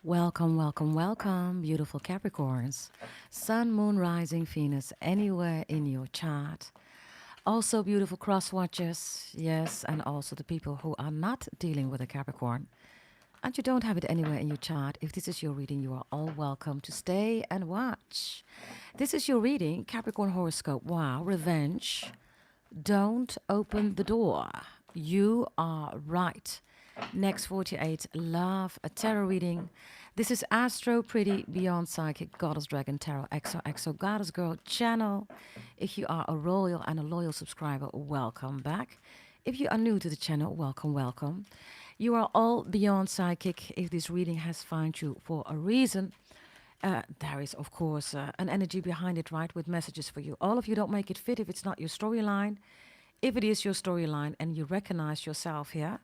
Welcome, welcome, welcome, beautiful Capricorns. Sun, Moon, Rising, Venus, anywhere in your chart. Also, beautiful cross watchers, yes, and also the people who are not dealing with a Capricorn. And you don't have it anywhere in your chart. If this is your reading, you are all welcome to stay and watch. This is your reading, Capricorn Horoscope. Wow, revenge. Don't open the door. You are right. Next 48, love, a tarot reading. This is Astro Pretty Beyond Psychic Goddess Dragon Tarot XOXO Goddess Girl channel. If you are a royal and a loyal subscriber, welcome back. If you are new to the channel, welcome, welcome. You are all beyond psychic. If this reading has found you for a reason, there is, of course, an energy behind it, right, with messages for you. All of you don't make it fit if it's not your storyline. If it is your storyline and you recognize yourself here,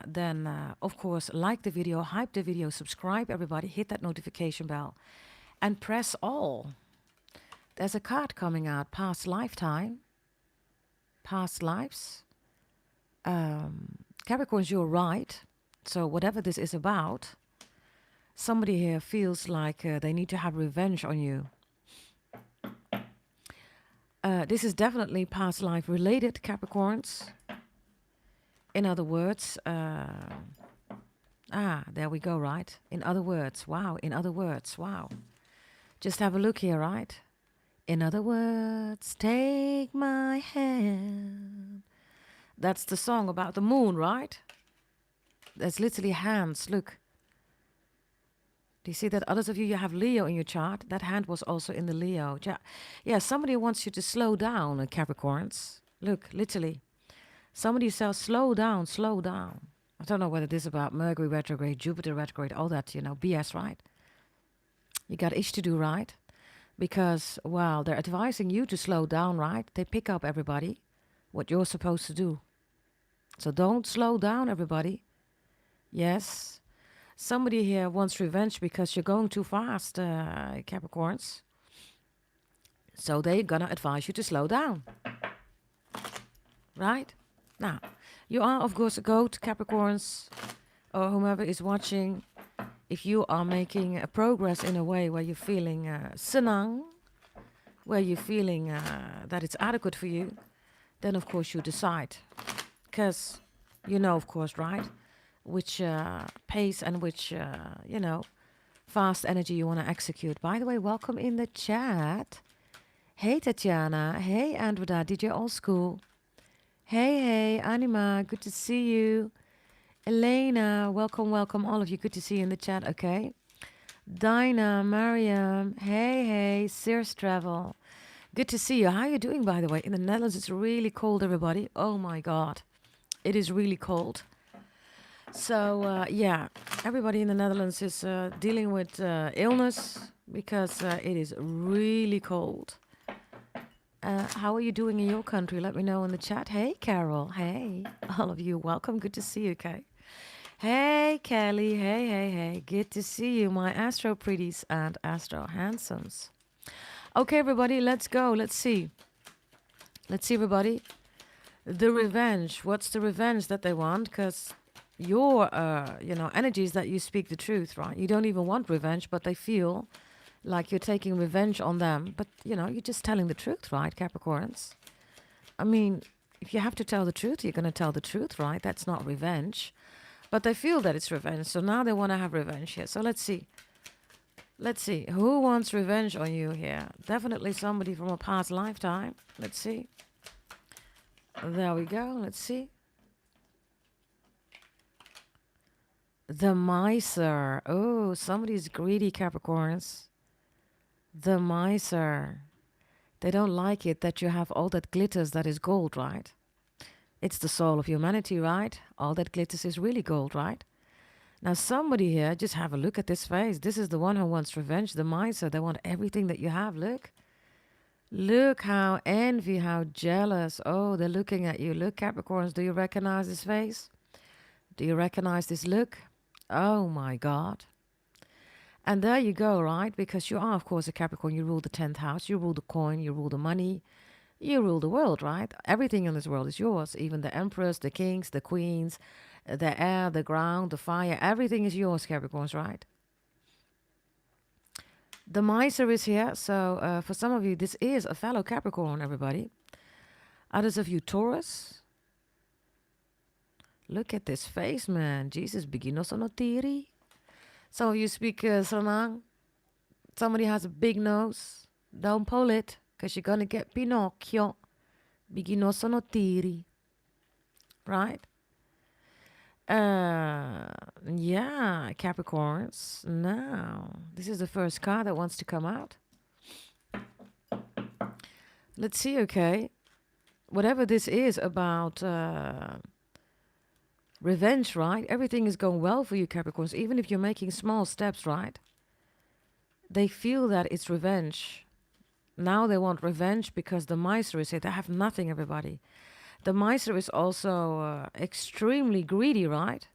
then, of course, like the video, hype the video, subscribe, everybody, hit that notification bell, and press all. There's a card coming out, past lifetime, past lives. Capricorns, you're right. So whatever this is about, somebody here feels like they need to have revenge on you. This is definitely past life related, Capricorns. In other words, there we go, right? In other words, wow. In other words, wow. Just have a look here, right? In other words, take my hand. That's the song about the moon, right? There's literally hands, look. Do you see that? Others of you, you have Leo in your chart. That hand was also in the Leo. Yeah, somebody wants you to slow down, Capricorns. Look, literally. Somebody says, slow down, slow down. I don't know whether this is about Mercury retrograde, Jupiter retrograde, all that, BS, right? You got ish to do, right? Because, well, they're advising you to slow down, right? They pick up, everybody, what you're supposed to do. So don't slow down, everybody. Yes. Somebody here wants revenge because you're going too fast, Capricorns. So they're going to advise you to slow down. Right? Now, you are, of course, a goat, Capricorns, or whomever is watching. If you are making a progress in a way where you're feeling senang, where you're feeling that it's adequate for you, then, of course, you decide. Because you know, of course, right, which pace and which, fast energy you want to execute. By the way, welcome in the chat. Hey, Tatiana. Hey, Andreda, DJ Old School. Hey, Anima, good to see you. Elena, welcome, all of you. Good to see you in the chat, okay? Dinah, Mariam, hey, Sears Travel. Good to see you. How are you doing, by the way? In the Netherlands, it's really cold, everybody. Oh, my God. It is really cold. So, yeah, everybody in the Netherlands is dealing with illness because it is really cold. How are you doing in your country? Let me know in the chat. Hey, Carol. Hey, all of you. Welcome. Good to see you, okay? Hey, Kelly. Hey. Good to see you, my Astro Pretties and Astro Handsomes. Okay, everybody, let's go. Let's see. Let's see, everybody. The revenge. What's the revenge that they want? Because your, energies that you speak the truth, right? You don't even want revenge, but they feel like you're taking revenge on them. But, you're just telling the truth, right, Capricorns? I mean, if you have to tell the truth, you're going to tell the truth, right? That's not revenge. But they feel that it's revenge. So now they want to have revenge here. So let's see. Let's see. Who wants revenge on you here? Definitely somebody from a past lifetime. Let's see. There we go. Let's see. The miser. Oh, somebody's greedy, Capricorns. The miser. They don't like it that you have all that glitters that is gold, right? It's the soul of humanity, right? All that glitters is really gold, right? Now, somebody here, just have a look at this face. This is the one who wants revenge, the miser. They want everything that you have. Look. Look how envy, how jealous. Oh, they're looking at you. Look, Capricorns, do you recognize this face? Do you recognize this look? Oh, my God. And there you go, right? Because you are, of course, a Capricorn. You rule the 10th house. You rule the coin. You rule the money. You rule the world, right? Everything in this world is yours. Even the emperors, the kings, the queens, the air, the ground, the fire. Everything is yours, Capricorns, right? The miser is here. So for some of you, this is a fellow Capricorn, everybody. Others of you, Taurus. Look at this face, man. Jesus, bigino sono tiri. Some of you speak Sranang. Somebody has a big nose. Don't pull it, because you're going to get Pinocchio. Bigino sono tiri. Right? Yeah, Capricorns. Now, this is the first card that wants to come out. Let's see, okay. Whatever this is about revenge, right? Everything is going well for you, Capricorns. Even if you're making small steps, right? They feel that it's revenge. Now they want revenge because the miser is here. They have nothing, everybody. The miser is also extremely greedy, right?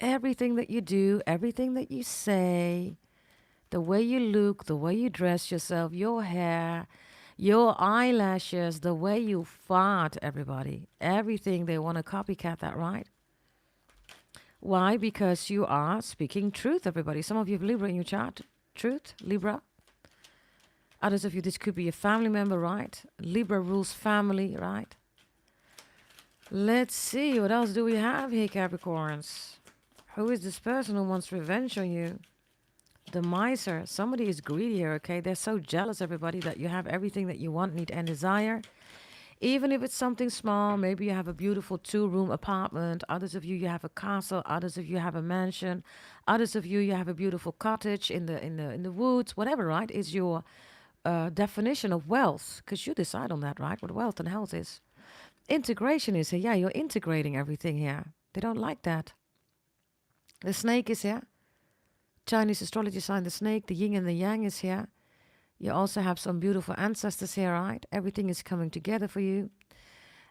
Everything that you do, everything that you say, the way you look, the way you dress yourself, your hair, your eyelashes, the way you fart, everybody. Everything, they want to copycat that, right? Why? Because you are speaking truth, everybody. Some of you have Libra in your chart. Truth, Libra. Others of you, this could be a family member, right? Libra rules family, right? Let's see, what else do we have here, Capricorns? Who is this person who wants revenge on you? The miser. Somebody is greedy here, okay? They're so jealous, everybody, that you have everything that you want, need, and desire. Even if it's something small, maybe you have a beautiful 2-room apartment. Others of you, you have a castle. Others of you have a mansion. Others of you, you have a beautiful cottage in the woods. Whatever, right? Is your definition of wealth, because you decide on that, right? What wealth and health is. Integration is here. Yeah, you're integrating everything here. They don't like that. The snake is here. Chinese astrology sign, the snake, the yin and the yang is here. You also have some beautiful ancestors here, right? Everything is coming together for you.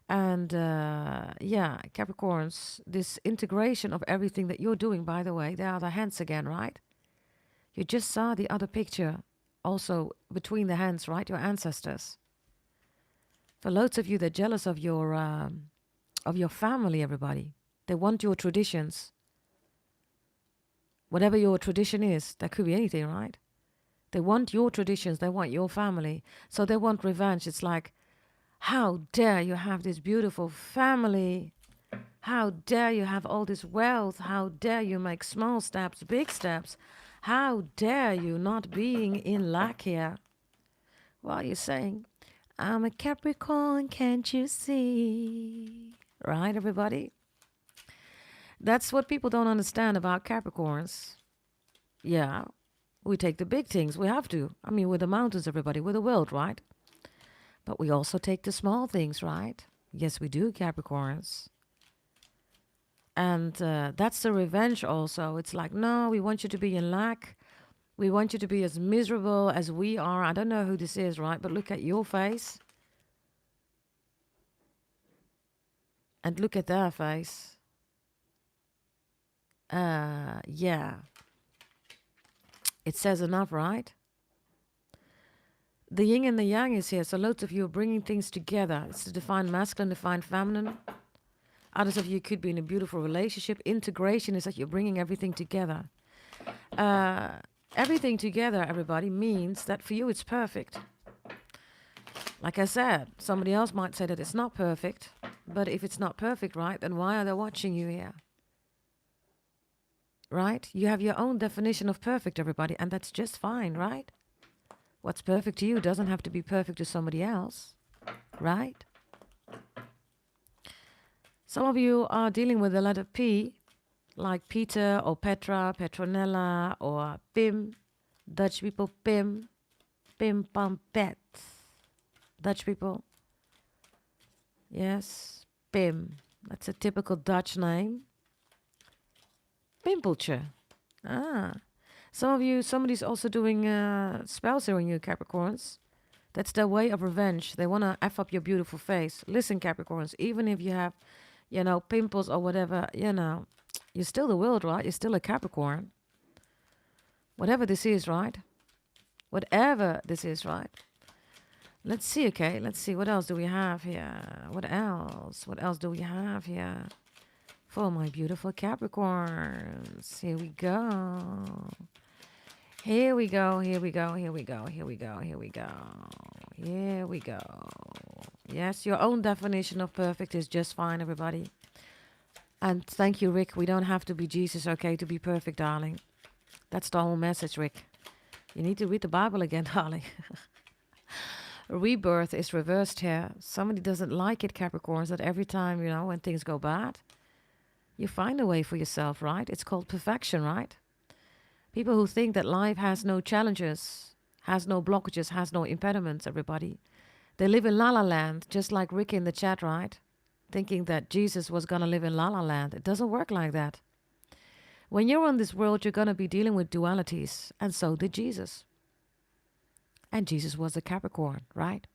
And yeah, Capricorns, this integration of everything that you're doing, by the way, there are the hands again, right? You just saw the other picture also between the hands, right? Your ancestors. For loads of you, they're jealous of your family, everybody. They want your traditions. Whatever your tradition is, that could be anything, right? They want your traditions. They want your family. So they want revenge. It's like, how dare you have this beautiful family? How dare you have all this wealth? How dare you make small steps, big steps? How dare you not being in lack here? Well, you're saying, I'm a Capricorn, can't you see? Right, everybody? That's what people don't understand about Capricorns. Yeah, we take the big things. We have to. I mean, we're the mountains, everybody. We're the world, right? But we also take the small things, right? Yes, we do, Capricorns. And that's the revenge also. It's like, no, we want you to be in lack. We want you to be as miserable as we are. I don't know who this is, right? But look at your face. And look at their face. Yeah. It says enough, right? The yin and the yang is here. So loads of you are bringing things together. It's the divine masculine, divine feminine. Others of you could be in a beautiful relationship. Integration is that you're bringing everything together. Everything together, everybody, means that for you it's perfect. Like I said, somebody else might say that it's not perfect. But if it's not perfect, right, then why are they watching you here? Right? You have your own definition of perfect, everybody, and that's just fine, right? What's perfect to you doesn't have to be perfect to somebody else, right? Some of you are dealing with the letter P, like Peter or Petra, Petronella or Pim. Dutch people, Pim. Pim pam pet. Dutch people. Yes, Pim. That's a typical Dutch name. Pimpeltje. Ah. Some of you, somebody's also doing spells here on you, Capricorns. That's their way of revenge. They want to F up your beautiful face. Listen, Capricorns, even if you have, pimples or whatever, you're still the world, right? You're still a Capricorn. Whatever this is, right? Whatever this is, right? Let's see, okay? Let's see. What else do we have here? What else? What else do we have here? For my beautiful Capricorns. Here we go. Here we go, here we go, here we go, here we go, here we go. Here we go. Yes, your own definition of perfect is just fine, everybody. And thank you, Rick. We don't have to be Jesus, okay, to be perfect, darling. That's the whole message, Rick. You need to read the Bible again, darling. Rebirth is reversed here. Somebody doesn't like it, Capricorns, that every time, you know, when things go bad, you find a way for yourself, right? It's called perfection, right? People who think that life has no challenges, has no blockages, has no impediments, everybody. They live in La La Land, just like Rick in the chat, right? Thinking that Jesus was going to live in La La Land. It doesn't work like that. When you're on this world, you're going to be dealing with dualities, and so did Jesus. And Jesus was a Capricorn, right?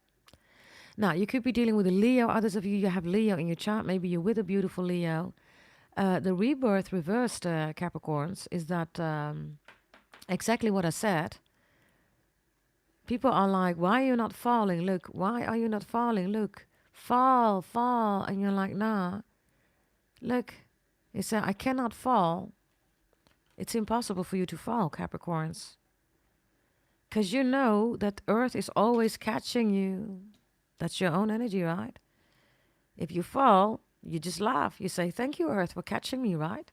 Now, you could be dealing with a Leo. Others of you have Leo in your chart. Maybe you're with a beautiful Leo. The rebirth reversed, Capricorns, is that exactly what I said. People are like, why are you not falling? Look, why are you not falling? Look, fall. And you're like, nah. Look, you say, I cannot fall. It's impossible for you to fall, Capricorns. Because you know that Earth is always catching you. That's your own energy, right? If you fall, you just laugh. You say, thank you, Earth, for catching me, right?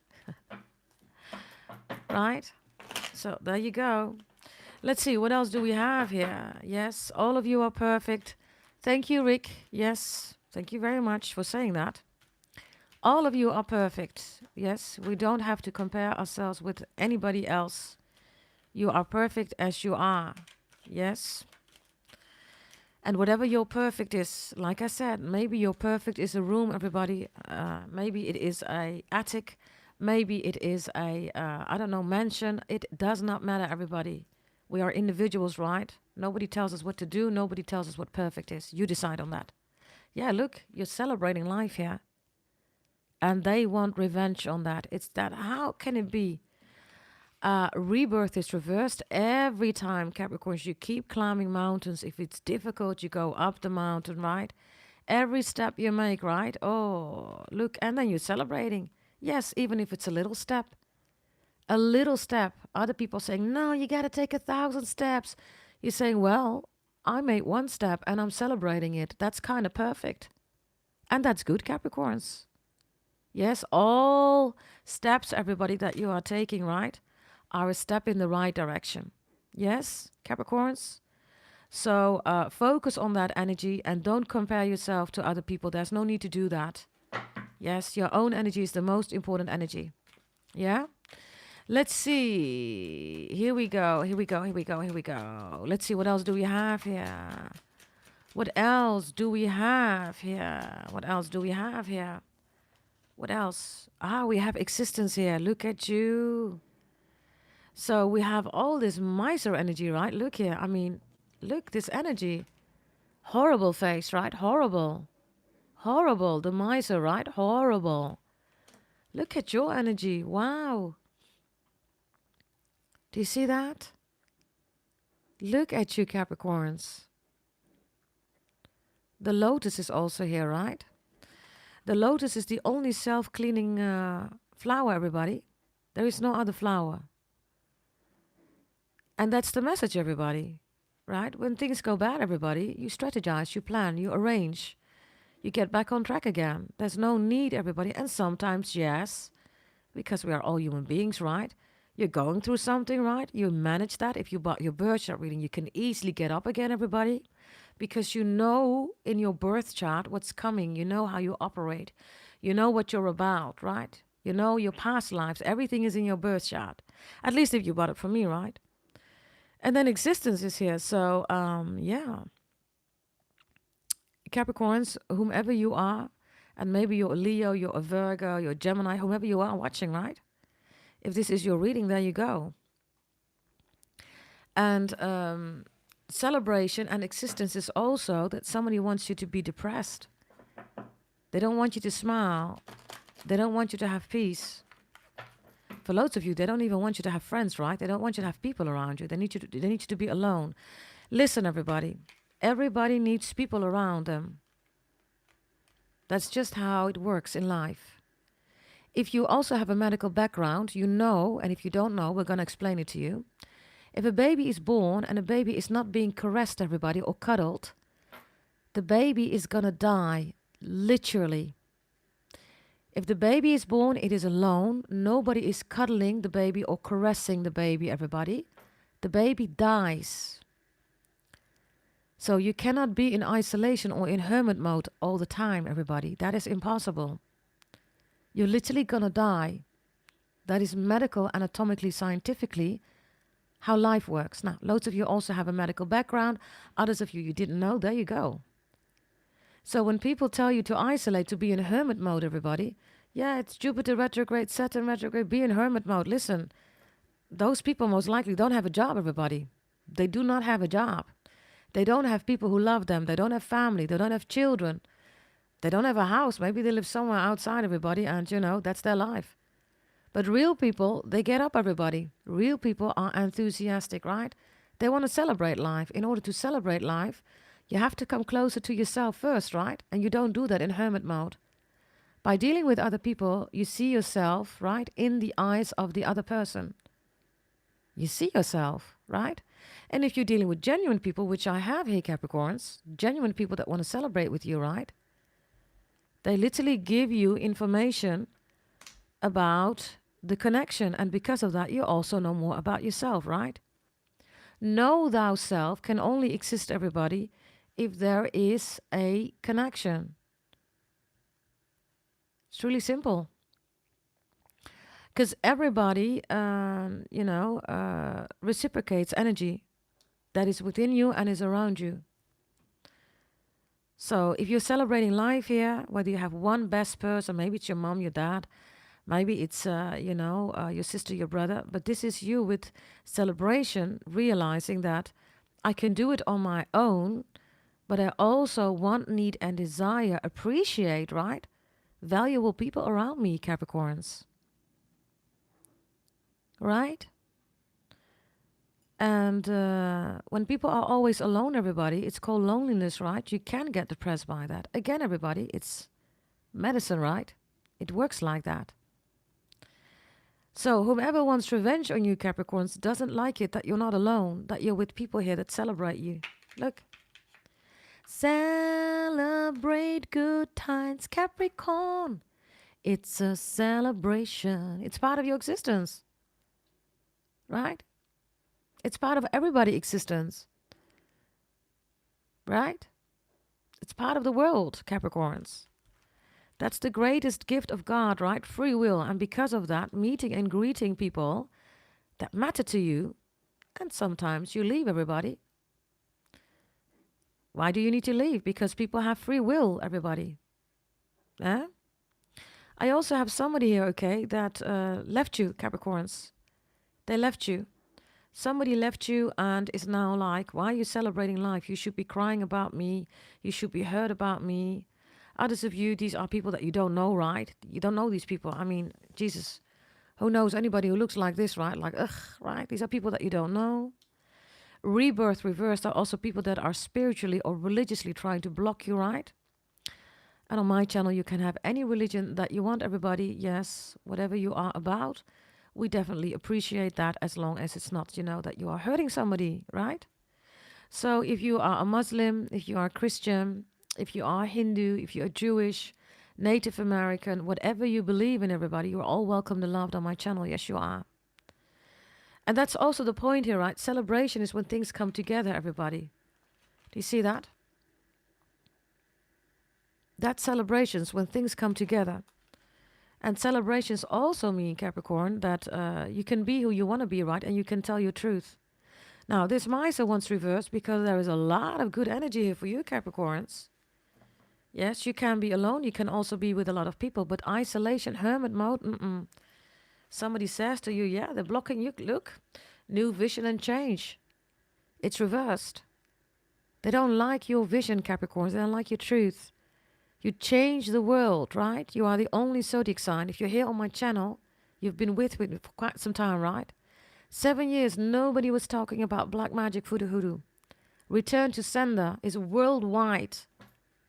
Right? So there you go. Let's see, what else do we have here? Yes, all of you are perfect. Thank you, Rick. Yes, thank you very much for saying that. All of you are perfect. Yes, we don't have to compare ourselves with anybody else. You are perfect as you are. Yes. And whatever your perfect is, like I said, maybe your perfect is a room, everybody. Maybe it is a attic. Maybe it is a, I don't know, mansion. It does not matter, everybody. We are individuals, right? Nobody tells us what to do. Nobody tells us what perfect is. You decide on that. Yeah, look, you're celebrating life here. And they want revenge on that. It's that, how can it be? Rebirth is reversed every time, Capricorns. You keep climbing mountains. If it's difficult, you go up the mountain, right? Every step you make, right? Oh, look, and then you're celebrating. Yes, even if it's a little step. A little step. Other people saying, no, you got to take 1,000 steps. You're saying, well, I made one step and I'm celebrating it. That's kind of perfect. And that's good, Capricorns. Yes, all steps, everybody, that you are taking, right, are a step in the right direction. Yes, Capricorns? So focus on that energy and don't compare yourself to other people. There's no need to do that. Yes, your own energy is the most important energy. Yeah? Let's see. Here we go. Let's see, what else do we have here? What else do we have here? What else? We have existence here. Look at you. So we have all this miser energy, right? Look here. I mean, look, this energy. Horrible face, right? Horrible. The miser, right? Horrible. Look at your energy. Wow. Do you see that? Look at you, Capricorns. The lotus is also here, right? The lotus is the only self-cleaning flower, everybody. There is no other flower. And that's the message, everybody, right? When things go bad, everybody, you strategize, you plan, you arrange, you get back on track again. There's no need, everybody. And sometimes, yes, because we are all human beings, right? You're going through something, right? You manage that. If you bought your birth chart reading, you can easily get up again, everybody, because you know in your birth chart what's coming. You know how you operate. You know what you're about, right? You know your past lives. Everything is in your birth chart. At least if you bought it from me, right? And then existence is here. So, yeah. Capricorns, whomever you are, and maybe you're a Leo, you're a Virgo, you're a Gemini, whomever you are watching, right? If this is your reading, there you go. And celebration and existence is also that somebody wants you to be depressed. They don't want you to smile. They don't want you to have peace. For loads of you, they don't even want you to have friends, right? They don't want you to have people around you. They need you to be alone. Listen, everybody. Everybody needs people around them. That's just how it works in life. If you also have a medical background, you know, and if you don't know, we're going to explain it to you. If a baby is born and a baby is not being caressed, everybody, or cuddled, the baby is gonna die, literally. If the baby is born, it is alone. Nobody is cuddling the baby or caressing the baby, everybody. The baby dies. So you cannot be in isolation or in hermit mode all the time, everybody. That is impossible. You're literally gonna die. That is medical, anatomically, scientifically, how life works. Now, loads of you also have a medical background. Others of you didn't know. There you go. So when people tell you to isolate, to be in hermit mode, everybody, yeah, it's Jupiter retrograde, Saturn retrograde, be in hermit mode. Listen, those people most likely don't have a job, everybody. They do not have a job. They don't have people who love them. They don't have family. They don't have children. They don't have a house. Maybe they live somewhere outside, everybody, and, that's their life. But real people, they get up, everybody. Real people are enthusiastic, right? They want to celebrate life. In order to celebrate life, you have to come closer to yourself first, right? And you don't do that in hermit mode. By dealing with other people, you see yourself, right, in the eyes of the other person. You see yourself, right? And if you're dealing with genuine people, which I have here, Capricorns, genuine people that want to celebrate with you, right? They literally give you information about the connection. And because of that, you also know more about yourself, right? Know thou self can only exist, everybody, if there is a connection. It's really simple. Because everybody, reciprocates energy that is within you and is around you. So if you're celebrating life here, whether you have one best person, maybe it's your mom, your dad, maybe it's, your sister, your brother, but this is you with celebration, realizing that I can do it on my own, but I also want, need, and desire, appreciate, right? Valuable people around me, Capricorns. Right? And when people are always alone, everybody, it's called loneliness, right? You can get depressed by that. Again, everybody, it's medicine, right? It works like that. So whomever wants revenge on you, Capricorns, doesn't like it that you're not alone, that you're with people here that celebrate you. Look. Celebrate good times, Capricorn. It's a celebration. It's part of your existence. Right? It's part of everybody's existence. Right? It's part of the world, Capricorns. That's the greatest gift of God, right? Free will. And because of that, meeting and greeting people that matter to you. And sometimes you leave, everybody. Why do you need to leave? Because people have free will, everybody. Eh? I also have somebody here, okay, that left you, Capricorns. They left you. Somebody left you and is now like, why are you celebrating life? You should be crying about me. You should be hurt about me. Others of you, these are people that you don't know, right? You don't know these people. I mean, Jesus, who knows anybody who looks like this, right? Like, ugh, right? These are people that you don't know. Rebirth reversed are also people that are spiritually or religiously trying to block you, right? And on my channel, you can have any religion that you want, everybody. Yes, whatever you are about. We definitely appreciate that as long as it's not, that you are hurting somebody, right? So if you are a Muslim, if you are a Christian, if you are Hindu, if you are Jewish, Native American, whatever you believe in, everybody, you're all welcome and loved on my channel. Yes, you are. And that's also the point here, right? Celebration is when things come together, everybody. Do you see that? That's celebrations when things come together. And celebrations also mean, Capricorn, that you can be who you want to be, right? And you can tell your truth. Now, this miser wants reversed because there is a lot of good energy here for you, Capricorns. Yes, you can be alone. You can also be with a lot of people. But isolation, hermit mode, Somebody says to you, yeah, they're blocking you. Look, new vision and change. It's reversed. They don't like your vision, Capricorns. They don't like your truth. You change the world, right? You are the only zodiac sign. If you're here on my channel, you've been with me for quite some time, right? 7 years, nobody was talking about black magic, voodoo, hoodoo. Return to sender is worldwide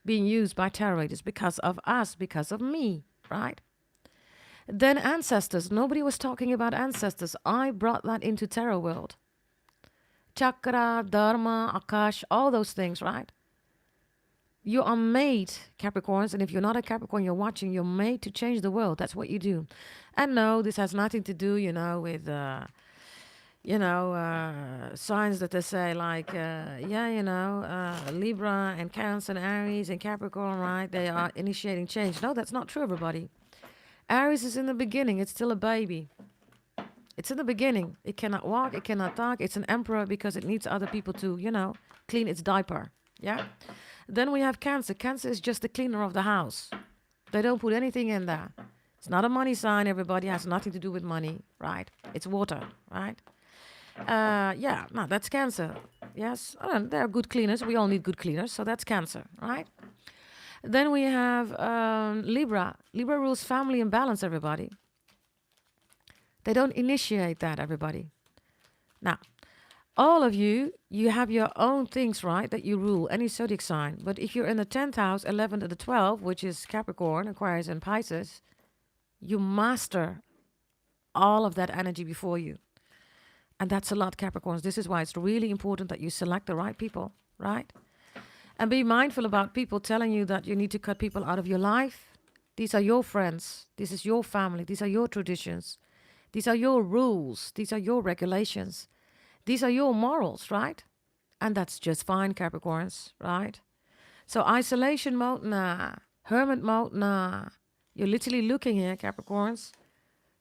being used by tarot readers because of us, because of me, right? Then ancestors. Nobody was talking about ancestors. I brought that into tarot world. chakra, dharma, akash, all those things, right? You are made, Capricorns, and if you're not a Capricorn, you're watching, you're made to change the world. That's what you do. And no, this has nothing to do, with, signs that they say like, Libra and Cancer and Aries and Capricorn, right? They are initiating change. No, that's not true, everybody. Aries is in the beginning. It's still a baby. It's in the beginning. It cannot walk. It cannot talk. It's an emperor because it needs other people to, clean its diaper. Yeah. Then we have Cancer. Cancer is just the cleaner of the house. They don't put anything in there. It's not a money sign, everybody. It has nothing to do with money, right? It's water, right? No, that's Cancer. Yes, they're good cleaners. We all need good cleaners, so that's Cancer, right? Then we have Libra. Libra rules family and balance, everybody. They don't initiate that, everybody. Now, all of you have your own things, right, that you rule, any zodiac sign. But if you're in the 10th house, 11th, and the 12th, which is Capricorn, Aquarius, and Pisces, you master all of that energy before you. And that's a lot, Capricorns. This is why it's really important that you select the right people, right? And be mindful about people telling you that you need to cut people out of your life. These are your friends. This is your family. These are your traditions. These are your rules. These are your regulations. These are your morals, right? And that's just fine, Capricorns, right? So isolation mode, nah. Hermit mode, nah. You're literally looking here, Capricorns,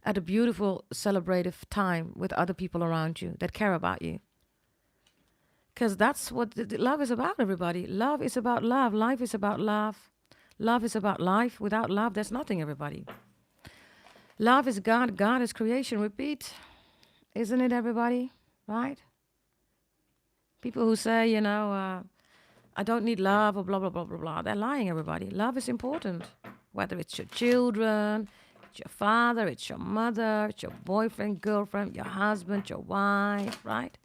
at a beautiful celebrative time with other people around you that care about you. Because that's what love is about, everybody. Love is about love. Life is about love. Love is about life. Without love, there's nothing, everybody. Love is God. God is creation. Repeat. Isn't it, everybody? Right? People who say, I don't need love or blah, blah, blah, blah, blah. They're lying, everybody. Love is important. Whether it's your children, it's your father, it's your mother, it's your boyfriend, girlfriend, your husband, your wife, right?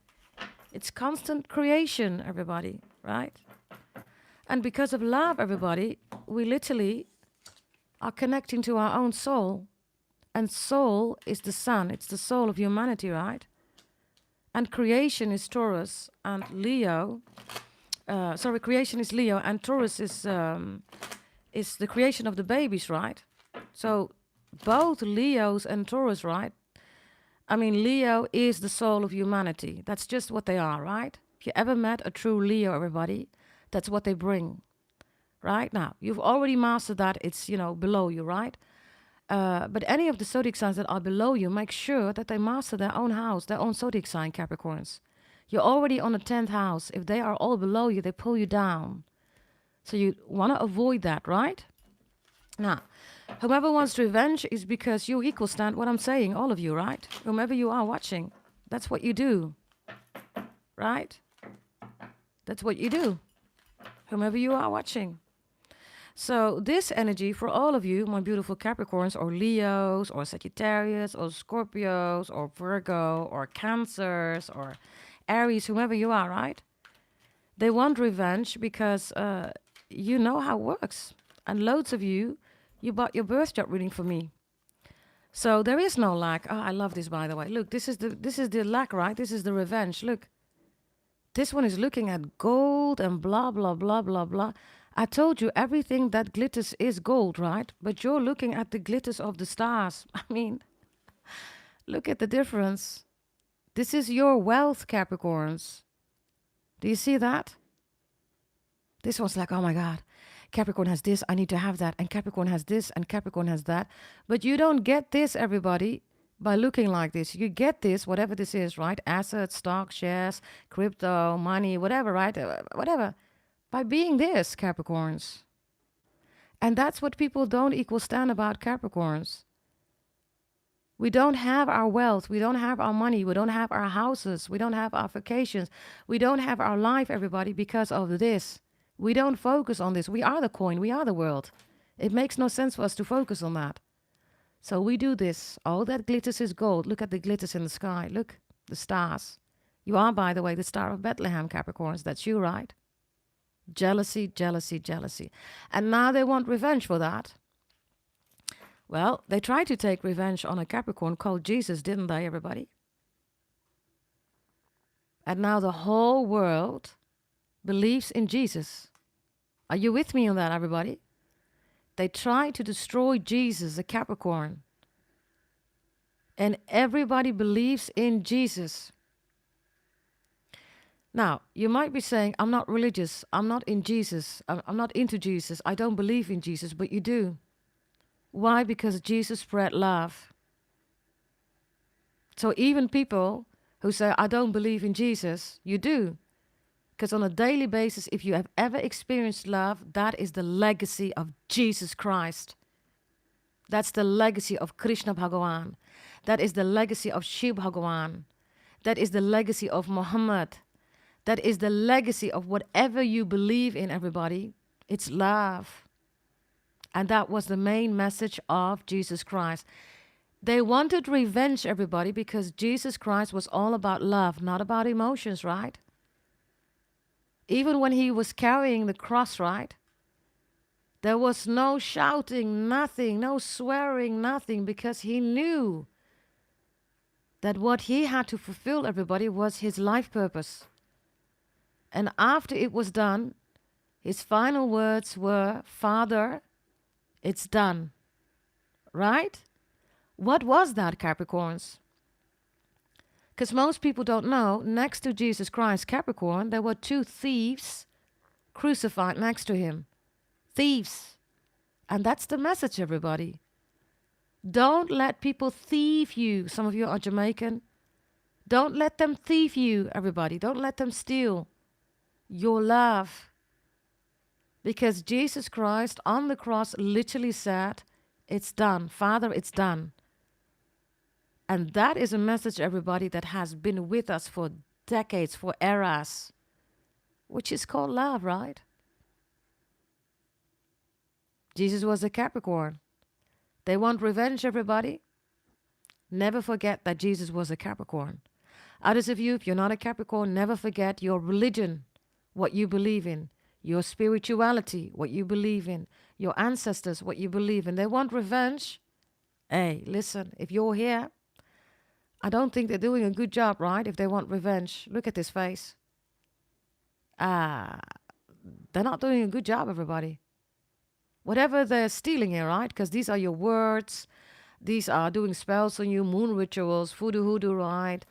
It's constant creation, everybody, right? And because of love, everybody, we literally are connecting to our own soul. And soul is the sun. It's the soul of humanity, right? And creation is Taurus and Leo. Creation is Leo and Taurus is the creation of the babies, right? So both Leos and Taurus, right? I mean, Leo is the soul of humanity. That's just what they are, right? If you ever met a true Leo, everybody, that's what they bring, right? Now, you've already mastered that. It's, below you, right? But any of the zodiac signs that are below you, make sure that they master their own house, their own zodiac sign, Capricorns. You're already on the 10th house. If they are all below you, they pull you down. So you want to avoid that, right? Now, whomever wants revenge is because you equal stand what I'm saying, all of you, right? Whomever you are watching, that's what you do, right? That's what you do, whomever you are watching. So this energy for all of you, my beautiful Capricorns or Leos or Sagittarius or Scorpios or Virgo or Cancers or Aries, whomever you are, right? They want revenge because you know how it works. And loads of you bought your birth chart reading for me. So there is no lack. Oh, I love this, by the way. Look, this is the lack, right? This is the revenge. Look, this one is looking at gold and blah, blah, blah, blah, blah. I told you everything that glitters is gold, right? But you're looking at the glitters of the stars. I mean, look at the difference. This is your wealth, Capricorns. Do you see that? This one's like, oh my God, Capricorn has this, I need to have that. And Capricorn has this, and Capricorn has that. But you don't get this, everybody, by looking like this. You get this, whatever this is, right? Assets, stock, shares, crypto, money, whatever, right? Whatever. By being this, Capricorns. And that's what people don't equal stand about Capricorns. We don't have our wealth. We don't have our money. We don't have our houses. We don't have our vacations. We don't have our life, everybody, because of this. We don't focus on this. We are the coin. We are the world. It makes no sense for us to focus on that. So we do this. All that glitters is gold. Look at the glitters in the sky. Look, the stars. You are, by the way, the Star of Bethlehem, Capricorns. That's you, right? Jealousy, jealousy, jealousy. And now they want revenge for that. Well, they tried to take revenge on a Capricorn called Jesus, didn't they, everybody? And now the whole world believes in Jesus. Are you with me on that, everybody? They try to destroy Jesus, the Capricorn. And everybody believes in Jesus. Now, you might be saying, I'm not religious. I'm not in Jesus. I'm not into Jesus. I don't believe in Jesus, but you do. Why? Because Jesus spread love. So even people who say, I don't believe in Jesus, you do. Because on a daily basis, if you have ever experienced love, that is the legacy of Jesus Christ. That's the legacy of Krishna Bhagavan. That is the legacy of Shiv Bhagavan. That is the legacy of Muhammad. That is the legacy of whatever you believe in, everybody. It's love. And that was the main message of Jesus Christ. They wanted revenge, everybody, because Jesus Christ was all about love, not about emotions, right? Even when he was carrying the cross, right? There was no shouting, nothing, no swearing, nothing, because he knew that what he had to fulfill, everybody, was his life purpose. And after it was done, his final words were, Father, it's done. Right? What was that, Capricorns? Because most people don't know, next to Jesus Christ, Capricorn, there were 2 thieves crucified next to him. Thieves. And that's the message, everybody. Don't let people thieve you. Some of you are Jamaican. Don't let them thieve you, everybody. Don't let them steal your love. Because Jesus Christ on the cross literally said, it's done. Father, it's done. And that is a message, everybody, that has been with us for decades, for eras, which is called love, right? Jesus was a Capricorn. They want revenge, everybody. Never forget that Jesus was a Capricorn. Others of you, if you're not a Capricorn, never forget your religion, what you believe in, your spirituality, what you believe in, your ancestors, what you believe in. They want revenge. Hey, listen, if you're here, I don't think they're doing a good job, right? If they want revenge. Look at this face. They're not doing a good job, everybody. Whatever they're stealing here, right? Because these are your words. These are doing spells on you, moon rituals, voodoo hoodoo, right?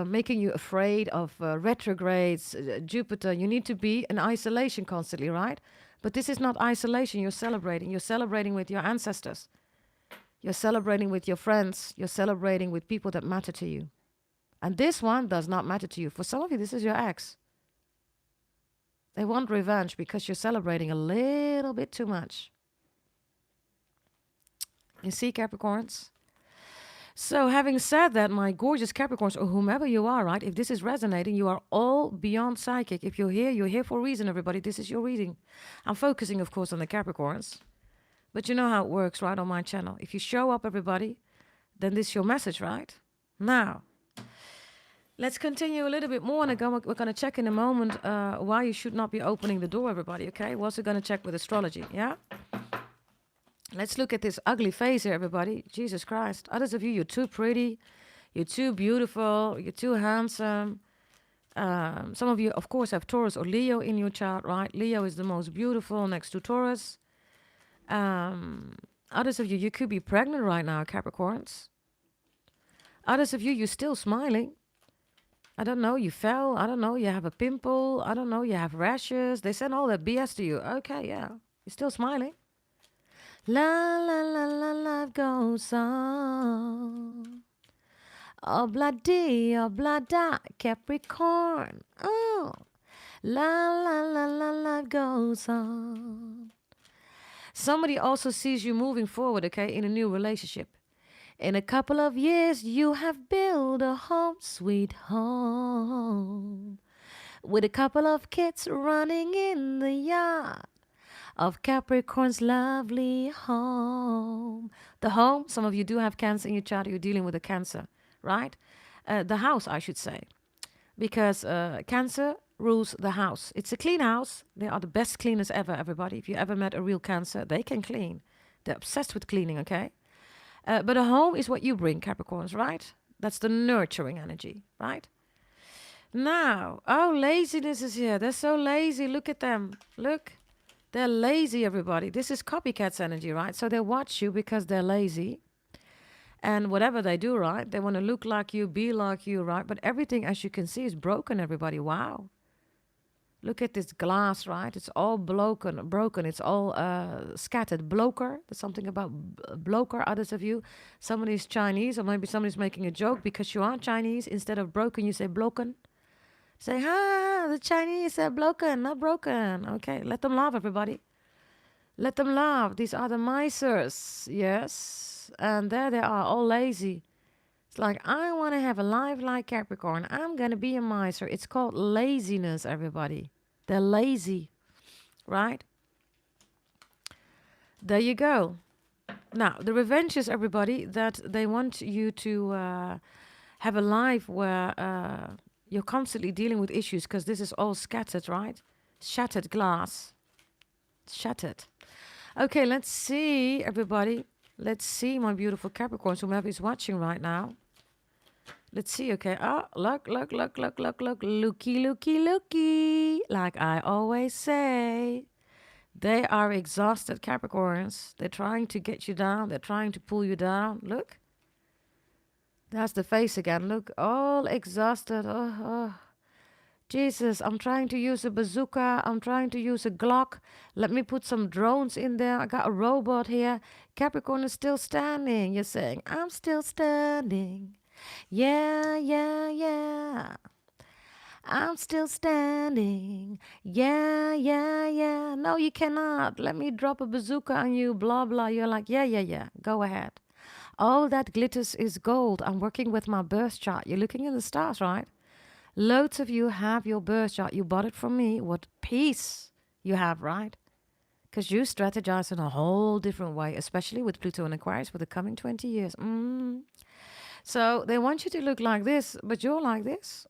Making you afraid of retrogrades, Jupiter. You need to be in isolation constantly, right? But this is not isolation. You're celebrating. You're celebrating with your ancestors. You're celebrating with your friends. You're celebrating with people that matter to you. And this one does not matter to you. For some of you, this is your ex. They want revenge because you're celebrating a little bit too much. You see, Capricorns? So having said that, my gorgeous Capricorns, or whomever you are, right? If this is resonating, you are all beyond psychic. If you're here for a reason, everybody. This is your reading. I'm focusing, of course, on the Capricorns. But you know how it works, right, on my channel. If you show up, everybody, then this is your message, right? Now, let's continue a little bit more. And we're going to check in a moment why you should not be opening the door, everybody, okay? We're also going to check with astrology, yeah? Let's look at this ugly face here, everybody. Jesus Christ. Others of you, you're too pretty. You're too beautiful. You're too handsome. Some of you, of course, have Taurus or Leo in your chart, right? Leo is the most beautiful next to Taurus. Others of you, you could be pregnant right now, Capricorns. Others of you, you're still smiling. I don't know, you fell. I don't know, you have a pimple. I don't know, you have rashes. They send all that BS to you. Okay, yeah. You're still smiling. La la la la, life goes on. Oblada, Capricorn. Oh, la la la la, life goes on. Somebody also sees you moving forward, okay, in a new relationship. In a couple of years, you have built a home, sweet home, with a couple of kids running in the yard of Capricorn's lovely home. The home, some of you do have Cancer in your chart, you're dealing with a Cancer, right? The house, I should say, because Cancer rules the house. It's a clean house. They are the best cleaners ever, everybody. If you ever met a real Cancer, they can clean. They're obsessed with cleaning, okay? But a home is what you bring, Capricorns, right? That's the nurturing energy, right? Now, oh, laziness is here. They're so lazy. Look at them. Look. They're lazy, everybody. This is copycats energy, right? So they watch you because they're lazy. And whatever they do, right? They want to look like you, be like you, right? But everything, as you can see, is broken, everybody. Wow. Look at this glass, right? It's all broken. It's all scattered. Bloker. There's something about bloker. Others of you, somebody's Chinese, or maybe somebody's making a joke because you are Chinese. Instead of broken, you say bloken. Say, the Chinese said broken, not broken. Okay, let them laugh, everybody. Let them laugh. These are the misers. Yes. And there they are, all lazy. It's like, I want to have a life like Capricorn. I'm going to be a miser. It's called laziness, everybody. They're lazy, right? There you go. Now, the revenge is, everybody, that they want you to have a life where you're constantly dealing with issues because this is all scattered, right? Shattered glass. Shattered. Okay, let's see, everybody. Let's see, my beautiful Capricorns, whomever is watching right now. Let's see, okay. Oh, look. Looky. Like I always say. They are exhausted Capricorns. They're trying to get you down. They're trying to pull you down. Look. That's the face again. Look, all exhausted. Oh. Jesus, I'm trying to use a bazooka. I'm trying to use a Glock. Let me put some drones in there. I got a robot here. Capricorn is still standing. You're saying, I'm still standing. Yeah. I'm still standing. Yeah. No, you cannot. Let me drop a bazooka on you. Blah, blah. You're like, yeah. Go ahead. All that glitters is gold. I'm working with my birth chart. You're looking in the stars, right? Loads of you have your birth chart. You bought it from me. What peace you have, right? Because you strategize in a whole different way, especially with Pluto and Aquarius for the coming 20 years. So they want you to look like this, but you're like this.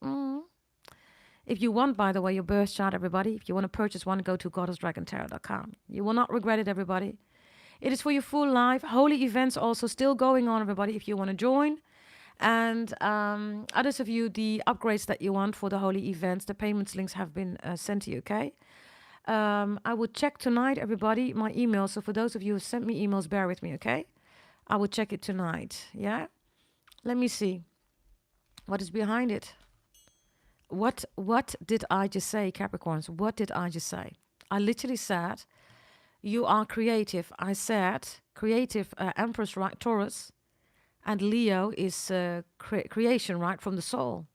If you want, by the way, your birth chart, everybody, if you want to purchase one, go to goddessdragontarot.com. You will not regret it, everybody. It is for your full life. Holy events also still going on, everybody, if you want to join. And others of you, the upgrades that you want for the holy events, the payments links have been sent to you, okay? I will check tonight, everybody, my email. So for those of you who sent me emails, bear with me, okay? I will check it tonight, yeah? Let me see. What is behind it? What did I just say, Capricorns? What did I just say? I literally said, you are creative. I said, creative Empress, right? Taurus. And Leo is creation, right? From the soul.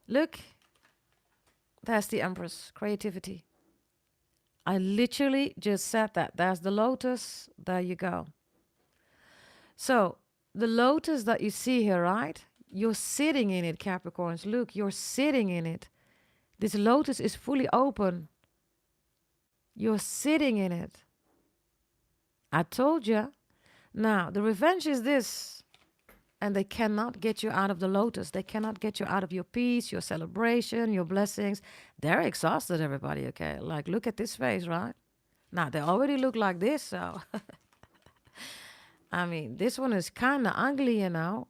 Look. There's the Empress. Creativity. I literally just said that. There's the lotus. There you go. So, the lotus that you see here, right? You're sitting in it, Capricorns. Look, you're sitting in it. This lotus is fully open. You're sitting in it. I told you. Now, the revenge is this. And they cannot get you out of the lotus. They cannot get you out of your peace, your celebration, your blessings. They're exhausted, everybody, okay? Like, look at this face, right? Now, they already look like this, so... I mean, this one is kind of ugly, you know,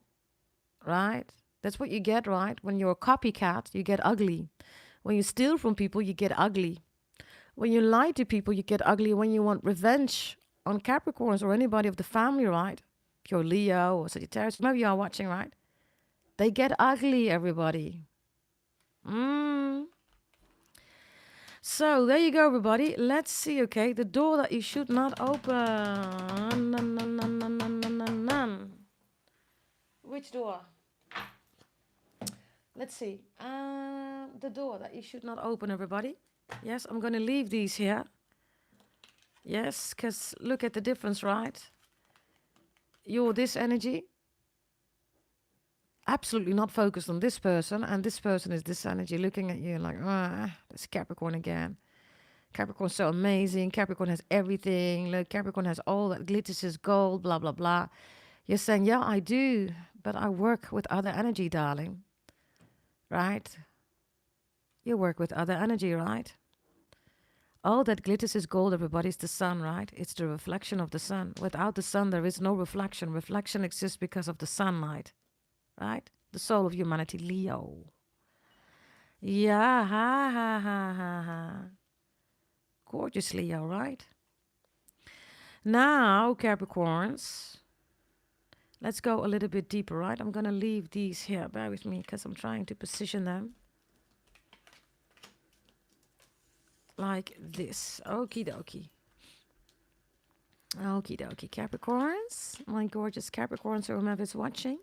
right? That's what you get, right? When you're a copycat, you get ugly. When you steal from people, you get ugly. When you lie to people, you get ugly. When you want revenge on Capricorns or anybody of the family, right? If you're Leo or Sagittarius, maybe you are watching, right? They get ugly, everybody. So, there you go, everybody. Let's see, okay? The door that you should not open. Which door? Let's see. The door that you should not open, everybody. Yes, I'm going to leave these here. Yes, because look at the difference, right? You're this energy. Absolutely not focused on this person. And this person is this energy looking at you like, that's Capricorn again. Capricorn's so amazing. Capricorn has everything. Look, Capricorn has all that glitters is gold, blah, blah, blah. You're saying, yeah, I do. But I work with other energy, darling. Right? You work with other energy, right? All that glitters is gold, everybody. It's the sun, right? It's the reflection of the sun. Without the sun, there is no reflection. Reflection exists because of the sunlight, right? The soul of humanity, Leo. Yeah, ha, ha, ha, ha, ha. Gorgeous Leo, right? Now, Capricorns, let's go a little bit deeper, right? I'm going to leave these here. Bear with me because I'm trying to position them like this. Okie dokie. Okie dokie. Capricorns, my gorgeous Capricorns, or whomever's watching.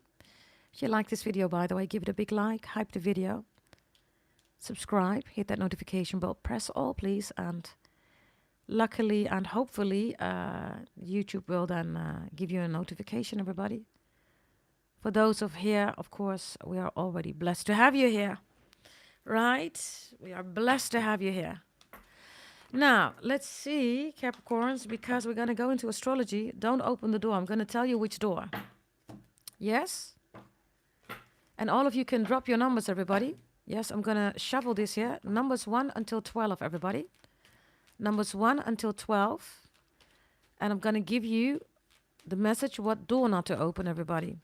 If you like this video, by the way, give it a big like, hype the video, subscribe, hit that notification bell, press all, please, and luckily and hopefully, YouTube will then give you a notification, everybody. For those of here, of course, we are already blessed to have you here, right? We are blessed to have you here. Now, let's see, Capricorns, because we're going to go into astrology. Don't open the door. I'm going to tell you which door. Yes? And all of you can drop your numbers, everybody. Yes, I'm going to shuffle this here. Numbers 1 until 12, everybody. Numbers 1 until 12. And I'm going to give you the message what door not to open, everybody.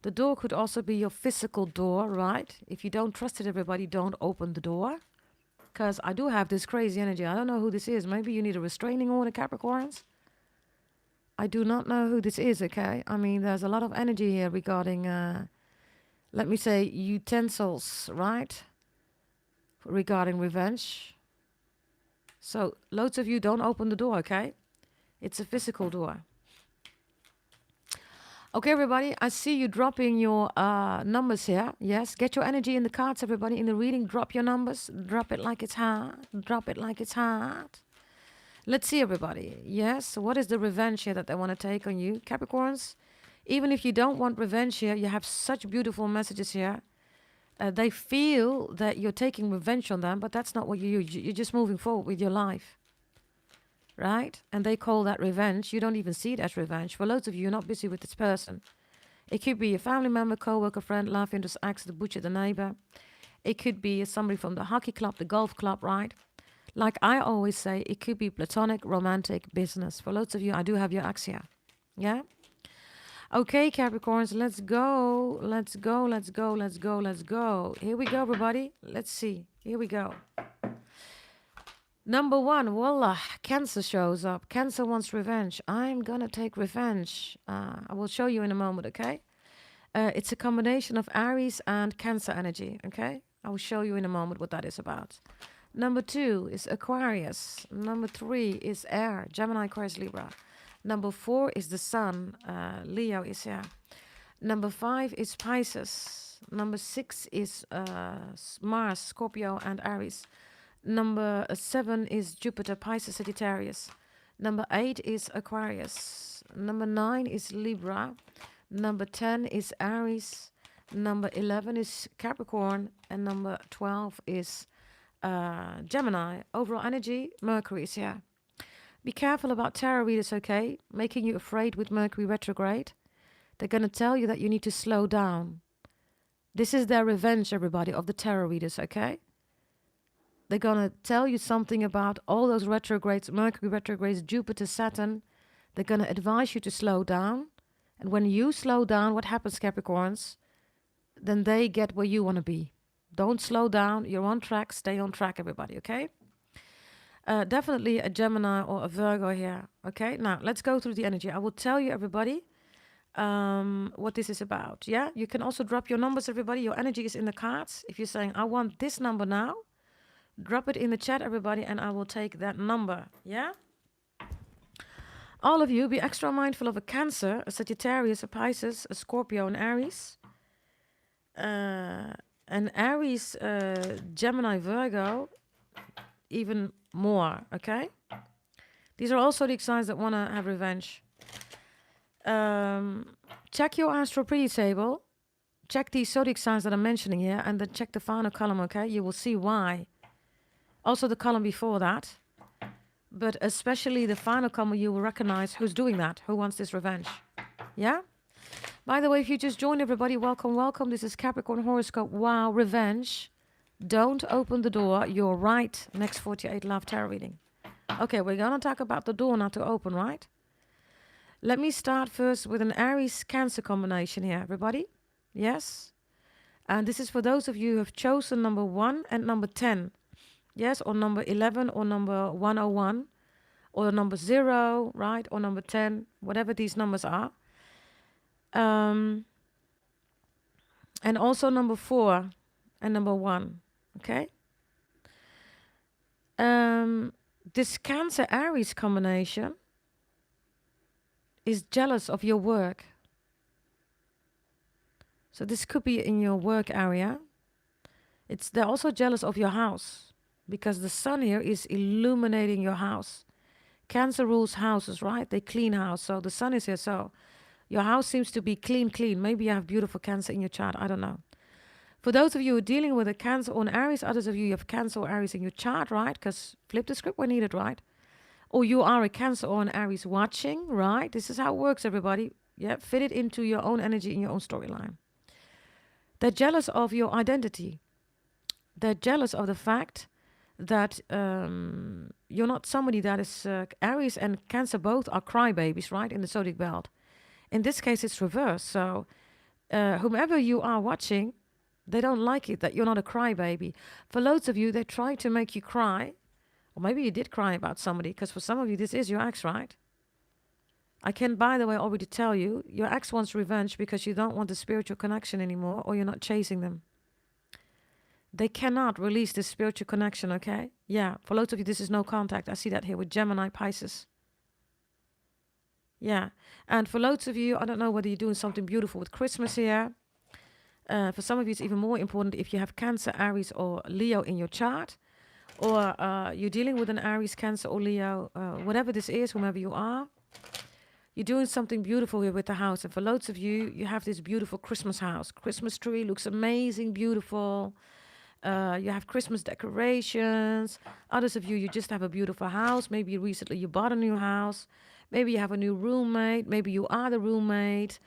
The door could also be your physical door, right? If you don't trust it, everybody, don't open the door. Because I do have this crazy energy. I don't know who this is. Maybe you need a restraining order, Capricorns. I do not know who this is, okay? I mean, there's a lot of energy here regarding, let me say, utensils, right? Regarding revenge. So, loads of you don't open the door, okay? It's a physical door. Okay, everybody, I see you dropping your numbers here. Yes, get your energy in the cards, everybody. In the reading, drop your numbers. Drop it like it's hot. Drop it like it's hot. Let's see, everybody. Yes, what is the revenge here that they want to take on you? Capricorns, even if you don't want revenge here, you have such beautiful messages here. They feel that you're taking revenge on them, but that's not what you do. You're just moving forward with your life. Right? And they call that revenge. You don't even see it as revenge. For loads of you, you're not busy with this person. It could be a family member, co-worker, friend, love interest, ex, the butcher, the neighbor. It could be somebody from the hockey club, the golf club, right? Like I always say, it could be platonic, romantic, business. For loads of you, I do have your ex here. Yeah? Okay, Capricorns, let's go. Let's go, let's go, let's go, let's go. Here we go, everybody. Let's see. Here we go. Number 1, voila, Cancer shows up. Cancer wants revenge. I'm gonna take revenge. I will show you in a moment, okay? It's a combination of Aries and Cancer energy, okay? I will show you in a moment what that is about. Number 2 is Aquarius. Number 3 is Air, Gemini, Aquarius, Libra. Number 4 is the Sun, Leo is here. Number 5 is Pisces. Number 6 is Mars, Scorpio, and Aries. Number 7 is Jupiter, Pisces, Sagittarius. Number 8 is Aquarius. Number 9 is Libra. Number 10 is Aries. Number 11 is Capricorn. And number 12 is Gemini. Overall energy, Mercury is here. Be careful about tarot readers, okay? Making you afraid with Mercury retrograde. They're going to tell you that you need to slow down. This is their revenge, everybody, of the tarot readers, okay? They're going to tell you something about all those retrogrades, Mercury retrogrades, Jupiter, Saturn. They're going to advise you to slow down. And when you slow down, what happens, Capricorns? Then they get where you want to be. Don't slow down. You're on track. Stay on track, everybody, okay? Definitely a Gemini or a Virgo here, okay? Now, let's go through the energy. I will tell you, everybody, what this is about, yeah? You can also drop your numbers, everybody. Your energy is in the cards. If you're saying, I want this number now, drop it in the chat, everybody, and I will take that number, yeah? All of you, be extra mindful of a Cancer, a Sagittarius, a Pisces, a Scorpio, and Aries. An Aries, Gemini, Virgo, even more, okay? These are also the signs that want to have revenge. Check your astral pretty table. Check these zodiac signs that I'm mentioning here, and then check the final column, okay? You will see why. Also the column before that. But especially the final column, you will recognize who's doing that, who wants this revenge. Yeah? By the way, if you just joined, everybody, welcome, welcome. This is Capricorn Horoscope. Wow, revenge. Don't open the door. You're right. NEXT48 Love Tarot reading. Okay, we're going to talk about the door not to open, right? Let me start first with an Aries-Cancer combination here, everybody. Yes? And this is for those of you who have chosen number 1 and number 10. Yes, or number 11 or number 101 or number 0, right? Or number 10, whatever these numbers are. And also number 4 and number 1. Okay? This Cancer Aries combination is jealous of your work. So this could be in your work area. They're also jealous of your house because the sun here is illuminating your house. Cancer rules houses, right? They clean house. So the sun is here. So your house seems to be clean. Maybe you have beautiful Cancer in your chart. I don't know. For those of you who are dealing with a Cancer or an Aries, others of you have Cancer or Aries in your chart, right? Because flip the script when needed, right? Or you are a Cancer or an Aries watching, right? This is how it works, everybody. Yeah, fit it into your own energy in your own storyline. They're jealous of your identity. They're jealous of the fact that you're not somebody that is Aries and Cancer both are crybabies, right, in the zodiac belt. In this case, it's reversed. So whomever you are watching, they don't like it that you're not a crybaby. For loads of you, they try to make you cry. Or maybe you did cry about somebody, because for some of you, this is your ex, right? I can, by the way, already tell you, your ex wants revenge because you don't want the spiritual connection anymore, or you're not chasing them. They cannot release this spiritual connection, okay? Yeah, for loads of you, this is no contact. I see that here with Gemini, Pisces. Yeah, and for loads of you, I don't know whether you're doing something beautiful with Christmas here. For some of you, it's even more important if you have Cancer, Aries, or Leo in your chart. Or you're dealing with an Aries, Cancer, or Leo. Whatever this is, whomever you are. You're doing something beautiful here with the house. And for loads of you, you have this beautiful Christmas house. Christmas tree looks amazing, beautiful. You have Christmas decorations. Others of you, you just have a beautiful house. Maybe recently you bought a new house. Maybe you have a new roommate. Maybe you are the roommate.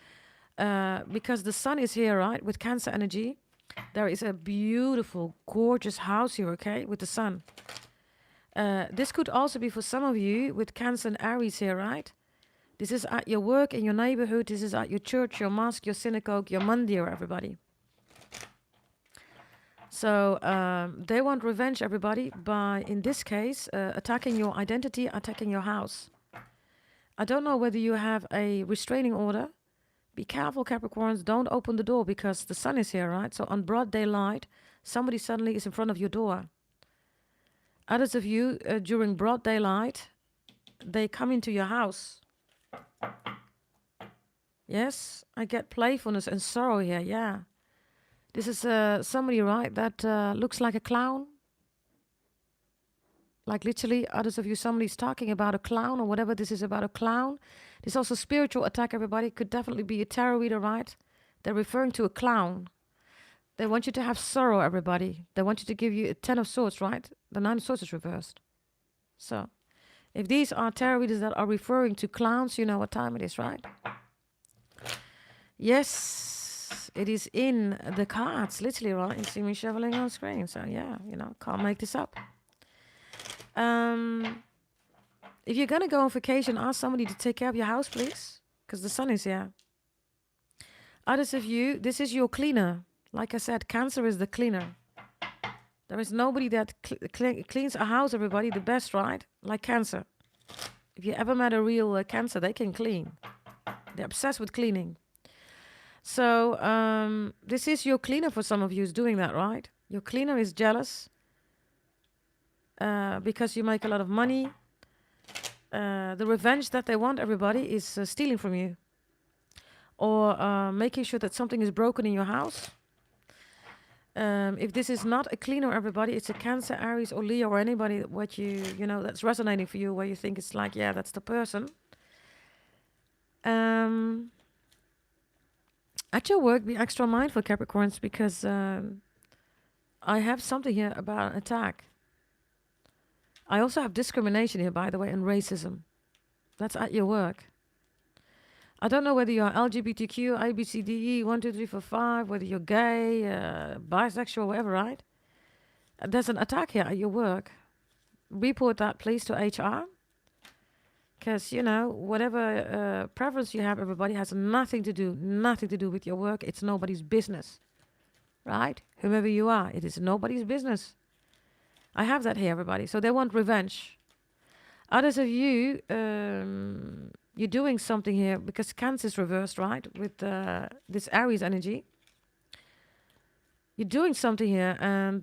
Because the sun is here, right, with Cancer energy. There is a beautiful, gorgeous house here, okay, with the sun. This could also be for some of you with Cancer and Aries here, right? This is at your work, in your neighborhood. This is at your church, your mosque, your synagogue, your mandir, everybody. So they want revenge, everybody, by, in this case, attacking your identity, attacking your house. I don't know whether you have a restraining order. Be careful, Capricorns. Don't open the door because the sun is here, right? So on broad daylight, somebody suddenly is in front of your door. Others of you, during broad daylight, they come into your house. Yes, I get playfulness and sorrow here, yeah. This is somebody, right, that looks like a clown. Like literally, others of you, somebody's talking about a clown or whatever this is about a clown. There's also spiritual attack, everybody. Could definitely be a tarot reader, right? They're referring to a clown. They want you to have sorrow, everybody. They want you to give you a 10 of swords, right? The 9 of swords is reversed. So, if these are tarot readers that are referring to clowns, you know what time it is, right? Yes, it is in the cards, literally, right? You see me shoveling on screen. So, yeah, you know, can't make this up. If you're going to go on vacation, ask somebody to take care of your house, please. Because the sun is here. Others of you, this is your cleaner. Like I said, Cancer is the cleaner. There is nobody that cleans a house, everybody, the best, right? Like Cancer. If you ever met a real Cancer, they can clean. They're obsessed with cleaning. So this is your cleaner for some of you who's doing that, right? Your cleaner is jealous because you make a lot of money. The revenge that they want, everybody, is stealing from you. Or making sure that something is broken in your house. If this is not a cleaner, everybody, it's a Cancer, Aries, or Leo, or anybody what you know that's resonating for you, where you think it's like, yeah, that's the person. At your work, be extra mindful, Capricorns, because I have something here about an attack. I also have discrimination here, by the way, and racism. That's at your work. I don't know whether you're LGBTQ, ABCDE, 1, 2, 3, 4, 5, whether you're gay, bisexual, whatever, right? There's an attack here at your work. Report that, please, to HR. Because, you know, whatever preference you have, everybody has nothing to do with your work. It's nobody's business. right? Whomever you are, it is nobody's business. I have that here, everybody. So they want revenge. Others of you, you're doing something here because Cancer is reversed, right? With this Aries energy. You're doing something here, and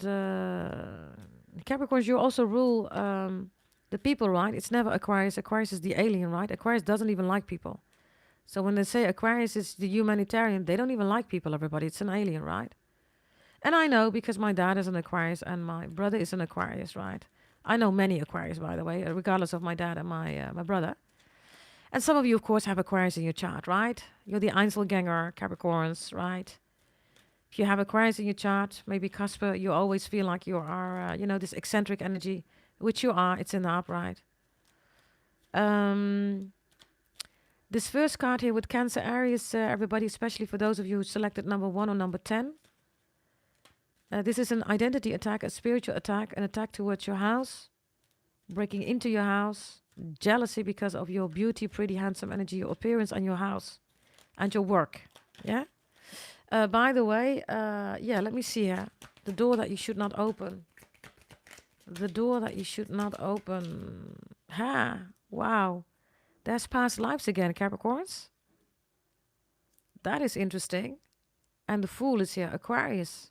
Capricorns, you also rule the people, right? It's never Aquarius. Aquarius is the alien, right? Aquarius doesn't even like people. So when they say Aquarius is the humanitarian, they don't even like people, everybody. It's an alien, right? And I know because my dad is an Aquarius and my brother is an Aquarius, right? I know many Aquarius, by the way, regardless of my dad and my brother. And some of you, of course, have Aquarius in your chart, right? You're the Einzelgänger Capricorns, right? If you have Aquarius in your chart, maybe Casper, you always feel like you are, this eccentric energy, which you are. It's in the upright. This first card here with Cancer Aries, everybody, especially for those of you who selected number 1 or number 10. This is an identity attack, a spiritual attack, an attack towards your house, breaking into your house, jealousy because of your beauty, pretty, handsome energy, your appearance, and your house, and your work. Yeah. By the way, let me see here. The door that you should not open. The door that you should not open. Wow. There's past lives again, Capricorns. That is interesting. And the Fool is here, Aquarius.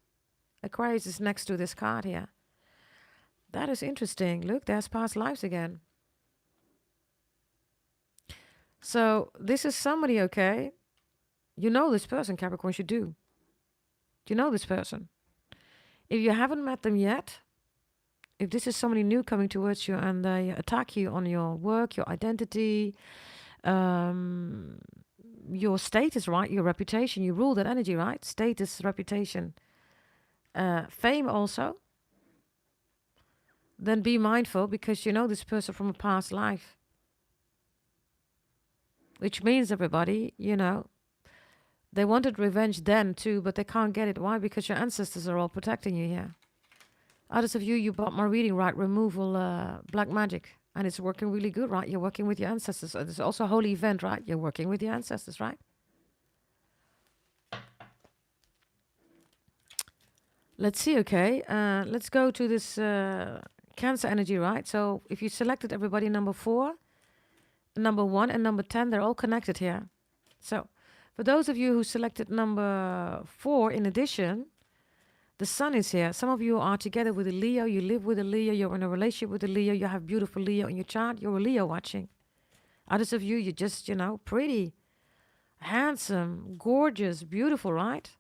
Aquarius is next to this card here. That is interesting. Look, there's past lives again. So this is somebody, okay? You know this person, Capricorns, you do. You know this person. If you haven't met them yet, if this is somebody new coming towards you and they attack you on your work, your identity, your status, right? Your reputation, you rule that energy, right? Status, reputation, fame also. Then be mindful because you know this person from a past life. Which means, everybody, they wanted revenge then too, but they can't get it. Why? Because your ancestors are all protecting you here. Others of you, you bought my reading, right? Removal, black magic. And it's working really good, right? You're working with your ancestors. It's also a holy event, right? You're working with your ancestors, right? Let's see, okay. Let's go to this Cancer energy, right? So if you selected everybody number 4, number 1, and number 10, they're all connected here. So for those of you who selected number 4, in addition, the Sun is here. Some of you are together with a Leo. You live with a Leo. You're in a relationship with a Leo. You have beautiful Leo in your chart. You're a Leo watching. Others of you, you're just, pretty, handsome, gorgeous, beautiful, right?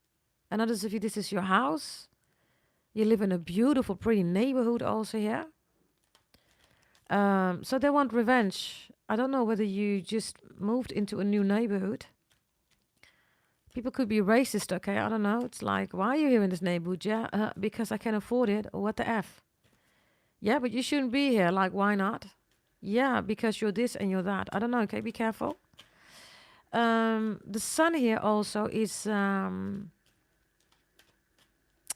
And others of you, this is your house. You live in a beautiful, pretty neighborhood also here. So they want revenge. I don't know whether you just moved into a new neighborhood. People could be racist, okay? I don't know. It's like, why are you here in this neighborhood? Yeah, because I can afford it. Or what the F? Yeah, but you shouldn't be here. Like, why not? Yeah, because you're this and you're that. I don't know, okay? Be careful. The Sun here also is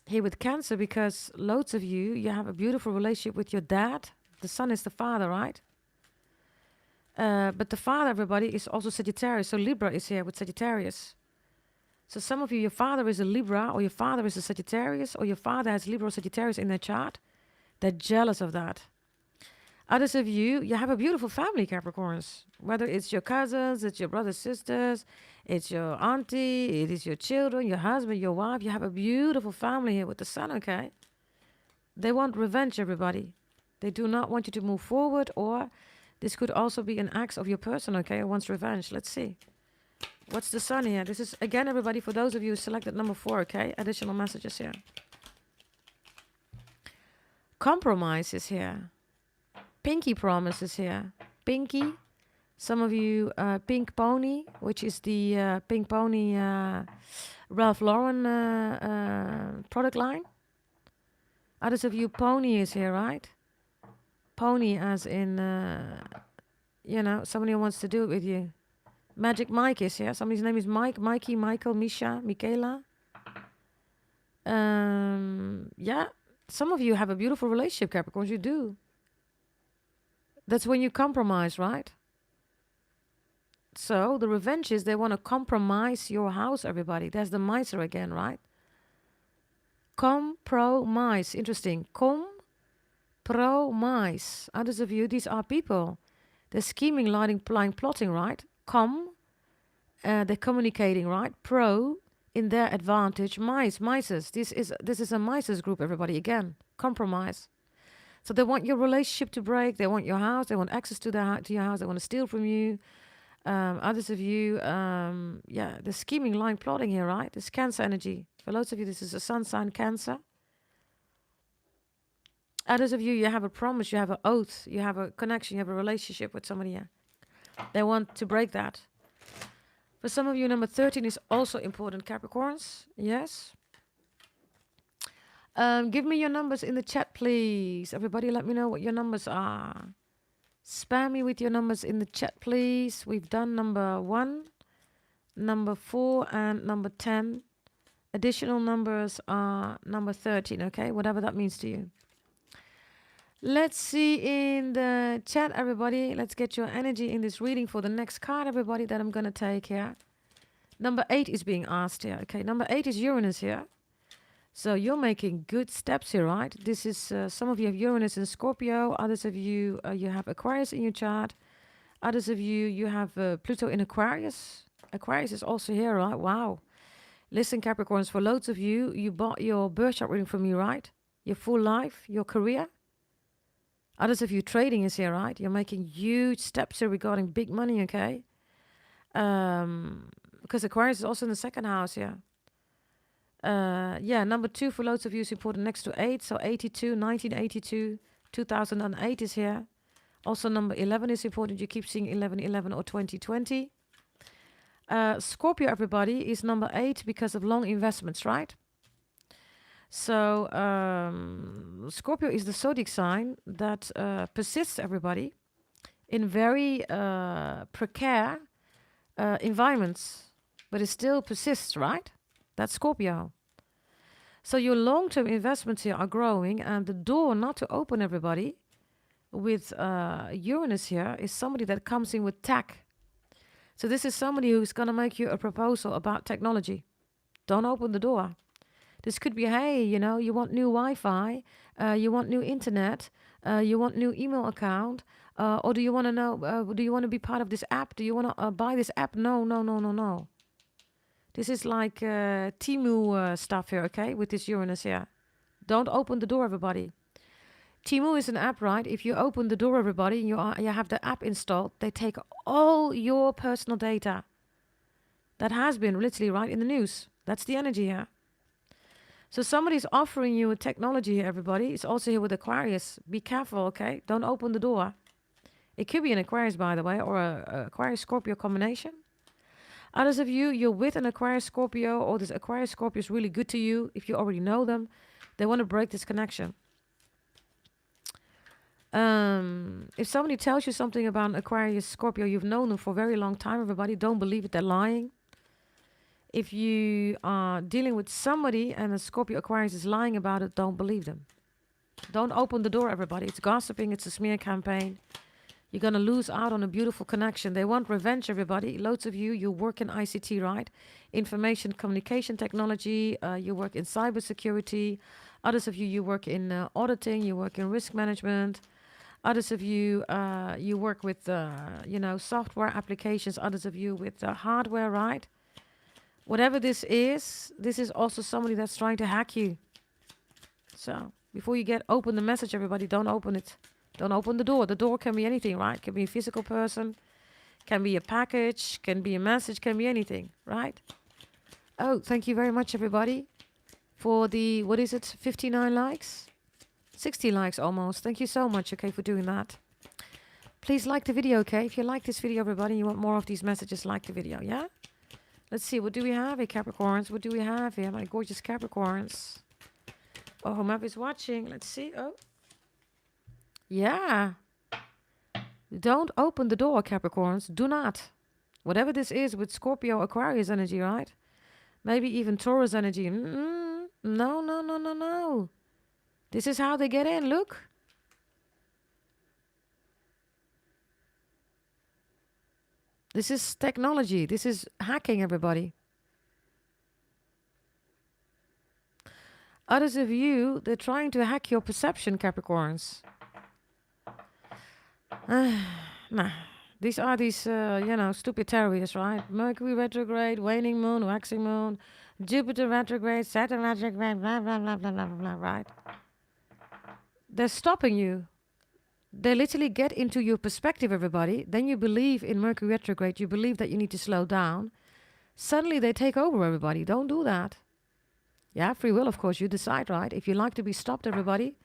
here with Cancer because loads of you have a beautiful relationship with your dad. The Sun is the father, right? But the father, everybody, is also Sagittarius. So Libra is here with Sagittarius. So some of you, your father is a Libra, or your father is a Sagittarius, or your father has Libra or Sagittarius in their chart. They're jealous of that. Others of you, you have a beautiful family, Capricorns. Whether it's your cousins, it's your brothers, sisters, it's your auntie, it is your children, your husband, your wife. You have a beautiful family here with the Sun, okay? They want revenge, everybody. They do not want you to move forward, or this could also be an act of your person, okay? Who wants revenge. Let's see. What's the Sun here? This is, again, everybody, for those of you who selected number 4, okay? Additional messages here. Compromise is here. Pinky promise is here. Pinky. Some of you, Pink Pony, which is the Pink Pony Ralph Lauren product line. Others of you, Pony is here, right? Pony as in, somebody who wants to do it with you. Magic Mike is here. Somebody's name is Mike, Mikey, Michael, Misha, Michaela. Yeah. Some of you have a beautiful relationship, Capricorns. You do. That's when you compromise, right? So the revenge is they want to compromise your house, everybody. There's the miser again, right? Compromise. Interesting. Compromise. Others of you, these are people. They're scheming, lying, plotting, right? They're communicating, right? Pro, in their advantage. Mices. This is a Mises group, everybody. Again, compromise. So they want your relationship to break. They want your house. They want access to your house. They want to steal from you. Others of you, they're scheming, lying, plotting here, right? This Cancer energy. For loads of you, this is a sun sign, Cancer. Others of you, you have a promise, you have an oath, you have a connection, you have a relationship with somebody here. They want to break that. For some of you, number 13 is also important, Capricorns. Yes. Give me your numbers in the chat, please. Everybody, let me know what your numbers are. Spam me with your numbers in the chat, please. We've done number 1, number 4, and number 10. Additional numbers are number 13, okay? Whatever that means to you. Let's see in the chat, everybody. Let's get your energy in this reading for the next card, everybody, that I'm going to take here. Number 8 is being asked here, okay? Number 8 is Uranus here. So you're making good steps here, right? This is, some of you have Uranus in Scorpio. Others of you, you have Aquarius in your chart. Others of you, you have Pluto in Aquarius. Aquarius is also here, right? Wow. Listen, Capricorns, for loads of you, you bought your birth chart reading from me, right? Your full life, your career. Others of you, trading is here, right? You're making huge steps here regarding big money, okay? Because Aquarius is also in the second house here. Number 2 for loads of you is important next to 8. So 82, 1982, 2008 is here. Also number 11 is important. You keep seeing 1111 or 2020. Scorpio, everybody, is number 8 because of long investments, right? So Scorpio is the zodiac sign that persists, everybody, in very precarious environments, but it still persists, right? That's Scorpio. So your long-term investments here are growing, and the door not to open, everybody, with Uranus here is somebody that comes in with tech. So this is somebody who's going to make you a proposal about technology. Don't open the door. This could be, hey, you know, you want new Wi-Fi, you want new internet, you want new email account, or do you want to know, do you want to be part of this app? Do you want to buy this app? No. This is like Timu stuff here, okay, with this Uranus here. Don't open the door, everybody. Timu is an app, right? If you open the door, everybody, and you have the app installed, they take all your personal data. That has been literally right in the news. That's the energy here. So somebody's offering you a technology here, everybody. It's also here with Aquarius. Be careful, okay? Don't open the door. It could be an Aquarius, by the way, or a Aquarius-Scorpio combination. Others of you, you're with an Aquarius-Scorpio, or this Aquarius-Scorpio is really good to you. If you already know them, they want to break this connection. If somebody tells you something about an Aquarius-Scorpio, you've known them for a very long time, everybody, don't believe it, they're lying. If you are dealing with somebody and a Scorpio Aquarius is lying about it, don't believe them. Don't open the door, everybody. It's gossiping. It's a smear campaign. You're going to lose out on a beautiful connection. They want revenge, everybody. Loads of you, you work in ICT, right? Information communication technology. You work in cybersecurity. Others of you, you work in auditing. You work in risk management. Others of you, you work with, software applications. Others of you with hardware, right? Whatever this is also somebody that's trying to hack you. So before you open the message, everybody, don't open it. Don't open the door. The door can be anything, right? Can be a physical person, can be a package, can be a message, can be anything, right? Oh, thank you very much, everybody, for the, 59 likes? 60 likes almost. Thank you so much, okay, for doing that. Please like the video, okay? If you like this video, everybody, you want more of these messages, like the video, yeah? Let's see, what do we have here, Capricorns? What do we have here, my gorgeous Capricorns? Oh, whomever is watching, let's see. Oh, yeah. Don't open the door, Capricorns. Do not. Whatever this is with Scorpio, Aquarius energy, right? Maybe even Taurus energy. No. This is how they get in, look. This is technology. This is hacking, everybody. Others of you, they're trying to hack your perception, Capricorns. Nah. These are these, stupid terrorists, right? Mercury retrograde, waning moon, waxing moon, Jupiter retrograde, Saturn retrograde, blah, blah, blah, blah, blah, blah, right? They're stopping you. They literally get into your perspective, everybody. Then you believe in Mercury retrograde. You believe that you need to slow down. Suddenly they take over, everybody. Don't do that. Yeah, free will, of course. You decide, right? If you like to be stopped, everybody.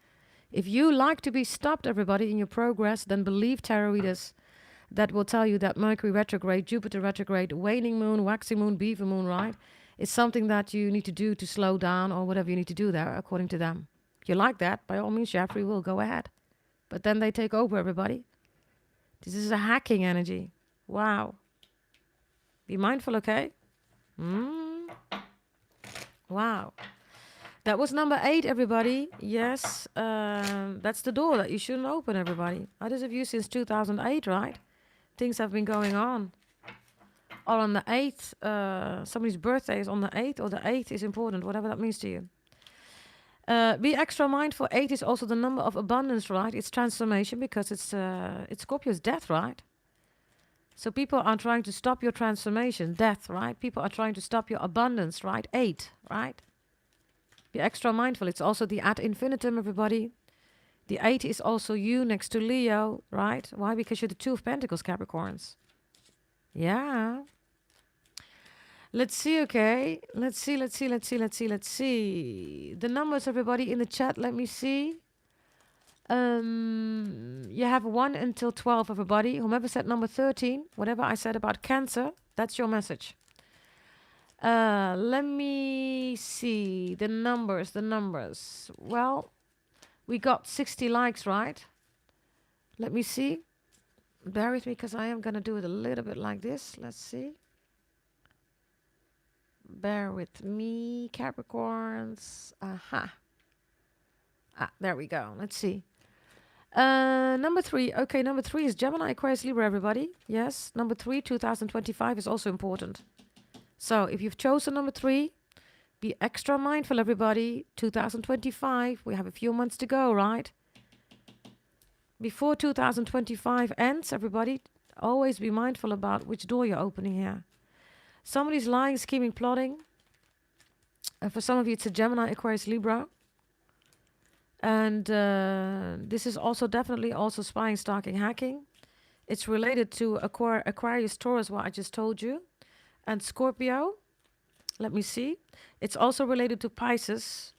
If you like to be stopped, everybody, in your progress, then believe tarot readers that will tell you that Mercury retrograde, Jupiter retrograde, waning moon, waxing moon, beaver moon, right? It's something that you need to do to slow down or whatever you need to do there, according to them. If you like that, by all means, you have free will. Go ahead. But then they take over, everybody. This is a hacking energy. Wow. Be mindful, okay? Wow. That was number 8, everybody. Yes, that's the door that you shouldn't open, everybody. Others of you since 2008, right? Things have been going on. Or on the 8th, somebody's birthday is on the 8th, or the 8th is important, whatever that means to you. Be extra mindful. 8 is also the number of abundance, right? It's transformation because it's Scorpio's death, right? So people are trying to stop your transformation, death, right? People are trying to stop your abundance, right? 8, right? Be extra mindful. It's also the ad infinitum, everybody. The 8 is also you next to Leo, right? Why? Because you're the 2 of Pentacles, Capricorns. Yeah. Let's see, okay. Let's see. The numbers, everybody, in the chat. Let me see. You have 1 until 12, everybody. Whomever said number 13, whatever I said about Cancer, that's your message. Let me see. The numbers. Well, we got 60 likes, right? Let me see. Bear with me because I am going to do it a little bit like this. Let's see. Bear with me, Capricorns. Aha. There we go. Let's see. Number 3. Okay, number 3 is Gemini, Aquarius, Libra, everybody. Yes, number 3, 2025 is also important. So if you've chosen number 3, be extra mindful, everybody. 2025, we have a few months to go, right? Before 2025 ends, everybody, always be mindful about which door you're opening here. Somebody's lying, scheming, plotting. For some of you, it's a Gemini, Aquarius, Libra. And this is also definitely also spying, stalking, hacking. It's related to Aquarius, Taurus, what I just told you. And Scorpio. Let me see. It's also related to Pisces,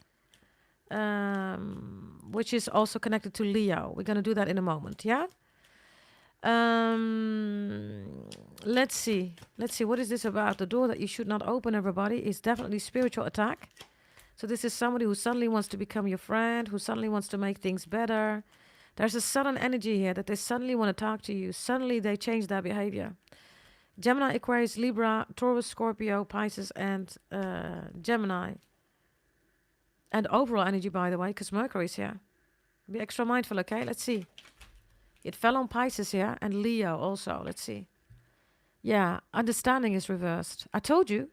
which is also connected to Leo. We're going to do that in a moment, yeah? Let's see. What is this about? The door that you should not open, everybody, is definitely spiritual attack. So this is somebody who suddenly wants to become your friend, who suddenly wants to make things better. There's a sudden energy here that they suddenly want to talk to you. Suddenly they change their behavior. Gemini, Aquarius, Libra, Taurus, Scorpio, Pisces, and Gemini. And overall energy, by the way, because Mercury is here. Be extra mindful, okay? Let's see. It fell on Pisces here and Leo also. Let's see. Yeah, understanding is reversed. I told you,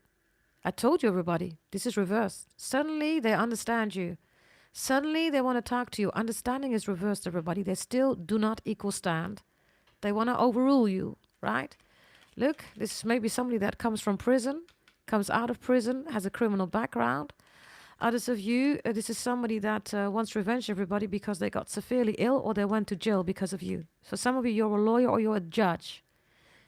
everybody. This is reversed. Suddenly, they understand you. Suddenly, they want to talk to you. Understanding is reversed, everybody. They still do not equal stand. They want to overrule you, right? Look, this is maybe somebody that comes from prison, comes out of prison, has a criminal background. Others of you, this is somebody that wants revenge, everybody, because they got severely ill or they went to jail because of you. So some of you, you're a lawyer or you're a judge.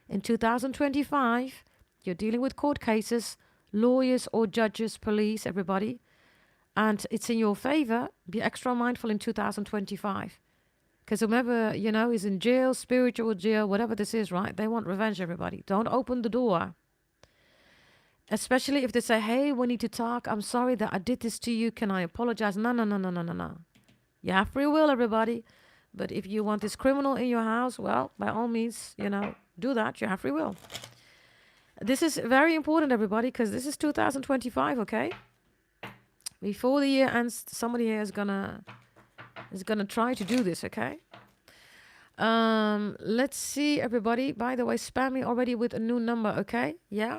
In 2025, you're dealing with court cases, lawyers or judges, police, everybody. And it's in your favor. Be extra mindful in 2025. Because whomever, is in jail, spiritual jail, whatever this is, right? They want revenge, everybody. Don't open the door. Especially if they say, hey, we need to talk. I'm sorry that I did this to you. Can I apologize? No. You have free will, everybody. But if you want this criminal in your house, well, by all means, do that. You have free will. This is very important, everybody, because this is 2025, okay? Before the year ends, somebody here is gonna try to do this, okay? Let's see, everybody. By the way, spam me already with a new number, okay? Yeah?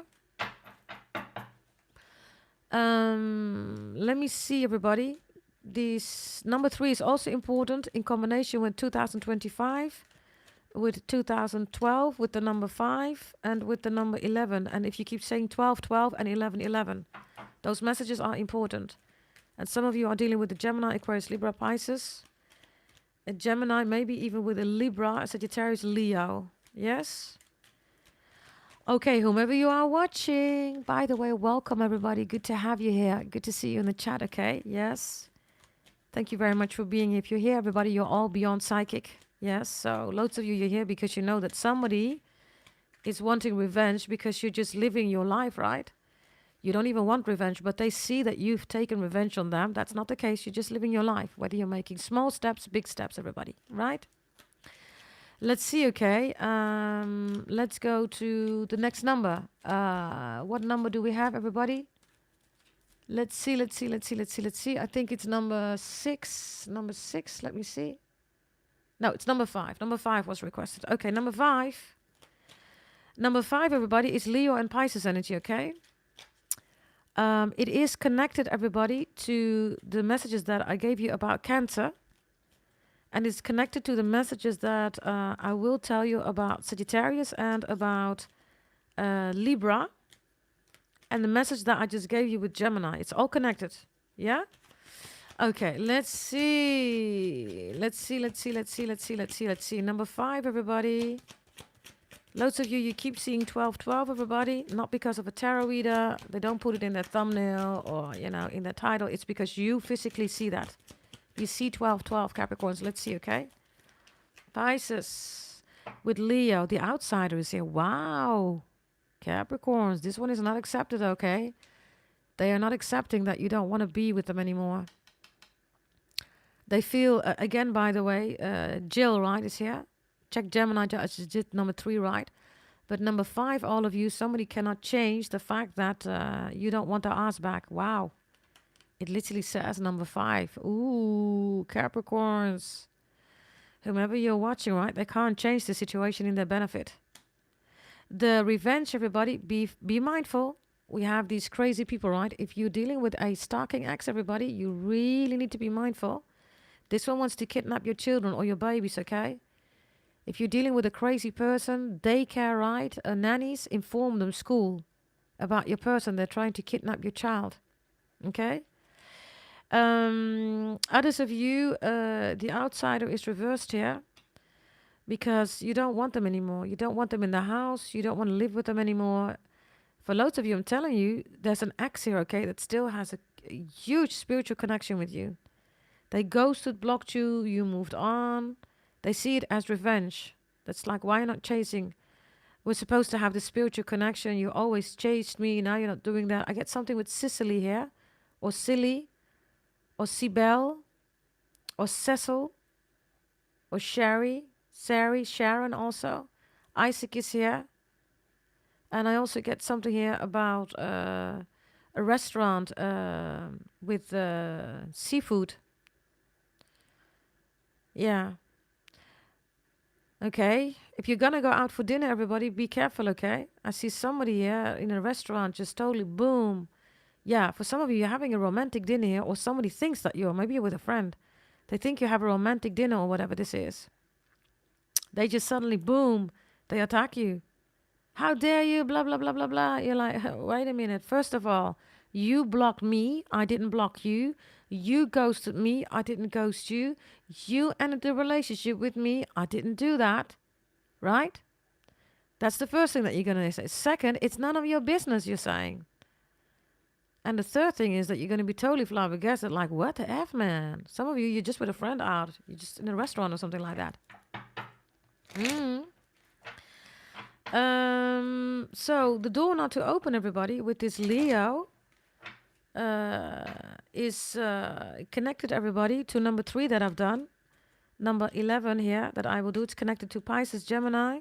Let me see, everybody. This number 3 is also important in combination with 2025, with 2012, with the number 5, and with the number 11. And if you keep saying 12, 12, and 11, 11, those messages are important. And some of you are dealing with the Gemini, Aquarius, Libra, Pisces. A Gemini, maybe even with a Libra, a Sagittarius, Leo. Yes? Okay, whomever you are watching, by the way, welcome everybody. Good to have you here. Good to see you in the chat, okay? Yes. Thank you very much for being here. If you're here, everybody, you're all beyond psychic. Yes, so loads of you're here because you know that somebody is wanting revenge because you're just living your life, right? You don't even want revenge, but they see that you've taken revenge on them. That's not the case. You're just living your life, whether you're making small steps, big steps, everybody, right? Let's see, okay. Let's go to the next number. What number do we have, everybody? Let's see. I think it's number 6. Number 6, let me see. No, it's number 5. Number 5 was requested. Okay, number 5. Number 5, everybody, is Leo and Pisces energy, okay? It is connected, everybody, to the messages that I gave you about Cancer. And it's connected to the messages that I will tell you about Sagittarius and about Libra. And the message that I just gave you with Gemini. It's all connected. Yeah? Okay, let's see. Let's see. Number 5, everybody. Loads of you keep seeing 1212, everybody. Not because of a tarot reader. They don't put it in their thumbnail or, you know, in their title. It's because you physically see that. You see 1212, Capricorns. Let's see, okay? Pisces with Leo. The outsider is here. Wow. Capricorns. This one is not accepted, okay? They are not accepting that you don't want to be with them anymore. They feel, again, by the way, Jill, right, is here. Check Gemini, just did number 3, right? But number 5, all of you, somebody cannot change the fact that you don't want their ass back. Wow. It literally says number 5. Ooh, Capricorns. Whomever you're watching, right? They can't change the situation in their benefit. The revenge, everybody, be mindful. We have these crazy people, right? If you're dealing with a stalking ex, everybody, you really need to be mindful. This one wants to kidnap your children or your babies, okay? If you're dealing with a crazy person, daycare, right? Nannies, inform them, school, about your person. They're trying to kidnap your child, okay? Others of you, the outsider is reversed here because you don't want them anymore. You don't want them in the house. You don't want to live with them anymore. For loads of you, I'm telling you, there's an ex here, okay, that still has a huge spiritual connection with you. They ghosted, blocked you, you moved on. They see it as revenge. That's like, why not chasing? We're supposed to have the spiritual connection. You always chased me. Now you're not doing that. I get something with Sicily here, or Silly, or Sibel, or Cecil, or Sherry, Sharon also. Isaac is here. And I also get something here about a restaurant with seafood. Yeah. Okay, if you're gonna go out for dinner, everybody, be careful, okay? I see somebody here in a restaurant just totally boom. Yeah, for some of you, you're having a romantic dinner here, or somebody thinks that maybe you're with a friend. They think you have a romantic dinner or whatever this is. They just suddenly, boom, they attack you. How dare you, blah, blah, blah, blah, blah. You're like, wait a minute. First of all, you blocked me. I didn't block you. You ghosted me. I didn't ghost you. You ended the relationship with me. I didn't do that. Right? That's the first thing that you're going to say. Second, it's none of your business, you're saying. And the third thing is that you're going to be totally flabbergasted. Like, what the F, man? Some of you, you're just with a friend out. You're just in a restaurant or something like that. So the door not to open, everybody, with this Leo is connected, everybody, to number 3 that I've done. Number 11 here that I will do. It's connected to Pisces, Gemini.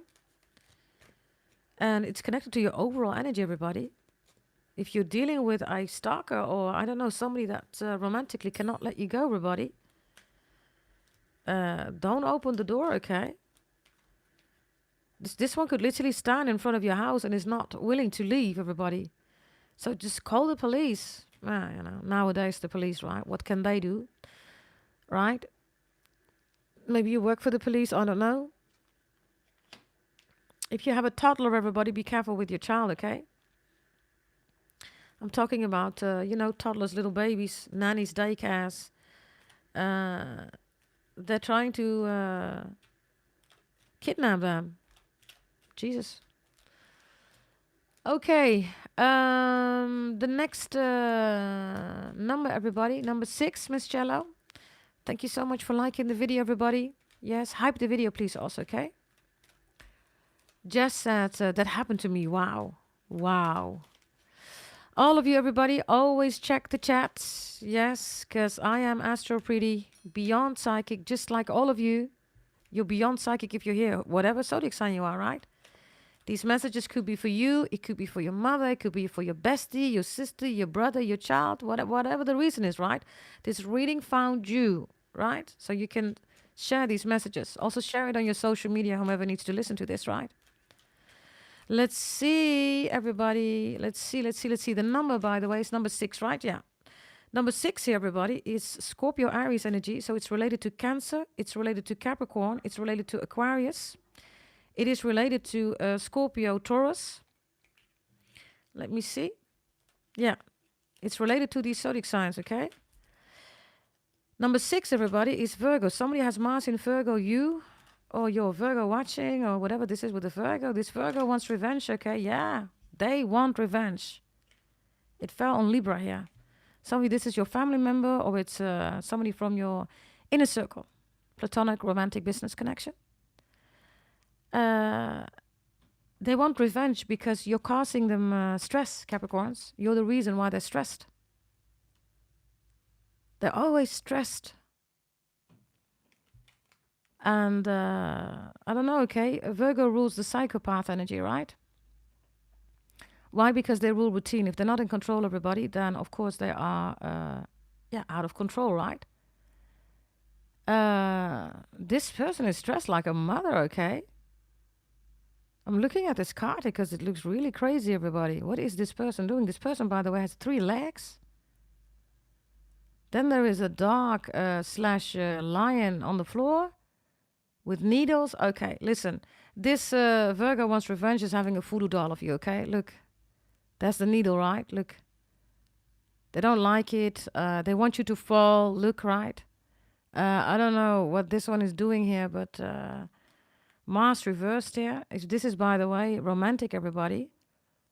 And it's connected to your overall energy, everybody. If you're dealing with a stalker or, I don't know, somebody that romantically cannot let you go, everybody, don't open the door, okay? This one could literally stand in front of your house and is not willing to leave, everybody. So just call the police. nowadays the police, right? What can they do, right? Maybe you work for the police, I don't know. If you have a toddler, everybody, be careful with your child, okay? I'm talking about, toddlers, little babies, nannies, daycares. They're trying to kidnap them. Jesus. Okay. The next number, everybody. Number 6, Miss Jello. Thank you so much for liking the video, everybody. Yes, hype the video, please, also, okay? Jess said, that happened to me. Wow. Wow. All of you, everybody, always check the chats. Yes, because I am Astro Pretty, beyond psychic, just like all of you. You're beyond psychic if you're here, whatever zodiac sign you are, right? These messages could be for you, it could be for your mother, it could be for your bestie, your sister, your brother, your child, whatever the reason is, right? This reading found you, right? So you can share these messages. Also share it on your social media, whomever needs to listen to this, right? Let's see, everybody. Let's see. The number, by the way, is number 6, right? Yeah. Number 6 here, everybody, is Scorpio Aries energy. So it's related to Cancer. It's related to Capricorn. It's related to Aquarius. It is related to Scorpio Taurus. Let me see. Yeah. It's related to these zodiac signs, okay? Number 6, everybody, is Virgo. Somebody has Mars in Virgo, you, or you're Virgo watching, or whatever this is with the Virgo. This Virgo wants revenge, okay? Yeah, they want revenge. It fell on Libra here. Somebody, this is your family member, or it's somebody from your inner circle. Platonic, romantic, business connection. They want revenge because you're causing them stress, Capricorns. You're the reason why they're stressed. They're always stressed. And I don't know, okay? Virgo rules the psychopath energy, right? Why? Because they rule routine. If they're not in control, everybody, then of course they are, out of control, right? This person is stressed like a mother, okay? I'm looking at this card because it looks really crazy, everybody. What is this person doing? This person, by the way, has 3 legs. Then there is a dog slash lion on the floor with needles. Okay, listen. This Virgo wants revenge is having a voodoo doll of you, okay? Look. That's the needle, right? Look. They don't like it. They want you to fall. Look, right? I don't know what this one is doing here, but Mars reversed here. This is, by the way, romantic, everybody.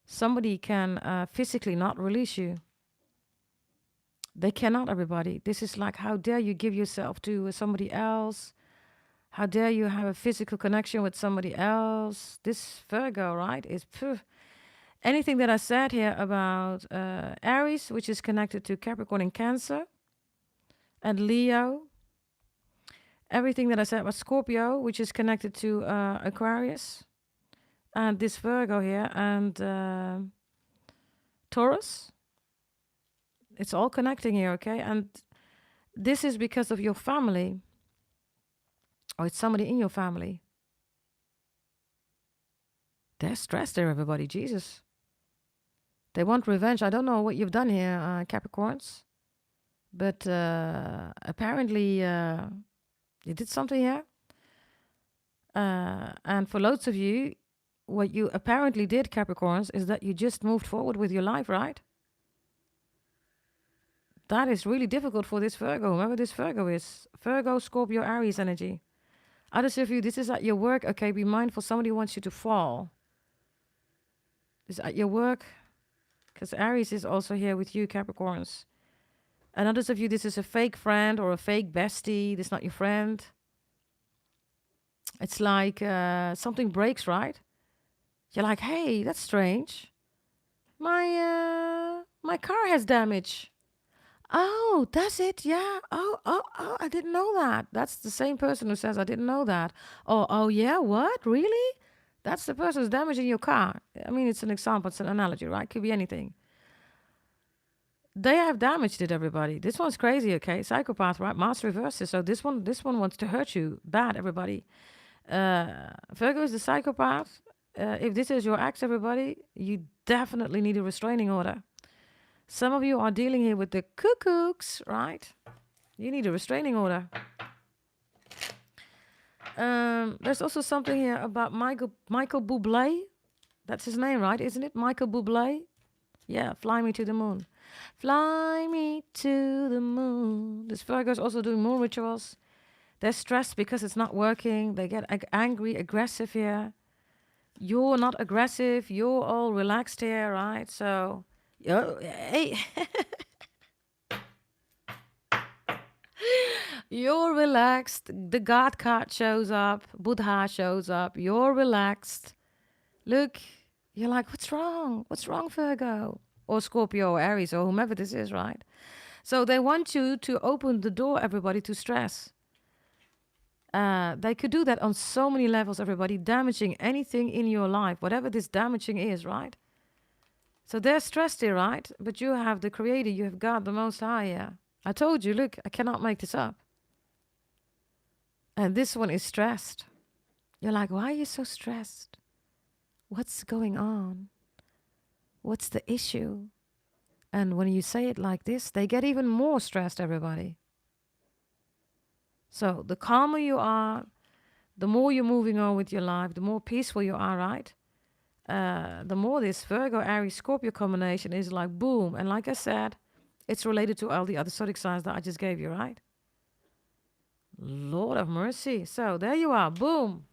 Somebody can physically not release you. They cannot, everybody. This is like, how dare you give yourself to somebody else? How dare you have a physical connection with somebody else? This Virgo, right, is anything that I said here about Aries, which is connected to Capricorn and Cancer, and Leo. Everything that I said about Scorpio, which is connected to Aquarius, and this Virgo here, and Taurus. It's all connecting here, okay? And this is because of your family, or it's somebody in your family. They're stressed there, everybody. Jesus. They want revenge. I don't know what you've done here, Capricorns. But apparently you did something here. And for loads of you, what you apparently did, Capricorns, is that you just moved forward with your life, right? That is really difficult for this Virgo. Whoever this Virgo is. Virgo, Scorpio, Aries energy. Others of you, this is at your work. Okay, be mindful. Somebody wants you to fall. This is at your work. Because Aries is also here with you, Capricorns. And others of you, this is a fake friend or a fake bestie. This is not your friend. It's like something breaks, right? You're like, hey, that's strange. My car has damage. Oh, does it? Yeah. Oh, I didn't know that. That's the same person who says, I didn't know that. Oh, yeah, what? Really? That's the person who's damaging your car. I mean, it's an example, it's an analogy, right? Could be anything. They have damaged it, everybody. This one's crazy, okay? Psychopath, right? Mars reverses. So this one wants to hurt you bad, everybody. Virgo is the psychopath. If this is your ex, everybody, you definitely need a restraining order. Some of you are dealing here with the cuckoos, right? You need a restraining order. There's also something here about Michael Bublé. That's his name, right? Isn't it? Michael Bublé? Yeah, Fly Me to the Moon. Fly me to the moon. This Virgo is also doing moon rituals. They're stressed because it's not working. They get angry, aggressive here. You're not aggressive. You're all relaxed here, right? So, hey. You're relaxed. The God card shows up. Buddha shows up. You're relaxed. Look, you're like, what's wrong? What's wrong, Virgo? Or Scorpio or Aries or whomever this is, right? So they want you to open the door, everybody, to stress. They could do that on so many levels, everybody, damaging anything in your life, whatever this damaging is, right? So they're stressed here, right? But you have the Creator, you have God, the Most High here. I told you, look, I cannot make this up. And this one is stressed. You're like, why are you so stressed? What's going on? What's the issue? And when you say it like this, they get even more stressed, everybody. So the calmer you are, the more you're moving on with your life, the more peaceful you are, right? The more this Virgo, Aries, Scorpio combination is like boom. And like I said, it's related to all the other zodiac signs that I just gave you, right? Lord of mercy. So there you are. Boom.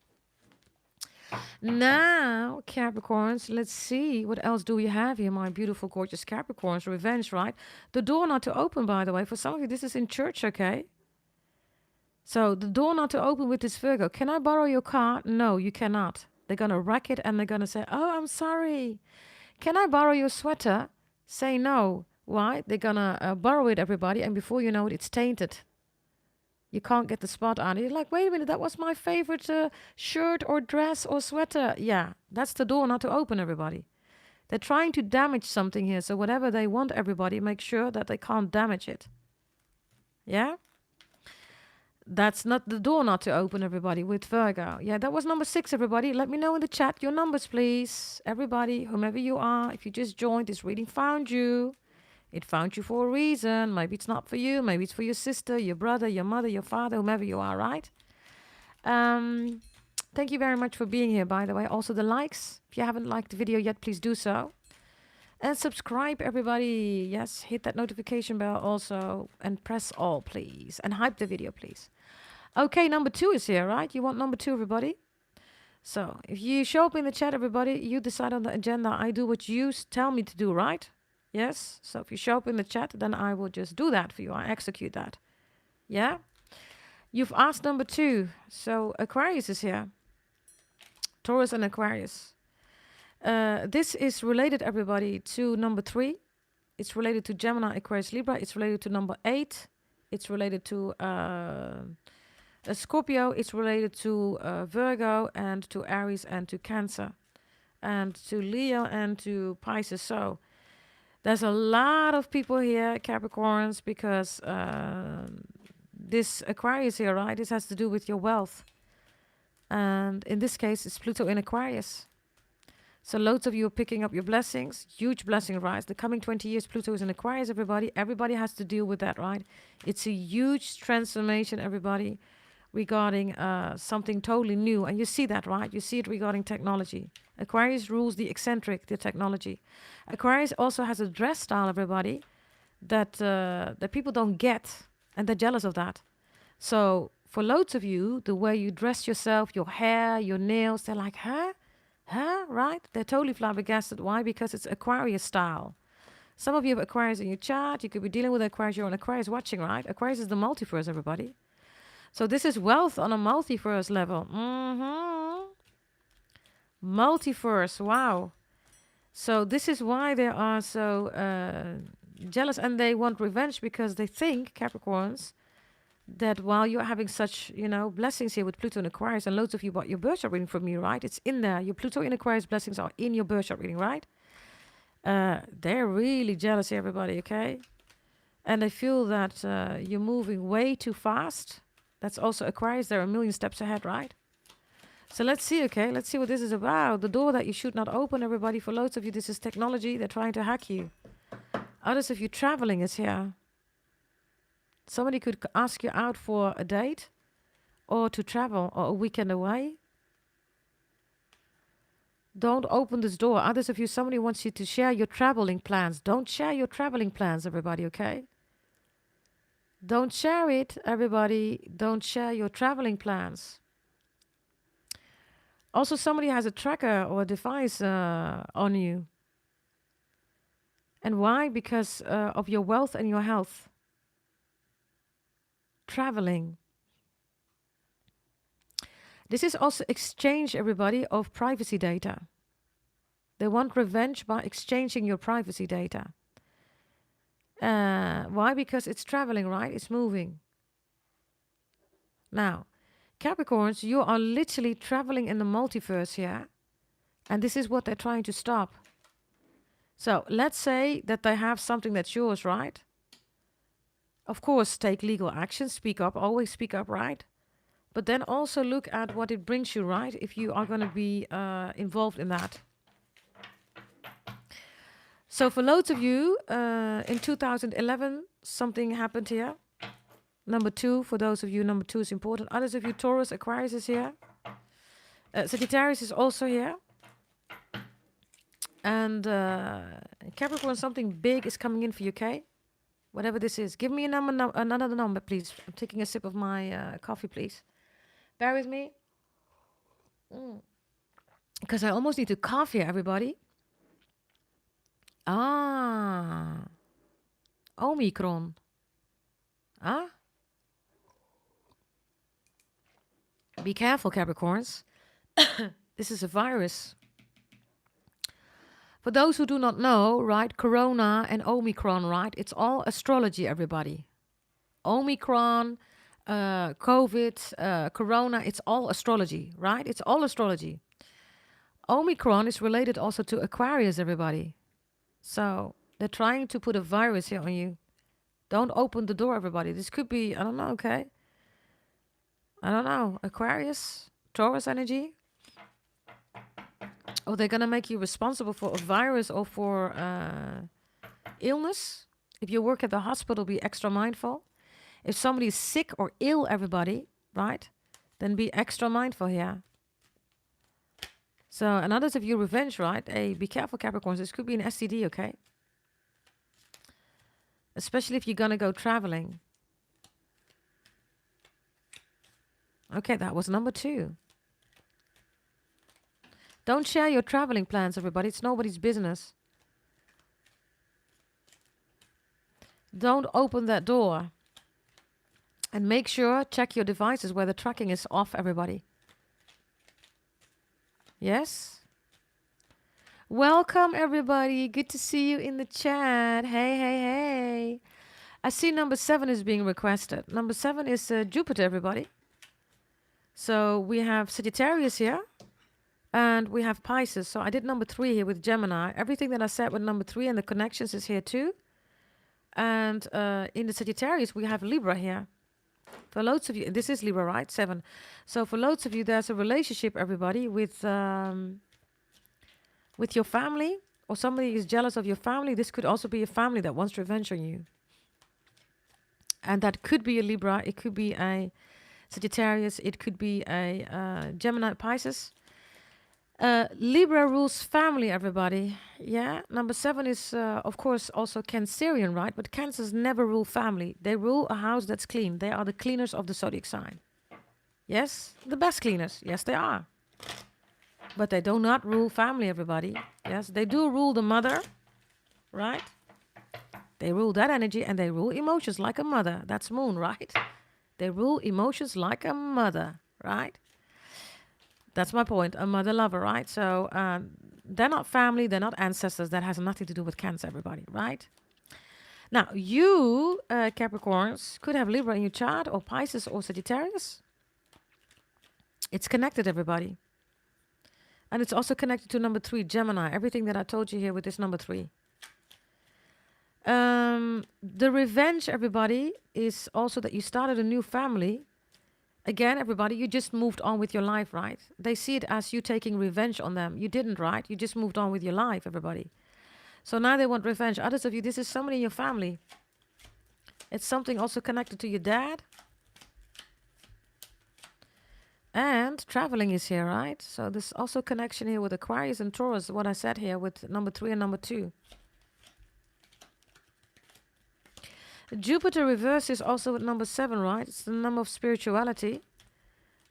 Now, Capricorns, let's see. What else do we have here, my beautiful, gorgeous Capricorns? Revenge, right? The door not to open, by the way. For some of you, this is in church, okay? So the door not to open with this Virgo. Can I borrow your car? No, you cannot. They're going to wreck it and they're going to say, oh, I'm sorry. Can I borrow your sweater? Say no. Why? They're going to borrow it, everybody. And before you know it, it's tainted. You can't get the spot on it. You're like, wait a minute, that was my favorite shirt or dress or sweater. Yeah, that's the door not to open, everybody. They're trying to damage something here. So whatever they want, everybody, make sure that they can't damage it. Yeah? That's not the door not to open, everybody, with Virgo. Yeah, that was number 6, everybody. Let me know in the chat your numbers, please. Everybody, whomever you are, if you just joined, this reading found you. It found you for a reason. Maybe it's not for you. Maybe it's for your sister, your brother, your mother, your father, whomever you are, right? Thank you very much for being here, by the way. Also the likes. If you haven't liked the video yet, please do so. And subscribe, everybody. Yes, hit that notification bell also. And press all, please. And hype the video, please. Okay, number 2 is here, right? You want number 2, everybody? So if you show up in the chat, everybody, you decide on the agenda. I do what you tell me to do, right? Yes, so if you show up in the chat, then I will just do that for you. I execute that. Yeah? You've asked number 2. So Aquarius is here. Taurus and Aquarius. This is related, everybody, to number 3. It's related to Gemini, Aquarius, Libra. It's related to number 8. It's related to Scorpio. It's related to Virgo and to Aries and to Cancer. And to Leo and to Pisces. So there's a lot of people here, Capricorns, because this Aquarius here, right? This has to do with your wealth. And in this case, it's Pluto in Aquarius. So loads of you are picking up your blessings. Huge blessing rise. The coming 20 years, Pluto is in Aquarius, everybody. Everybody has to deal with that, right? It's a huge transformation, everybody, regarding something totally new. And you see that, right? You see it regarding technology. Aquarius rules the eccentric, the technology. Aquarius also has a dress style, everybody, that people don't get, and they're jealous of that. So for loads of you, the way you dress yourself, your hair, your nails, they're like, huh? Huh? Right? They're totally flabbergasted. Why? Because it's Aquarius style. Some of you have Aquarius in your chart. You could be dealing with Aquarius. You're on Aquarius watching, right? Aquarius is the multiverse, everybody. So this is wealth on a multiverse level. Multiverse, wow. So this is why they are so jealous, and they want revenge because they think, Capricorns, that while you're having such, blessings here with Pluto in Aquarius, and loads of you bought your birth chart reading from me, right? It's in there. Your Pluto in Aquarius blessings are in your birth chart reading, right? They're really jealous here, everybody, okay? And they feel that you're moving way too fast. That's also Aquarius. They're a million steps ahead, right? So let's see, okay? Let's see what this is about. The door that you should not open, everybody. For loads of you, this is technology. They're trying to hack you. Others of you traveling is here. Somebody could ask you out for a date or to travel or a weekend away. Don't open this door. Others of you, somebody wants you to share your traveling plans. Don't share your traveling plans, everybody, okay? Don't share it, everybody. Don't share your traveling plans. Also, somebody has a tracker or a device on you. And why? Because of your wealth and your health. Traveling. This is also exchange, everybody, of privacy data. They want revenge by exchanging your privacy data. Why? Because it's traveling, right? It's moving. Now, Capricorns, you are literally traveling in the multiverse here. And this is what they're trying to stop. So let's say that they have something that's yours, right? Of course, take legal action, speak up, always speak up, right? But then also look at what it brings you, right? If you are going to be involved in that. So for loads of you, in 2011, something happened here. Number 2, for those of you, number 2 is important. Others of you, Taurus, Aquarius is here. Sagittarius is also here. And Capricorn, something big is coming in for you, okay? Whatever this is. Give me a number, another number, please. I'm taking a sip of my coffee, please. Bear with me. Because I almost need to cough here, everybody. Omicron. Be careful, Capricorns. This is a virus. For those who do not know, right, Corona and Omicron, right, it's all astrology, everybody. Omicron, COVID, Corona, it's all astrology, right? It's all astrology. Omicron is related also to Aquarius, everybody. So they're trying to put a virus here on you. Don't open the door, everybody. This could be, I don't know, okay? I don't know. Aquarius, Taurus energy. Or they're going to make you responsible for a virus or for illness. If you work at the hospital, be extra mindful. If somebody's sick or ill, everybody, right? Then be extra mindful here. So, and others of you, revenge, right? Hey, be careful, Capricorns. This could be an STD, okay? Especially if you're going to go traveling. Okay, that was number 2. Don't share your traveling plans, everybody. It's nobody's business. Don't open that door. And make sure, check your devices where the tracking is off, everybody. Yes? Welcome, everybody. Good to see you in the chat. Hey, hey, hey. I see number 7 is being requested. Number 7 is Jupiter, everybody. So we have Sagittarius here. And we have Pisces. So I did number 3 here with Gemini. Everything that I said with number 3 and the connections is here too. And in the Sagittarius, we have Libra here. For loads of you, this is Libra, right? 7. So for loads of you, there's a relationship, everybody, with your family. Or somebody is jealous of your family. This could also be a family that wants revenge on you. And that could be a Libra. It could be a Sagittarius. It could be a Gemini, Pisces. Libra rules family, everybody. Yeah, number 7 is, of course, also Cancerian, right? But Cancers never rule family. They rule a house that's clean. They are the cleaners of the zodiac sign. Yes, the best cleaners. Yes, they are. But they do not rule family, everybody. Yes, they do rule the mother, right? They rule that energy and they rule emotions like a mother. That's Moon, right? They rule emotions like a mother, right? That's my point, a mother lover, right? So they're not family, they're not ancestors. That has nothing to do with Cancer, everybody, right? Now, you, Capricorns, could have Libra in your chart, or Pisces, or Sagittarius. It's connected, everybody. And it's also connected to number 3, Gemini. Everything that I told you here with this number 3. The revenge, everybody, is also that you started a new family. Again, everybody, you just moved on with your life, right? They see it as you taking revenge on them. You didn't, right? You just moved on with your life, everybody. So now they want revenge. Others of you, this is somebody in your family. It's something also connected to your dad. And traveling is here, right? So there's also connection here with Aquarius and Taurus, what I said here with number 3 and number 2. Jupiter reverse is also with number 7, right? It's the number of spirituality.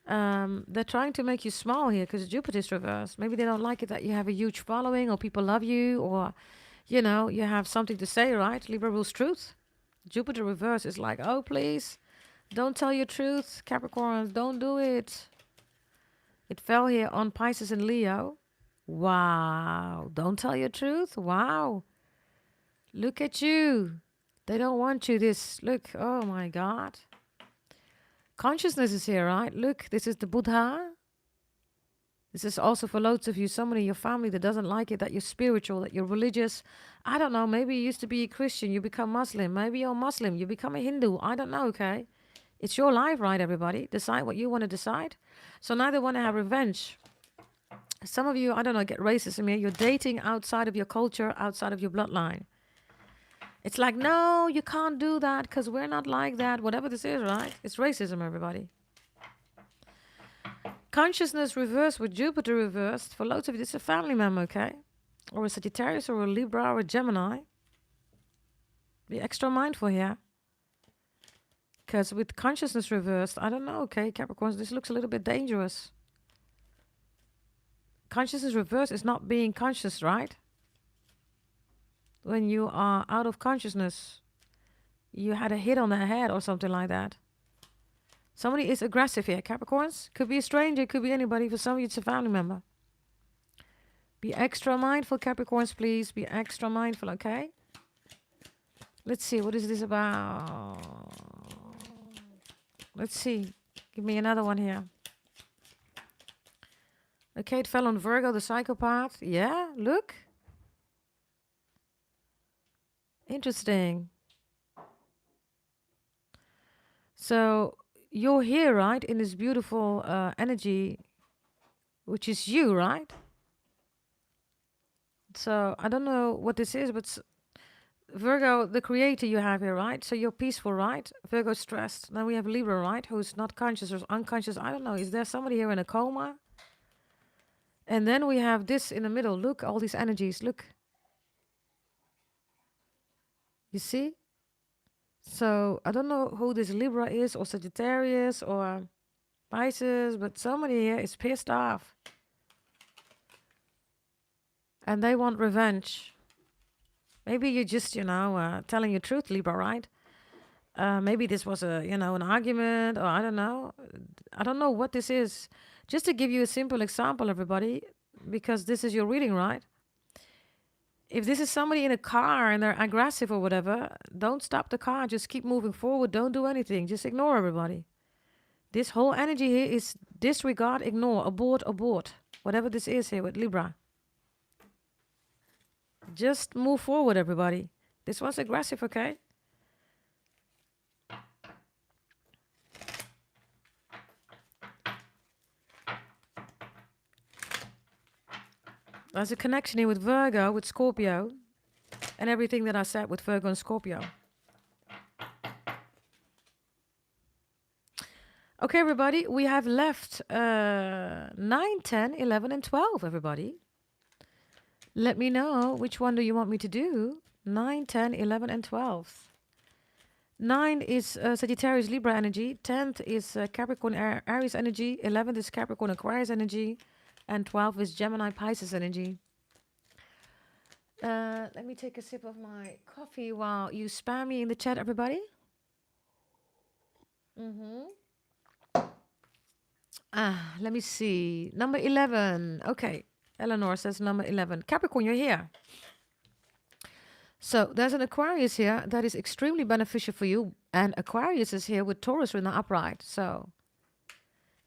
They're trying to make you smile here because Jupiter is reversed. Maybe they don't like it that you have a huge following or people love you or, you know, you have something to say, right? Libra rules truth. Jupiter reverse is like, oh, please, don't tell your truth, Capricorn, don't do it. It fell here on Pisces and Leo. Wow, don't tell your truth? Wow. Look at you. They don't want you this. Look, oh my God. Consciousness is here, right? Look, this is the Buddha. This is also for loads of you, somebody in your family that doesn't like it, that you're spiritual, that you're religious. I don't know, maybe you used to be a Christian, you become Muslim. Maybe you're Muslim, you become a Hindu. I don't know, okay? It's your life, right, everybody? Decide what you want to decide. So now they want to have revenge. Some of you, I don't know, get racism here. You're dating outside of your culture, outside of your bloodline. It's like, no, you can't do that because we're not like that. Whatever this is, right? It's racism, everybody. Consciousness reversed with Jupiter reversed. For loads of you, this is a family member, okay? Or a Sagittarius or a Libra or a Gemini. Be extra mindful here. Because with consciousness reversed, I don't know, okay, Capricorns, this looks a little bit dangerous. Consciousness reversed is not being conscious, right? When you are out of consciousness, you had a hit on the head or something like that. Somebody is aggressive here, Capricorns. Could be a stranger, could be anybody. For some of you, it's a family member. Be extra mindful, Capricorns, please. Be extra mindful, okay? Let's see, what is this about? Let's see. Give me another one here. Okay, it fell on Virgo, the psychopath. Yeah, look. Interesting. So you're here, right, in this beautiful energy, which is you, right? So I don't know what this is, but Virgo, the creator you have here, right? So you're peaceful, right? Virgo stressed. Then we have Libra, right? Who's not conscious or unconscious. I don't know. Is there somebody here in a coma? And then we have this in the middle. Look, all these energies. Look. You see? So I don't know who this Libra is or Sagittarius or Pisces, but somebody here is pissed off. And they want revenge. Maybe you're just, telling your truth, Libra, right? Maybe this was an argument, or I don't know. I don't know what this is. Just to give you a simple example, everybody, because this is your reading, right? If this is somebody in a car and they're aggressive or whatever, don't stop the car. Just keep moving forward. Don't do anything. Just ignore everybody. This whole energy here is disregard, ignore, abort, abort. Whatever this is here with Libra. Just move forward, everybody. This one's aggressive, okay? There's a connection here with Virgo, with Scorpio, and everything that I said with Virgo and Scorpio. Okay, everybody, we have left 9, 10, 11, and 12, everybody. Let me know which one do you want me to do. 9, 10, 11, and 12. 9 is Sagittarius Libra energy. 10th is Capricorn Aries energy. 11th is Capricorn Aquarius energy. And 12 is Gemini Pisces energy. Let me take a sip of my coffee while you spam me in the chat, everybody. Let me see. Number 11. Okay. Eleanor says number 11. Capricorn, you're here. So there's an Aquarius here that is extremely beneficial for you. And Aquarius is here with Taurus in the upright. So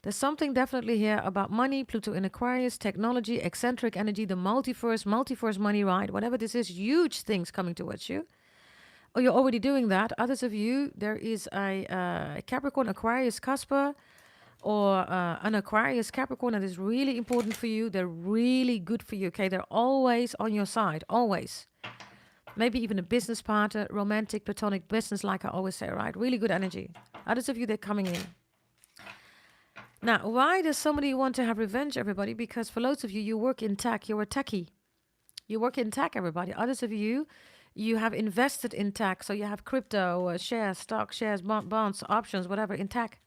there's something definitely here about money, Pluto in Aquarius, technology, eccentric energy, the multiverse money, right? Whatever this is, huge things coming towards you. Or you're already doing that. Others of you, there is a Capricorn Aquarius Casper or an Aquarius Capricorn that is really important for you. They're really good for you, okay? They're always on your side, always. Maybe even a business partner, romantic, platonic business, like I always say, right? Really good energy. Others of you, they're coming in. Now, why does somebody want to have revenge, everybody? Because for loads of you, you work in tech. You're a techie. You work in tech, everybody. Others of you, you have invested in tech. So you have crypto, shares, stock, shares, bonds, options, whatever, in tech.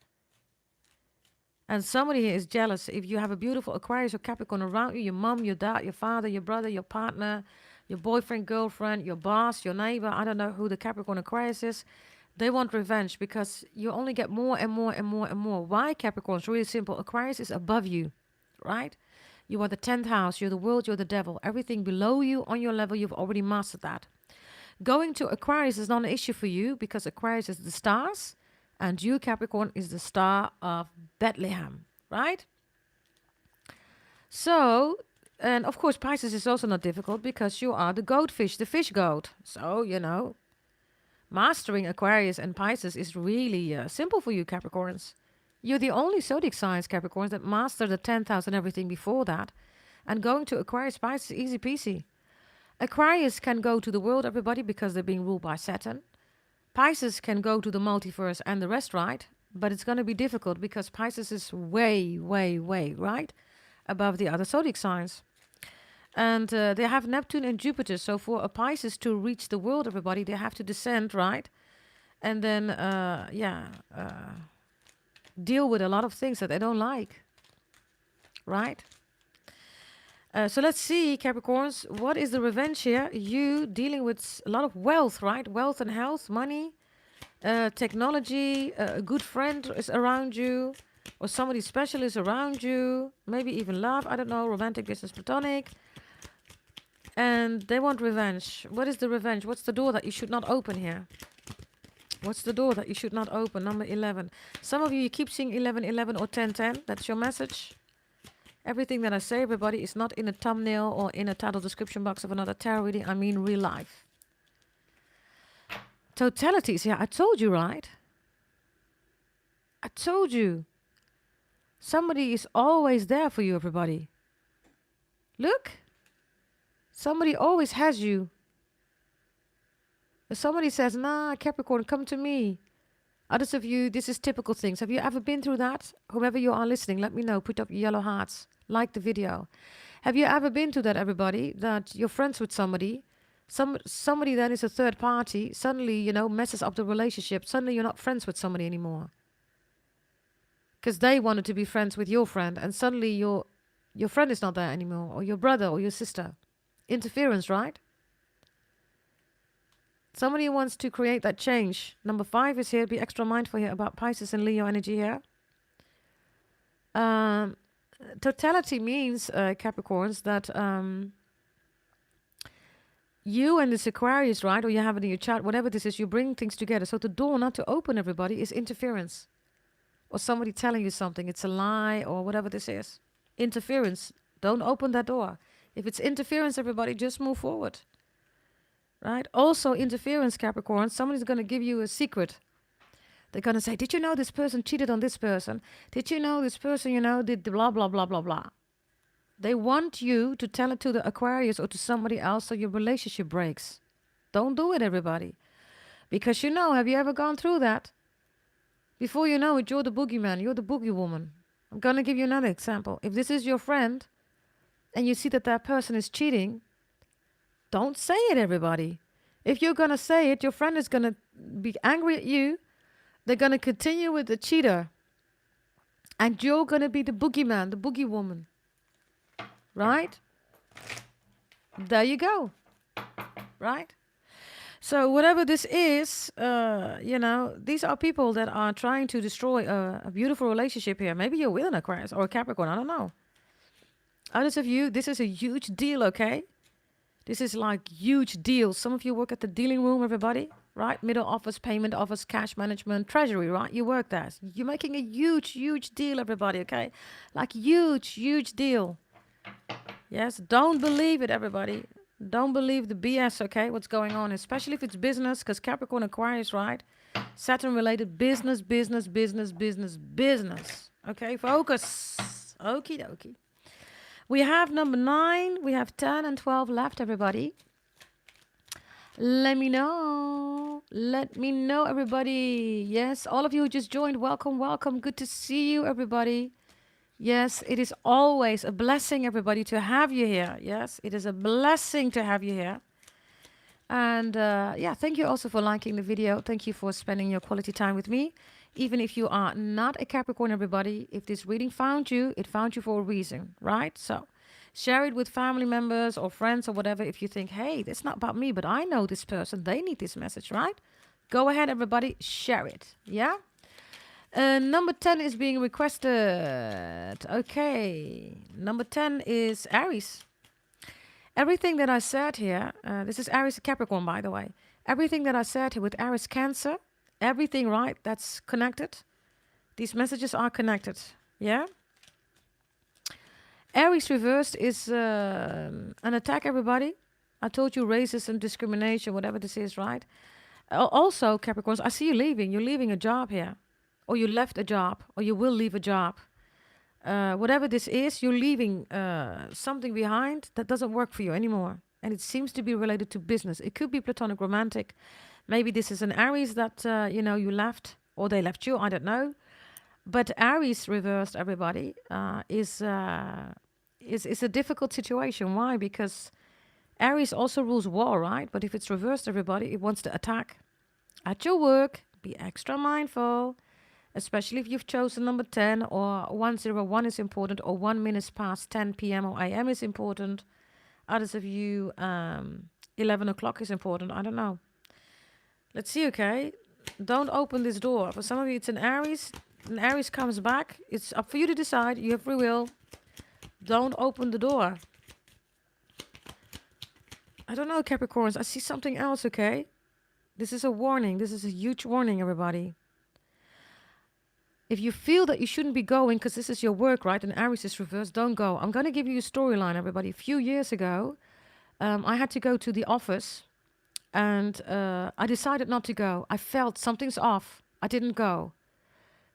And somebody here is jealous. If you have a beautiful Aquarius or Capricorn around you, your mom, your dad, your father, your brother, your partner, your boyfriend, girlfriend, your boss, your neighbor, I don't know who the Capricorn Aquarius is, they want revenge because you only get more and more and more and more. Why, Capricorn? It's really simple. Aquarius is above you, right? You are the 10th house. You're the world. You're the devil. Everything below you, on your level, you've already mastered that. Going to Aquarius is not an issue for you because Aquarius is the stars and you, Capricorn, is the star of Bethlehem, right? So, and of course, Pisces is also not difficult because you are the goatfish, the fish goat. So, you know, mastering Aquarius and Pisces is really simple for you, Capricorns. You're the only zodiac signs, Capricorns, that master the 10th house and everything before that. And going to Aquarius, Pisces, easy peasy. Aquarius can go to the world, everybody, because they're being ruled by Saturn. Pisces can go to the multiverse and the rest, right? But it's going to be difficult because Pisces is way, way, way, right? Above the other zodiac signs. And they have Neptune and Jupiter. So for a Pisces to reach the world, everybody, they have to descend, right? And then, deal with a lot of things that they don't like, right? So let's see, Capricorns, what is the revenge here? You dealing with a lot of wealth, right? Wealth and health, money, technology, a good friend is around you, or somebody special is around you, maybe even love, I don't know, romantic, business, platonic. And they want revenge. What is the revenge? What's the door that you should not open here? What's the door that you should not open? Number 11. Some of you keep seeing 11, 11 or 10, 10. That's your message. Everything that I say, everybody, is not in a thumbnail or in a title description box of another tarot reading. I mean real life. Totalities. Yeah, I told you, right? I told you. Somebody is always there for you, everybody. Look. Somebody always has you. If somebody says, nah, Capricorn, come to me. Others of you, this is typical things. Have you ever been through that? Whomever you are listening, let me know. Put up your yellow hearts. Like the video. Have you ever been through that, everybody? That you're friends with somebody. Somebody that is a third party suddenly, you know, messes up the relationship. Suddenly you're not friends with somebody anymore. Because they wanted to be friends with your friend. And suddenly your friend is not there anymore. Or your brother or your sister. Interference, right? Somebody wants to create that change. Number 5 is here. Be extra mindful here about Pisces and Leo energy here. Totality means, Capricorns, that you and this Aquarius, right, or you have it in your chart, whatever this is, you bring things together. So the door not to open, everybody, is interference. Or somebody telling you something. It's a lie or whatever this is. Interference. Don't open that door. If it's interference, everybody, just move forward. Right? Also, interference, Capricorn. Somebody's going to give you a secret. They're going to say, did you know this person cheated on this person? Did you know this person, you know, did blah, blah, blah, blah, blah. They want you to tell it to the Aquarius or to somebody else so your relationship breaks. Don't do it, everybody. Because you know, have you ever gone through that? Before you know it, you're the boogeyman. You're the boogie woman. I'm going to give you another example. If this is your friend and you see that that person is cheating, don't say it, everybody. If you're going to say it, your friend is going to be angry at you. They're going to continue with the cheater. And you're going to be the boogeyman, the boogie woman. Right? There you go. Right? So whatever this is, you know, these are people that are trying to destroy a beautiful relationship here. Maybe you're with an Aquarius or a Capricorn. I don't know. Others of you, this is a huge deal, okay? This is like huge deals. Some of you work at the dealing room, everybody, right? Middle office, payment office, cash management, treasury, right? You work there. You're making a huge, huge deal, everybody, okay? Like huge, huge deal. Yes, don't believe it, everybody. Don't believe the BS, okay? What's going on, especially if it's business, because Capricorn Aquarius, right? Saturn-related business, business, business, business, business. Okay, focus. Okie dokie. We have number 9, we have 10 and 12 left, everybody. Let me know. Let me know, everybody. Yes, all of you who just joined, welcome, welcome. Good to see you, everybody. Yes, it is always a blessing, everybody, to have you here. Yes, it is a blessing to have you here. And yeah, thank you also for liking the video. Thank you for spending your quality time with me. Even if you are not a Capricorn, everybody, if this reading found you, it found you for a reason, right? So share it with family members or friends or whatever. If you think, hey, it's not about me, but I know this person, they need this message, right? Go ahead, everybody, share it. Yeah? Number 10 is being requested. Okay. Number 10 is Aries. Everything that I said here, this is Aries Capricorn, by the way. Everything that I said here with Aries Cancer, everything, right, that's connected. These messages are connected. Yeah? Aries reversed is an attack, everybody. I told you racism, discrimination, whatever this is, right? Also, Capricorns, I see you leaving. You're leaving a job here. Or you left a job. Or you will leave a job. Whatever this is, you're leaving something behind that doesn't work for you anymore. And it seems to be related to business. It could be platonic romantic. Maybe this is an Aries that, you left. Or they left you, I don't know. But Aries reversed, everybody, is a difficult situation. Why? Because Aries also rules war, right? But if it's reversed, everybody, it wants to attack. At your work, be extra mindful, especially if you've chosen number 10 or 101 is important or 1 minute past 10 p.m. or a.m. is important. Others of you, 11 o'clock is important. I don't know. Let's see, okay? Don't open this door. For some of you, it's an Aries. An Aries comes back. It's up for you to decide. You have free will. Don't open the door. I don't know, Capricorns. I see something else, okay? This is a warning. This is a huge warning, everybody. If you feel that you shouldn't be going because this is your work, right, and Aries is reversed, don't go. I'm going to give you a storyline, everybody. A few years ago, I had to go to the office, and I decided not to go. I felt something's off. I didn't go.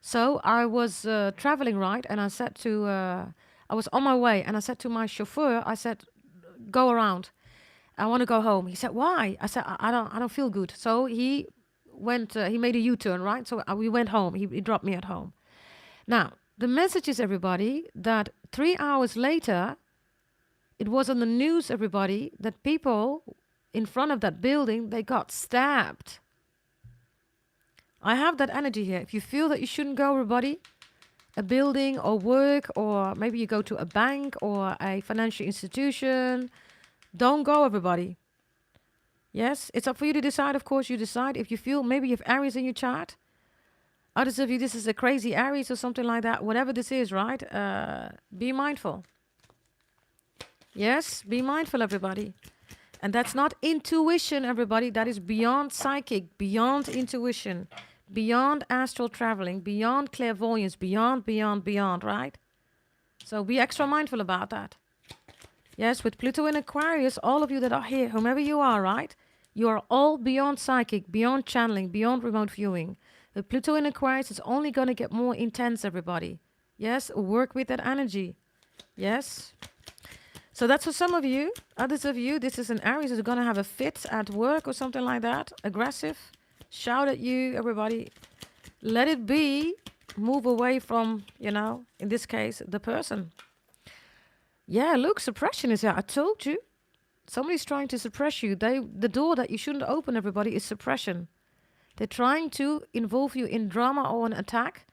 So I was traveling, right, and I said to, I was on my way, and I said to my chauffeur, I said, go around. I want to go home. He said, why? I said, I don't feel good. So he went, he made a U-turn, right? So we went home. He dropped me at home. Now, the message is, everybody, that 3 hours later, it was on the news, everybody, that people in front of that building, they got stabbed. I have that energy here. If you feel that you shouldn't go, everybody, a building or work, or maybe you go to a bank or a financial institution, don't go, everybody. Yes, it's up for you to decide. Of course, you decide. If you feel maybe you have Aries in your chart. Others of you, this is a crazy Aries or something like that. Whatever this is, right? Be mindful. Yes, be mindful, everybody. And that's not intuition, everybody. That is beyond psychic, beyond intuition, beyond astral traveling, beyond clairvoyance, beyond, right? So be extra mindful about that. Yes, with Pluto in Aquarius, all of you that are here, whomever you are, right? You are all beyond psychic, beyond channeling, beyond remote viewing. With Pluto in Aquarius, it's only going to get more intense, everybody. Yes, work with that energy. Yes. So that's for some of you. Others of you, this is an Aries who's going to have a fit at work or something like that. Aggressive. Shout at you, everybody. Let it be. Move away from, in this case, the person. Yeah, look, suppression is here. I told you. Somebody's trying to suppress you. The door that you shouldn't open, everybody, is suppression. They're trying to involve you in drama or an attack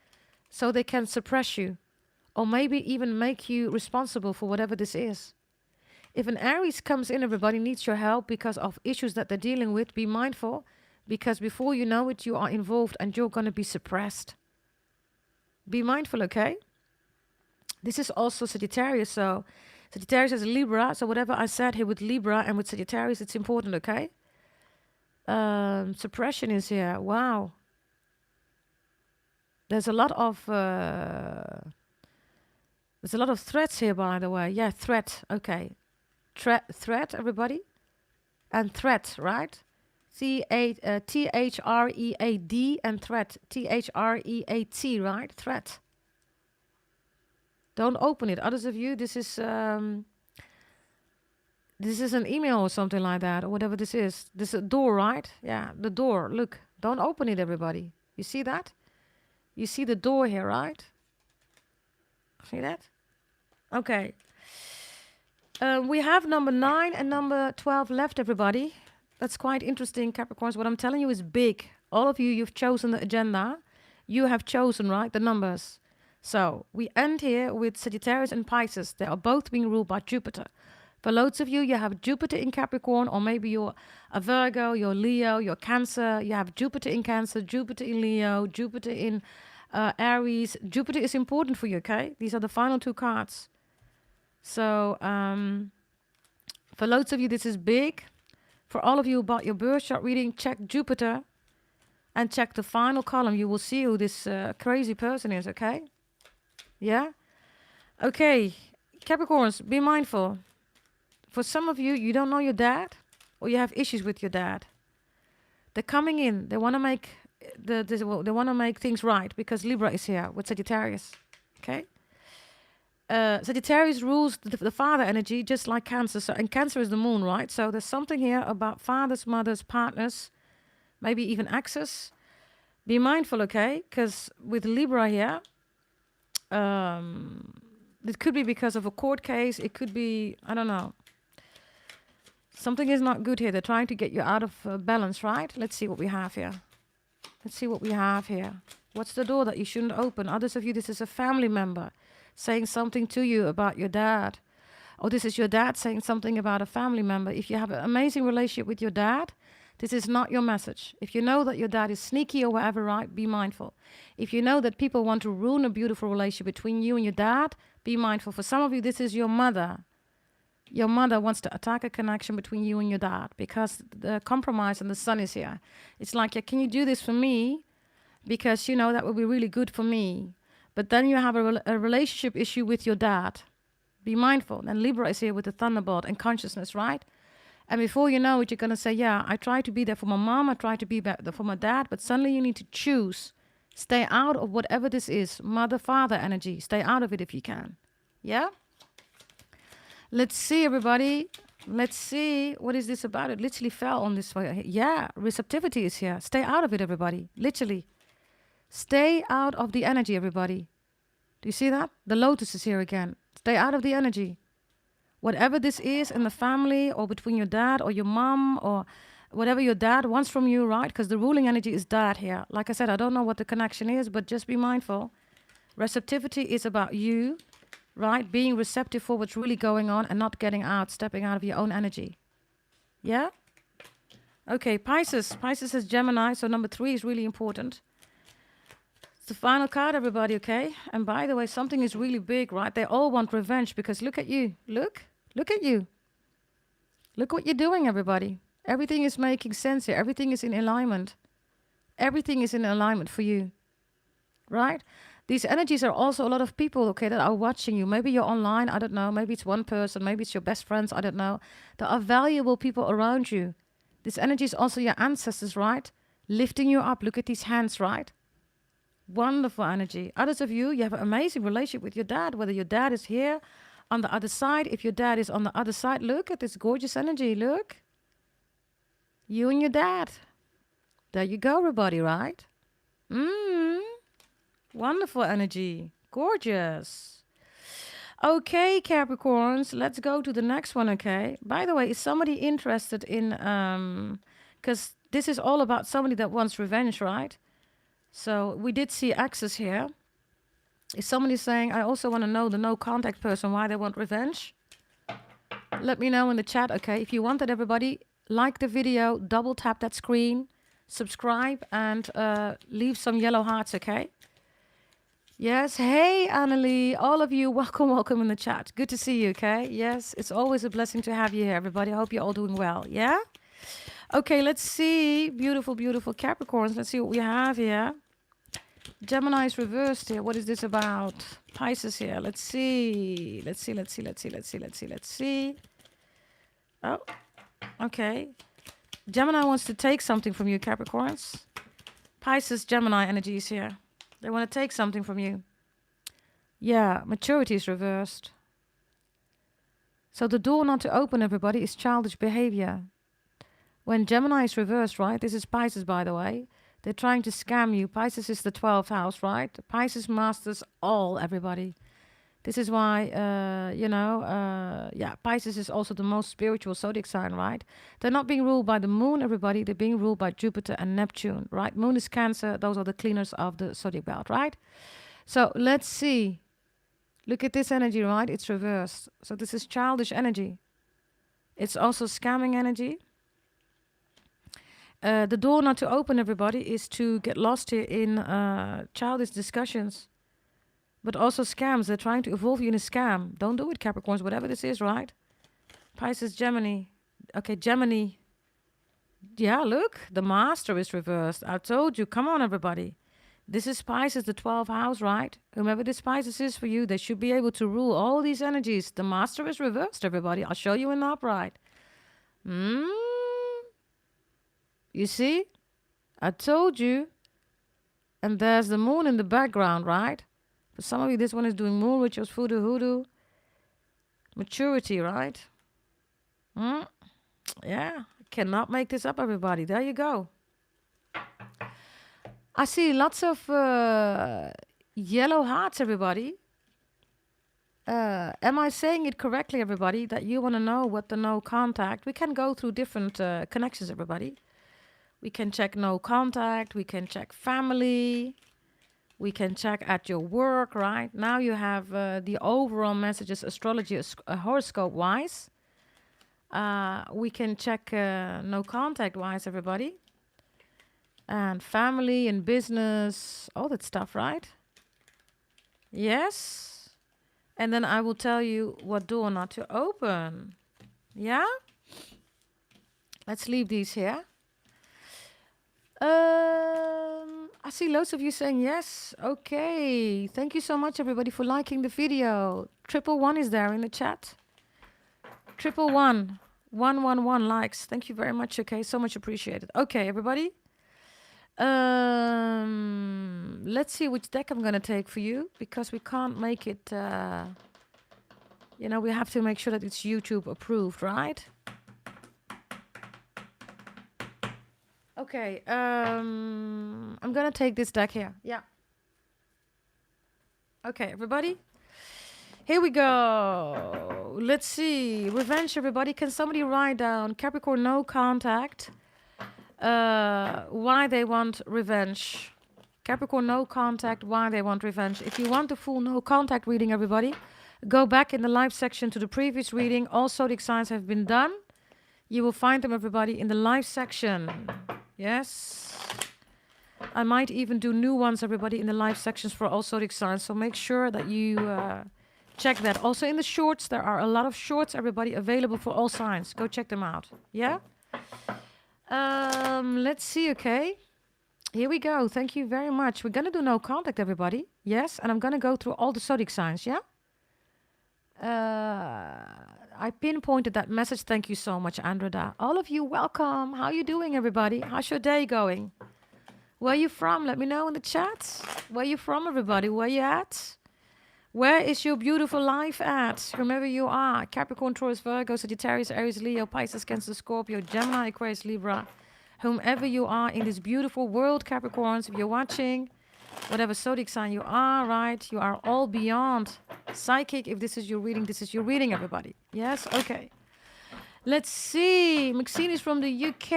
so they can suppress you. Or maybe even make you responsible for whatever this is. If an Aries comes in, everybody needs your help because of issues that they're dealing with. Be mindful, because before you know it, you are involved and you're going to be suppressed. Be mindful, okay? This is also Sagittarius, so Sagittarius is Libra, so whatever I said here with Libra and with Sagittarius, it's important, okay? Suppression is here. Wow. There's a lot of threats here, by the way. Yeah, threat. Okay. Threat, everybody. And threat, right? Thread and threat. Threat, right? Threat. Don't open it. Others of you, this is This is an email or something like that, or whatever this is. This is a door, right? Yeah, the door. Look, don't open it, everybody. You see that? You see the door here, right? See that? Okay. We have number 9 and number 12 left, everybody. That's quite interesting, Capricorns. What I'm telling you is big. All of you, you've chosen the agenda. You have chosen, right, the numbers. So we end here with Sagittarius and Pisces. They are both being ruled by Jupiter. For loads of you, you have Jupiter in Capricorn, or maybe you're a Virgo, you're Leo, you're Cancer. You have Jupiter in Cancer, Jupiter in Leo, Jupiter in Aries. Jupiter is important for you, okay? These are the final 2 cards. So for loads of you, this is big. For all of you about your birth chart reading, check Jupiter and check the final column. You will see who this crazy person is, okay? Yeah? Okay, Capricorns, be mindful. For some of you, you don't know your dad, or you have issues with your dad. They're coming in. They want to make they want to make things right because Libra is here with Sagittarius. Okay. Sagittarius rules the father energy, just like Cancer. So, and Cancer is the moon, right? So there's something here about fathers, mothers, partners, maybe even exes. Be mindful, okay? Because with Libra here, it could be because of a court case. It could be, I don't know. Something is not good here. They're trying to get you out of balance, right? Let's see what we have here. Let's see what we have here. What's the door that you shouldn't open? Others of you, this is a family member saying something to you about your dad. Or this is your dad saying something about a family member. If you have an amazing relationship with your dad, this is not your message. If you know that your dad is sneaky or whatever, right, be mindful. If you know that people want to ruin a beautiful relationship between you and your dad, be mindful. For some of you, this is your mother. Your mother wants to attack a connection between you and your dad because the compromise and the sun is here. It's like, yeah, can you do this for me? Because, you know, that would be really good for me. But then you have a relationship issue with your dad. Be mindful. And Libra is here with the thunderbolt and consciousness, right? And before you know it, you're going to say, yeah, I try to be there for my mom. I try to be there for my dad. But suddenly you need to choose. Stay out of whatever this is. Mother-father energy. Stay out of it if you can. Yeah? Let's see, everybody. Let's see. What is this about? It literally fell on this way. Yeah, receptivity is here. Stay out of it, everybody. Literally. Stay out of the energy, everybody. Do you see that? The lotus is here again. Stay out of the energy. Whatever this is in the family or between your dad or your mom or whatever your dad wants from you, right? Because the ruling energy is dad here. Like I said, I don't know what the connection is, but just be mindful. Receptivity is about you. Right? Being receptive for what's really going on and not getting out, stepping out of your own energy. Yeah? Okay, Pisces. Pisces is Gemini, so number 3 is really important. It's the final card, everybody, okay? And by the way, something is really big, right? They all want revenge because look at you. Look at you. Look what you're doing, everybody. Everything is making sense here. Everything is in alignment. Everything is in alignment for you. Right? These energies are also a lot of people, okay, that are watching you. Maybe you're online, I don't know. Maybe it's one person. Maybe it's your best friends, I don't know. There are valuable people around you. This energy is also your ancestors, right? Lifting you up. Look at these hands, right? Wonderful energy. Others of you, you have an amazing relationship with your dad, whether your dad is here on the other side. If your dad is on the other side, look at this gorgeous energy. Look. You and your dad. There you go, everybody, right? Wonderful energy. Gorgeous. Okay, Capricorns, let's go to the next one, okay? By the way, is somebody interested in, because this is all about somebody that wants revenge, right? So we did see exes here. Is somebody saying, I also want to know the no contact person, why they want revenge? Let me know in the chat, okay? If you want that, everybody, like the video, double tap that screen, subscribe, and leave some yellow hearts, okay? Yes, hey Annalie, all of you, welcome in the chat. Good to see you, okay? Yes, it's always a blessing to have you here, everybody. I hope you're all doing well, yeah? Okay, let's see. Beautiful, beautiful Capricorns. Let's see what we have here. Gemini is reversed here. What is this about? Pisces here. Let's see. Let's see. Oh, okay. Gemini wants to take something from you, Capricorns. Pisces, Gemini energy is here. They want to take something from you. Yeah, maturity is reversed. So the door not to open, everybody, is childish behavior. When Gemini is reversed, right? This is Pisces, by the way. They're trying to scam you. Pisces is the 12th house, right? Pisces masters all, everybody. This is why, Pisces is also the most spiritual zodiac sign, right? They're not being ruled by the moon, everybody. They're being ruled by Jupiter and Neptune, right? Moon is Cancer. Those are the cleaners of the zodiac belt, right? So let's see. Look at this energy, right? It's reversed. So this is childish energy. It's also scamming energy. The door not to open, everybody, is to get lost here in childish discussions. But also scams. They're trying to involve you in a scam. Don't do it, Capricorns, whatever this is, right? Pisces, Gemini. Okay, Gemini. Yeah, look. The master is reversed. I told you. Come on, everybody. This is Pisces, the 12th house, right? Whomever this Pisces is for you, they should be able to rule all these energies. The master is reversed, everybody. I'll show you in the upright. You see? I told you. And there's the moon in the background, right? For some of you, this one is doing moon rituals, voodoo, hoodoo. Maturity, right? Yeah. Cannot make this up, everybody. There you go. I see lots of yellow hearts, everybody. Am I saying it correctly, everybody? That you want to know what the no contact? We can go through different connections, everybody. We can check no contact. We can check family. We can check at your work, right? Now you have the overall messages, astrology, horoscope-wise. We can check no contact-wise, everybody. And family and business, all that stuff, right? Yes. And then I will tell you what door not to open. Yeah? Let's leave these here. I see loads of you saying yes. Okay. Thank you so much, everybody, for liking the video. 111 is there in the chat. 111. 111 likes. Thank you very much. Okay. So much appreciated. Okay, everybody. Let's see which deck I'm going to take for you, because we can't make it, we have to make sure that it's YouTube approved, right? Okay, I'm going to take this deck here. Yeah. Okay, everybody. Here we go. Let's see. Revenge, everybody. Can somebody write down Capricorn no contact? Why they want revenge. Capricorn no contact, why they want revenge. If you want the full no contact reading, everybody, go back in the live section to the previous reading. All zodiac signs have been done. You will find them, everybody, in the live section. Yes. I might even do new ones, everybody, in the live sections for all zodiac signs. So make sure that you check that. Also in the shorts, there are a lot of shorts, everybody, available for all signs. Go check them out. Yeah? Let's see, okay? Here we go. Thank you very much. We're going to do no contact, everybody. Yes, and I'm going to go through all the zodiac signs, yeah? I pinpointed that message. Thank you so much, Andreda. All of you, welcome. How you doing, everybody? How's your day going? Where you from? Let me know in the chat. Where you from, everybody? Where you at? Where is your beautiful life at? Whomever you are. Capricorn, Taurus, Virgo, Sagittarius, Aries, Leo, Pisces, Cancer, Scorpio, Gemini, Aquarius, Libra. Whomever you are in this beautiful world, Capricorns, if you're watching, whatever zodiac sign you are, right? You are all beyond psychic. If this is your reading, this is your reading, everybody. Yes? Okay. Let's see. Maxine is from the UK.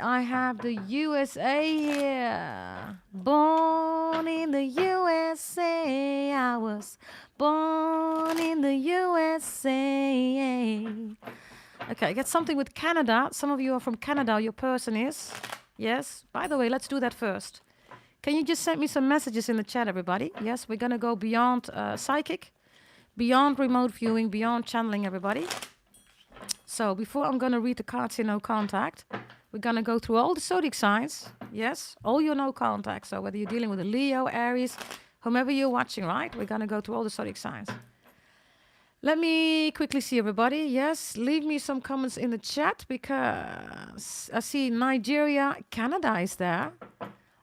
I have the USA here. Born in the USA. I was born in the USA. Okay, I got something with Canada. Some of you are from Canada. Your person is. Yes. By the way, let's do that first. Can you just send me some messages in the chat, everybody? Yes, we're going to go beyond psychic, beyond remote viewing, beyond channeling, everybody. So before I'm going to read the cards in no contact, we're going to go through all the zodiac signs. Yes, all your no contact. So whether you're dealing with a Leo, Aries, whomever you're watching, right? We're going to go through all the zodiac signs. Let me quickly see, everybody. Yes, leave me some comments in the chat, because I see Nigeria, Canada is there.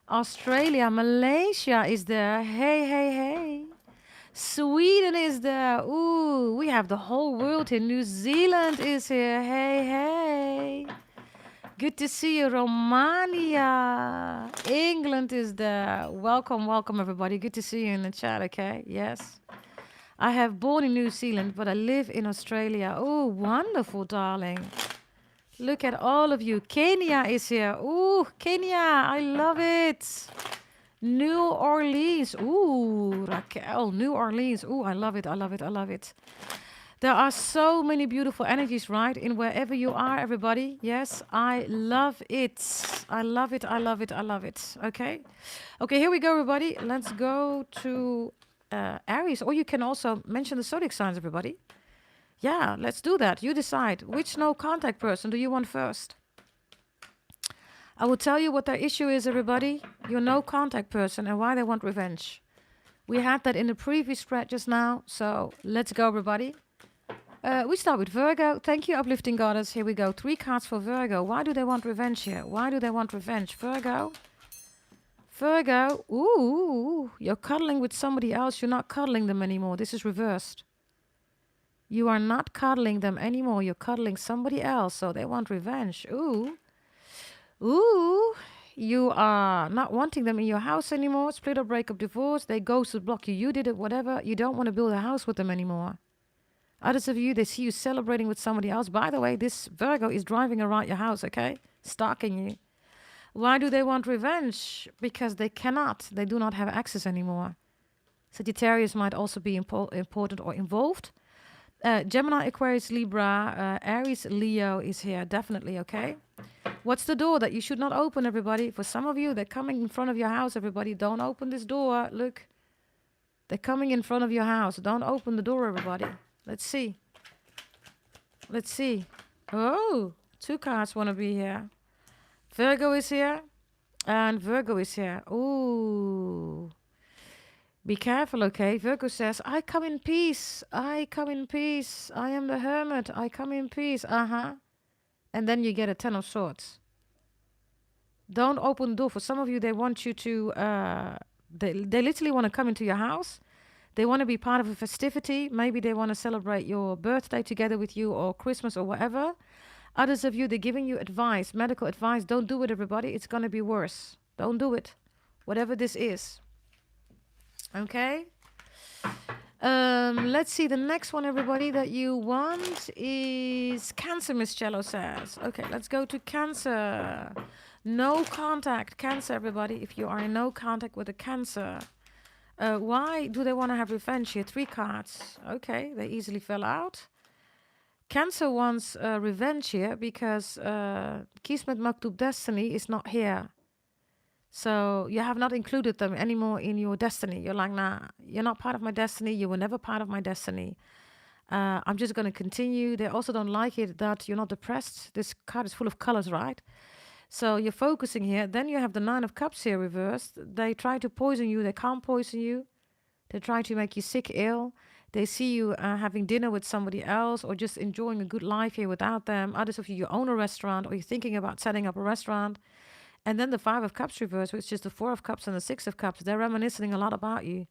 Australia, Malaysia is there. Hey, hey, hey. Sweden is there. Ooh, we have the whole world here. New Zealand is here. Hey, hey. Good to see you, Romania. England is there. Welcome, welcome, everybody. Good to see you in the chat, okay? Yes. I have born in New Zealand, but I live in Australia. Oh, wonderful, darling. Look at all of you. Kenya is here. Ooh, Kenya. I love it. New Orleans. Ooh, Raquel. New Orleans. Ooh, I love it. I love it. I love it. There are so many beautiful energies, right? In wherever you are, everybody. Yes, I love it. I love it. I love it. I love it. Okay. Okay, here we go, everybody. Let's go to Aries. Or you can also mention the zodiac signs, everybody. Yeah, let's do that. You decide. Which no contact person do you want first? I will tell you what their issue is, everybody. Your no contact person and why they want revenge. We had that in the previous spread just now. So let's go, everybody. We start with Virgo. Thank you, Uplifting Goddess. Here we go. 3 cards for Virgo. Why do they want revenge here? Why do they want revenge? Virgo. Virgo. Ooh, you're cuddling with somebody else. You're not cuddling them anymore. This is reversed. You are not cuddling them anymore. You're cuddling somebody else. So they want revenge. Ooh. Ooh. You are not wanting them in your house anymore. Split or break up, divorce. They ghosted, block you. You did it, whatever. You don't want to build a house with them anymore. Others of you, they see you celebrating with somebody else. By the way, this Virgo is driving around your house, okay? Stalking you. Why do they want revenge? Because they cannot. They do not have access anymore. Sagittarius might also be important or involved. Gemini, Aquarius, Libra, Aries, Leo is here. Definitely, okay? What's the door that you should not open, everybody? For some of you, they're coming in front of your house, everybody. Don't open this door. Look. They're coming in front of your house. Don't open the door, everybody. Let's see. Let's see. Oh, 2 cards want to be here. Virgo is here. And Virgo is here. Ooh. Be careful, okay? Virgo says, I come in peace. I come in peace. I am the hermit. I come in peace. Uh-huh. And then you get a 10 of swords. Don't open the door. For some of you, they want you to... They literally want to come into your house. They want to be part of a festivity. Maybe they want to celebrate your birthday together with you or Christmas or whatever. Others of you, they're giving you advice, medical advice. Don't do it, everybody. It's going to be worse. Don't do it. Whatever this is. Okay? Let's see. The next one, everybody, that you want is Cancer, Miss Cello says. Okay, let's go to Cancer. No contact. Cancer, everybody. If you are in no contact with a Cancer. Why do they want to have revenge here? 3 cards. Okay, they easily fell out. Cancer wants revenge here because Kismet Maktub Destiny is not here. So you have not included them anymore in your destiny. You're like, nah, you're not part of my destiny. You were never part of my destiny. I'm just going to continue. They also don't like it that you're not depressed. This card is full of colors, right? So you're focusing here. Then you have the 9 of Cups here reversed. They try to poison you. They can't poison you. They try to make you sick, ill. They see you having dinner with somebody else or just enjoying a good life here without them. Others of you, you own a restaurant or you're thinking about setting up a restaurant. And then the 5 of Cups reversed, which is the 4 of Cups and the 6 of Cups. They're reminiscing a lot about you.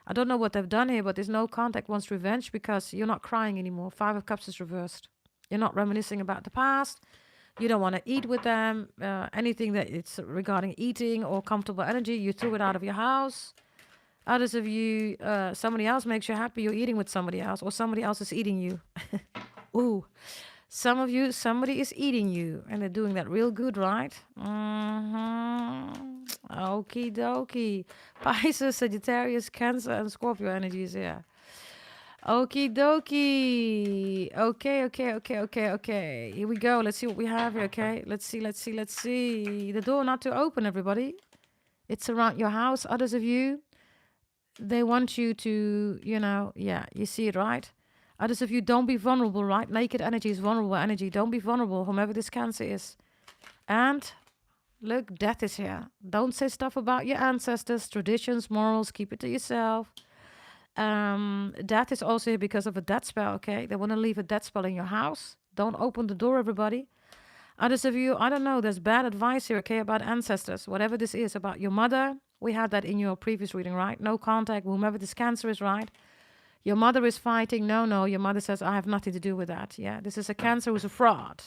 I don't know what they've done here, but there's no contact wants revenge because you're not crying anymore. 5 of Cups is reversed. You're not reminiscing about the past. You don't want to eat with them. Anything that it's regarding eating or comfortable energy, you threw it out of your house. Others of you, somebody else makes you happy. You're eating with somebody else or somebody else is eating you. Ooh. Some of you, somebody is eating you and they're doing that real good, right? Okie dokie. Pisces, Sagittarius, Cancer, and Scorpio energies here. Okie dokie. Okay. Here we go. Let's see what we have here, okay? Let's see. The door not to open, everybody. It's around your house. Others of you, they want you to, you see it, right? Others of you, don't be vulnerable, right? Naked energy is vulnerable energy. Don't be vulnerable, whomever this Cancer is. And look, death is here. Don't say stuff about your ancestors, traditions, morals. Keep it to yourself. Death is also here because of a death spell, okay? They want to leave a death spell in your house. Don't open the door, everybody. Others of you, I don't know, there's bad advice here, okay, about ancestors. Whatever this is, about your mother. We had that in your previous reading, right? No contact, whomever this Cancer is, right? Your mother is fighting. No. Your mother says, I have nothing to do with that. Yeah, this is a Cancer who's a fraud.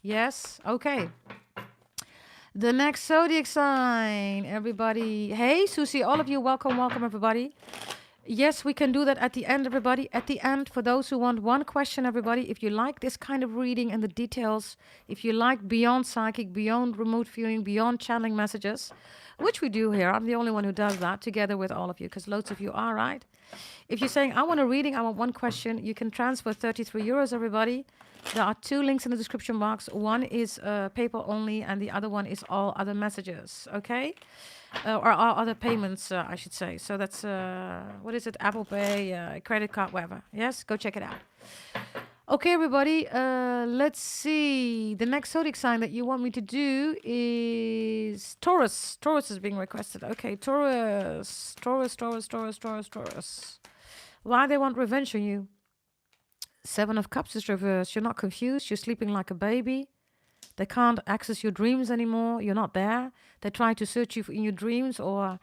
Yes? Okay. The next zodiac sign, everybody. Hey, Susie, all of you, welcome, everybody. Yes, we can do that at the end, everybody. At the end, for those who want one question, everybody, if you like this kind of reading and the details, if you like beyond psychic, beyond remote viewing, beyond channeling messages, which we do here. I'm the only one who does that together with all of you, because loads of you are, right? If you're saying, I want a reading, I want one question, you can transfer 33 euros, everybody. There are 2 links in the description box. One is PayPal only, and the other one is all other messages, okay? Or all other payments, I should say. So that's, what is it? Apple Pay, credit card, whatever. Yes, go check it out. Okay, everybody, let's see. The next zodiac sign that you want me to do is Taurus. Taurus is being requested. Okay, Taurus. Why they want revenge on you? 7 of Cups is reversed. You're not confused. You're sleeping like a baby. They can't access your dreams anymore. You're not there. They try to search you in your dreams, or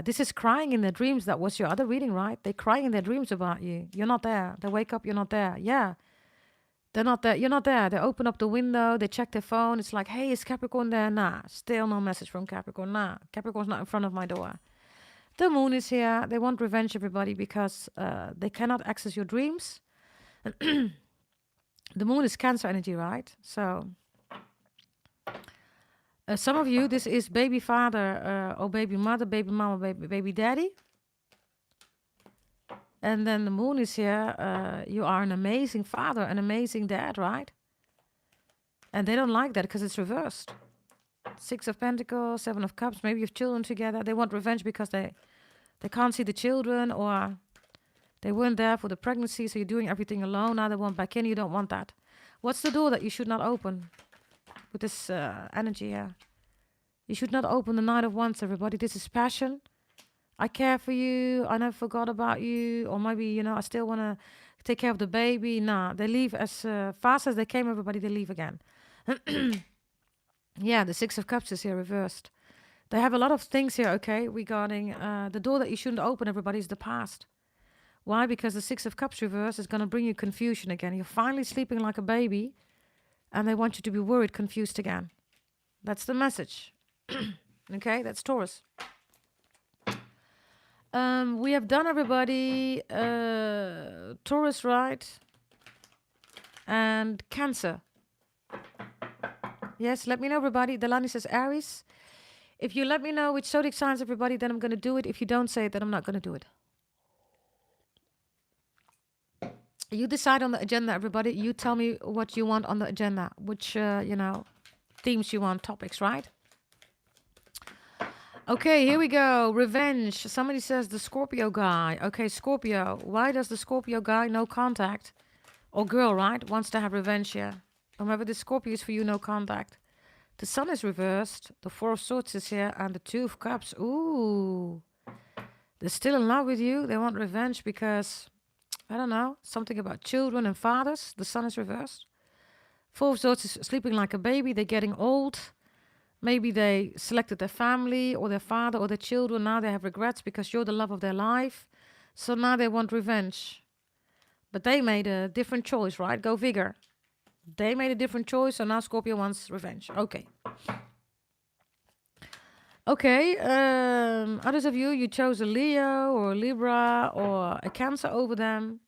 this is crying in their dreams. That was your other reading, right? They cry in their dreams about you. You're not there. They wake up, you're not there. Yeah. They're not there. You're not there. They open up the window. They check their phone. It's like, hey, is Capricorn there? Nah. Still no message from Capricorn. Nah. Capricorn's not in front of my door. The moon is here. They want revenge, everybody, because they cannot access your dreams. The moon is Cancer energy, right? So some of you, this is baby father or baby mother, baby mama, baby daddy. And then the moon is here. You are an amazing father, an amazing dad, right? And they don't like that because it's reversed. 6 of Pentacles, 7 of Cups. Maybe you have children together. They want revenge because they can't see the children, or they weren't there for the pregnancy, so you're doing everything alone. Now they want back in. You don't want that. What's the door that you should not open with this energy here? You should not open the Knight of Wands, everybody. This is passion. I care for you. I never forgot about you. Or maybe, you know, I still want to take care of the baby. Nah, they leave as fast as they came, everybody. They leave again. Yeah, the 6 of Cups is here reversed. They have a lot of things here, okay, regarding the door that you shouldn't open, everybody, is the past. Why? Because the 6 of Cups reverse is going to bring you confusion again. You're finally sleeping like a baby, and they want you to be worried, confused again. That's the message. Okay, that's Taurus. We have done, everybody, Taurus, right? And Cancer. Yes, let me know, everybody. Delani says Aries. If you let me know which zodiac signs, everybody, then I'm going to do it. If you don't say it, then I'm not going to do it. You decide on the agenda, everybody. You tell me what you want on the agenda, which, you know, themes you want, topics, right? Okay, here we go. Revenge. Somebody says the Scorpio guy. Okay, Scorpio. Why does the Scorpio guy, no contact, or girl, right, wants to have revenge here? Remember, the Scorpio is for you, no contact. The Sun is reversed. The 4 of Swords is here, and the 2 of Cups. Ooh. They're still in love with you. They want revenge because, I don't know, something about children and fathers. The Sun is reversed. 4 of Swords is sleeping like a baby. They're getting old. Maybe they selected their family or their father or their children. Now they have regrets because you're the love of their life. So now they want revenge. But they made a different choice, right? Go figure. They made a different choice, so now Scorpio wants revenge. Okay. Okay. Others of you, you chose a Leo or a Libra or a Cancer over them.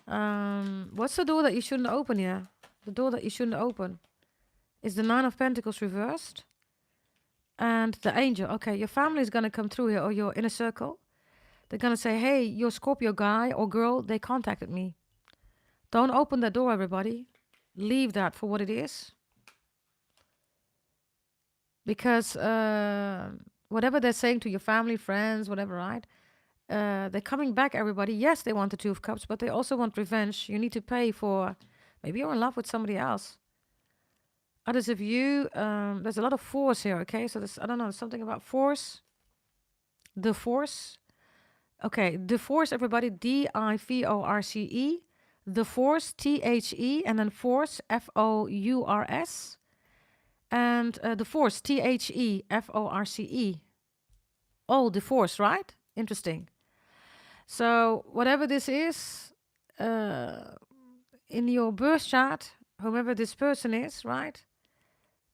What's the door that you shouldn't open here? The door that you shouldn't open is the 9 of Pentacles reversed. And the Angel. Okay, your family is going to come through here, or your inner circle. They're going to say, hey, your Scorpio guy or girl, they contacted me. Don't open that door, everybody. Leave that for what it is. Because whatever they're saying to your family, friends, whatever, right? They're coming back, everybody. Yes, they want the 2 of Cups, but they also want revenge. You need to pay for... Maybe you're in love with somebody else. Others of you, there's a lot of force here, okay? So there's, I don't know, something about force. The force. Okay, the force, everybody. D-I-V-O-R-C-E. The force, T-H-E. And then force, F-O-U-R-S. And the force, T-H-E-F-O-R-C-E. Oh, the force, right? Interesting. So whatever this is, in your birth chart, whomever this person is, right?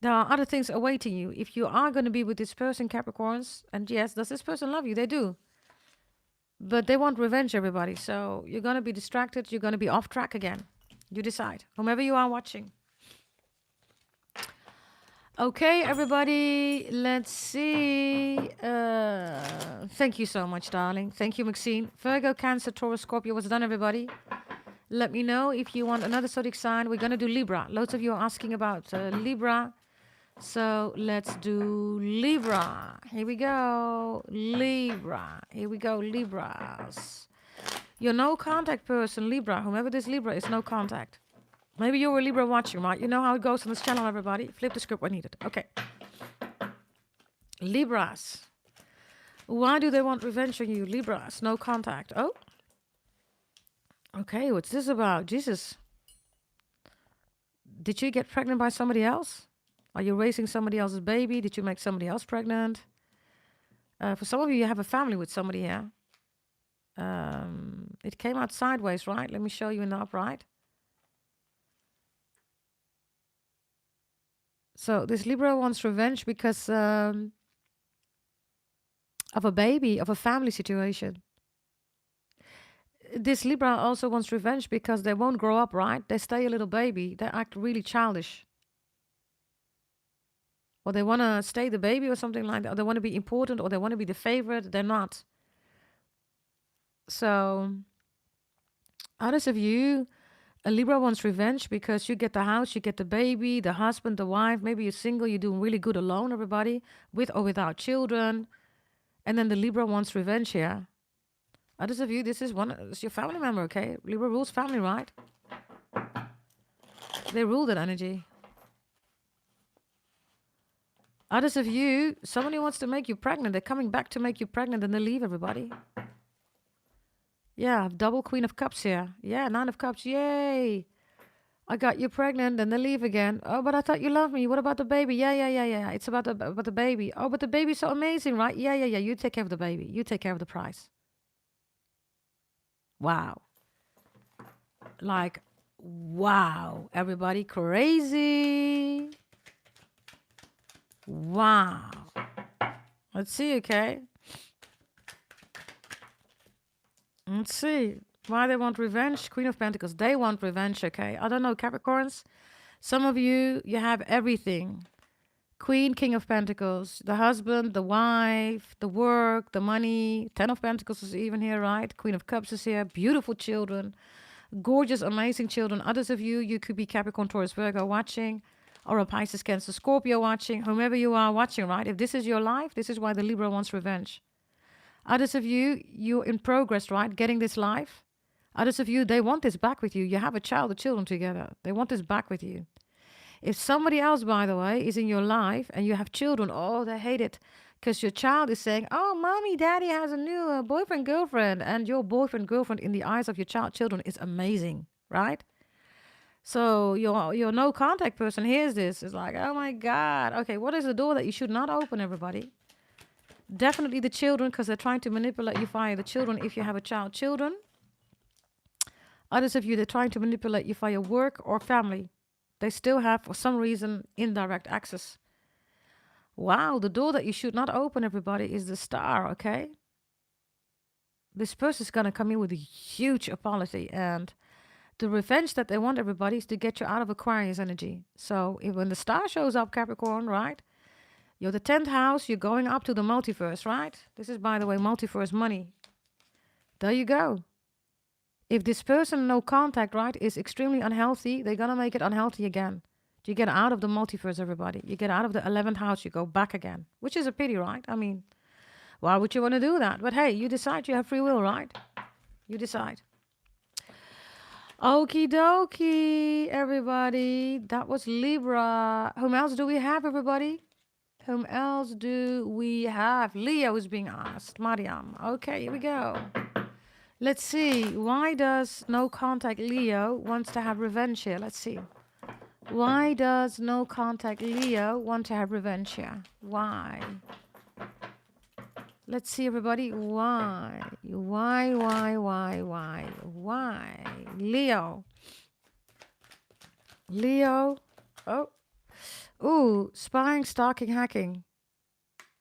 There are other things awaiting you. If you are going to be with this person, Capricorns, and yes, does this person love you? They do. But they want revenge, everybody. So you're going to be distracted. You're going to be off track again. You decide. Whomever you are watching. Okay, everybody. Let's see. Thank you so much, darling. Thank you, Maxine. Virgo, Cancer, Taurus, Scorpio. What's done, everybody? Let me know if you want another zodiac sign. We're going to do Libra. Loads of you are asking about Libra. So let's do Libra. Here we go. Libra. Here we go, Libras. You're no contact person, Libra. Whomever this Libra is, no contact. Maybe you're a Libra watching, right? You know how it goes on this channel, everybody. Flip the script when needed. Okay. Libras. Why do they want revenge on you? Libras, no contact. Oh. Okay, what's this about? Jesus. Did you get pregnant by somebody else? Are you raising somebody else's baby? Did you make somebody else pregnant? For some of you, you have a family with somebody here. It came out sideways, right? Let me show you in the upright. So this Libra wants revenge because of a baby, of a family situation. This Libra also wants revenge because they won't grow up, right? They stay a little baby. They act really childish. Or they want to stay the baby or something like that. Or they want to be important or they want to be the favorite. They're not. So others of you, a Libra wants revenge because you get the house, you get the baby, the husband, the wife. Maybe you're single, you're doing really good alone, everybody, with or without children. And then the Libra wants revenge here. Others of you, this is your family member, okay? Libra rules family, right? They rule that energy. Others of you, somebody wants to make you pregnant. They're coming back to make you pregnant and they leave, everybody. Yeah, double Queen of Cups here. Yeah, Nine of Cups. Yay. I got you pregnant and they leave again. Oh, but I thought you loved me. What about the baby? Yeah. It's about the baby. Oh, but the baby's so amazing, right? Yeah. You take care of the baby. You take care of the prize. Wow. Like, wow. Everybody crazy. Wow. Let's see, okay? Let's see. Why they want revenge? Queen of Pentacles. They want revenge, okay? I don't know, Capricorns. Some of you, you have everything. Queen, King of Pentacles. The husband, the wife, the work, the money. 10 of Pentacles is even here, right? Queen of Cups is here. Beautiful children. Gorgeous, amazing children. Others of you, you could be Capricorn, Taurus, Virgo watching. Or a Pisces, Cancer, Scorpio watching. Whomever you are watching, right? If this is your life, this is why the Libra wants revenge. Others of you, you're in progress, right? Getting this life. Others of you, they want this back with you. You have a child or children together. They want this back with you. If somebody else, by the way, is in your life and you have children, oh, they hate it. Because your child is saying, oh, mommy, daddy has a new boyfriend, girlfriend. And your boyfriend, girlfriend in the eyes of your children is amazing, right? So your no contact person hears this. It's like, oh my God. Okay, what is the door that you should not open, everybody? Definitely the children, because they're trying to manipulate you via the children if you have a child. Children. Others of you, they're trying to manipulate you via work or family. They still have, for some reason, indirect access. Wow, the door that you should not open, everybody, is the Star, okay? This person is going to come in with a huge apology. And the revenge that they want, everybody, is to get you out of Aquarius energy. So when the Star shows up, Capricorn, right? You're the 10th house, you're going up to the multiverse, right? This is, by the way, multiverse money. There you go. If this person, no contact, right, is extremely unhealthy, they're going to make it unhealthy again. You get out of the multiverse, everybody. You get out of the 11th house, you go back again. Which is a pity, right? I mean, why would you want to do that? But hey, you decide, you have free will, right? You decide. Okie dokie, everybody. That was Libra. Whom else do we have, everybody? Whom else do we have? Leo is being asked. Mariam. Okay, here we go. Let's see. Why does no contact Leo wants to have revenge here? Let's see. Why does no contact Leo want to have revenge here? Why? Let's see, everybody. Why? Why? Leo. Leo. Oh. Ooh, spying, stalking, hacking.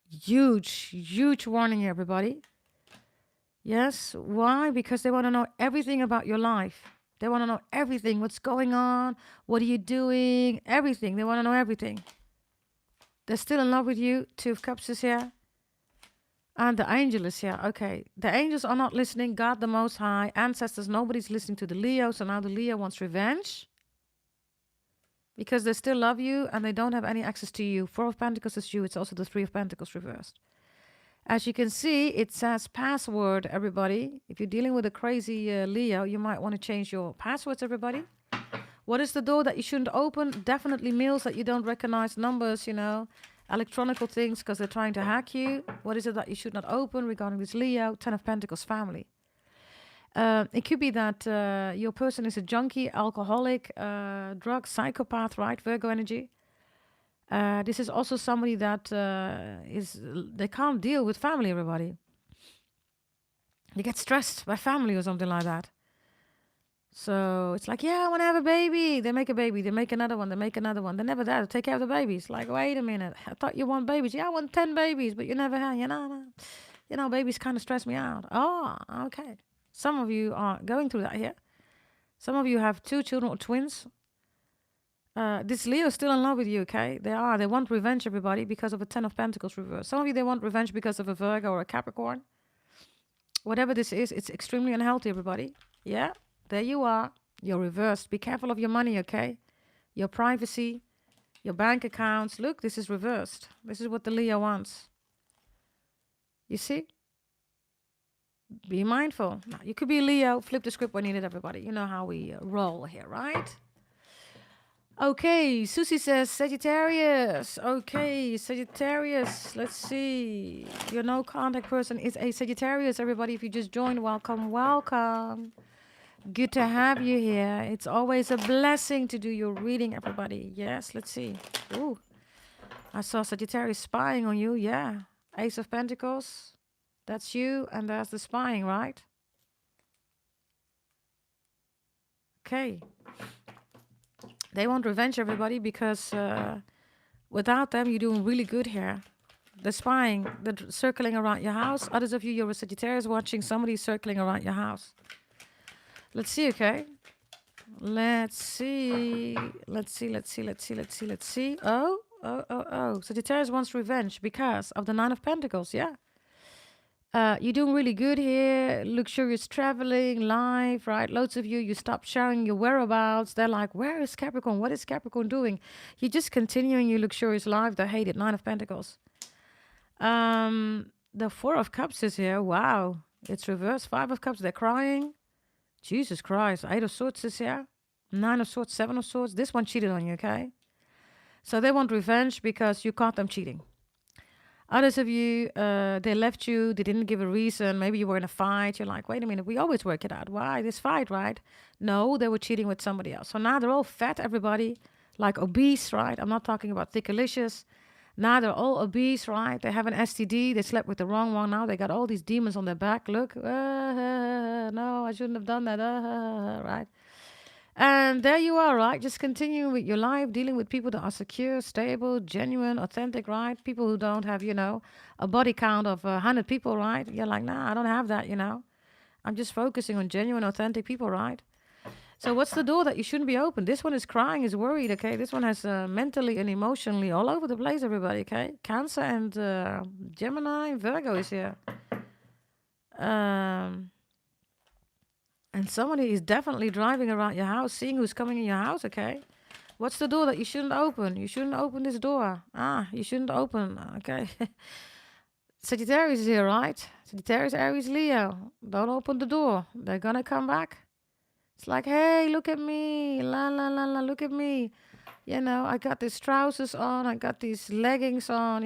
Huge warning, everybody. Yes. Why? Because they want to know everything about your life. They want to know everything. What's going on? What are you doing? Everything. They want to know everything. They're still in love with you. Two of Cups is here. And the angel is here. Okay. The angels are not listening. God the Most High. Ancestors. Nobody's listening to the Leo. So now the Leo wants revenge. Because they still love you and they don't have any access to you. Four of Pentacles is you. It's also the Three of Pentacles reversed. As you can see, it says password, everybody. If you're dealing with a crazy Leo, you might want to change your passwords, everybody. What is the door that you shouldn't open? Definitely mails that you don't recognize, numbers, electronical things because they're trying to hack you. What is it that you should not open regarding this Leo? Ten of Pentacles family. It could be that your person is a junkie, alcoholic, drug, psychopath, right? Virgo energy. This is also somebody that they can't deal with family, everybody. They get stressed by family or something like that. So it's like, yeah, I want to have a baby. They make a baby. They make another one. They make another one. They're never there to take care of the babies. Like, wait a minute. I thought you want babies. Yeah, I want 10 babies, but you never have. Babies kind of stress me out. Oh, okay. Some of you are going through that here. Some of you have 2 children or twins. This Leo is still in love with you, okay? They are. They want revenge, everybody, because of a 10 of Pentacles reverse. Some of you, they want revenge because of a Virgo or a Capricorn. Whatever this is, it's extremely unhealthy, everybody. Yeah, there you are. You're reversed. Be careful of your money, okay? Your privacy, your bank accounts. Look, this is reversed. This is what the Leo wants. You see? Be mindful. Now, you could be Leo. Flip the script when needed, everybody. You know how we roll here, right? Okay, Susie says Sagittarius. Okay, Sagittarius. Let's see. Your no contact person is a Sagittarius. Everybody, if you just joined, welcome, welcome. Good to have you here. It's always a blessing to do your reading, everybody. Yes, let's see. Ooh, I saw Sagittarius spying on you. Yeah, Ace of Pentacles. That's you, and there's the spying, right? Okay. They want revenge, everybody, because without them, you're doing really good here. They're spying. They're circling around your house. Others of you, you're a Sagittarius watching somebody circling around your house. Let's see, okay? Let's see. Oh. Sagittarius wants revenge because of the Nine of Pentacles, yeah. You're doing really good here. Luxurious traveling, life, right? Loads of you stop sharing your whereabouts. They're like, where is Capricorn? What is Capricorn doing? You're just continuing your luxurious life. They hate it. Nine of Pentacles. The Four of Cups is here. Wow. It's reversed. Five of Cups. They're crying. Jesus Christ. Eight of Swords is here. Nine of Swords. Seven of Swords. This one cheated on you, okay? So they want revenge because you caught them cheating. Others of you, they left you. They didn't give a reason. Maybe you were in a fight. You're like, wait a minute. We always work it out. Why this fight, right? No, they were cheating with somebody else. So now they're all fat, everybody. Like obese, right? I'm not talking about thickalicious. Now they're all obese, right? They have an STD. They slept with the wrong one. Now they got all these demons on their back. Look. No, I shouldn't have done that. Right? And there you are, right? Just continuing with your life, dealing with people that are secure, stable, genuine, authentic, right? People who don't have, a body count of 100 people, right? You're like, nah, I don't have that, I'm just focusing on genuine, authentic people, right? So what's the door that you shouldn't be open? This one is crying, is worried, okay? This one has mentally and emotionally all over the place, everybody, okay? Cancer and Gemini, Virgo is here. And somebody is definitely driving around your house, seeing who's coming in your house, okay? What's the door that you shouldn't open? You shouldn't open this door. You shouldn't open, okay? Sagittarius is here, right? Sagittarius, Aries, Leo. Don't open the door. They're gonna come back. It's like, hey, look at me. La, la, la, la, look at me. I got these trousers on. I got these leggings on,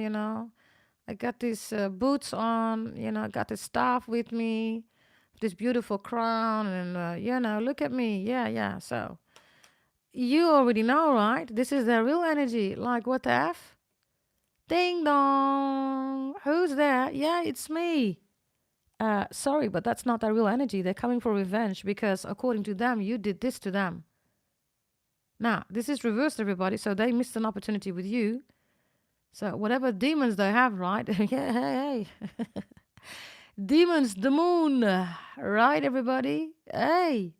I got these boots on. I got this staff with me. This beautiful crown and look at me. Yeah. So you already know, right? This is their real energy. Like, what the F? Ding dong. Who's there? Yeah, it's me. Sorry, but that's not their real energy. They're coming for revenge because, according to them, you did this to them. Now, this is reversed, everybody. So they missed an opportunity with you. So whatever demons they have, right? Yeah, hey, hey. Demons, the moon. Right, everybody? Hey.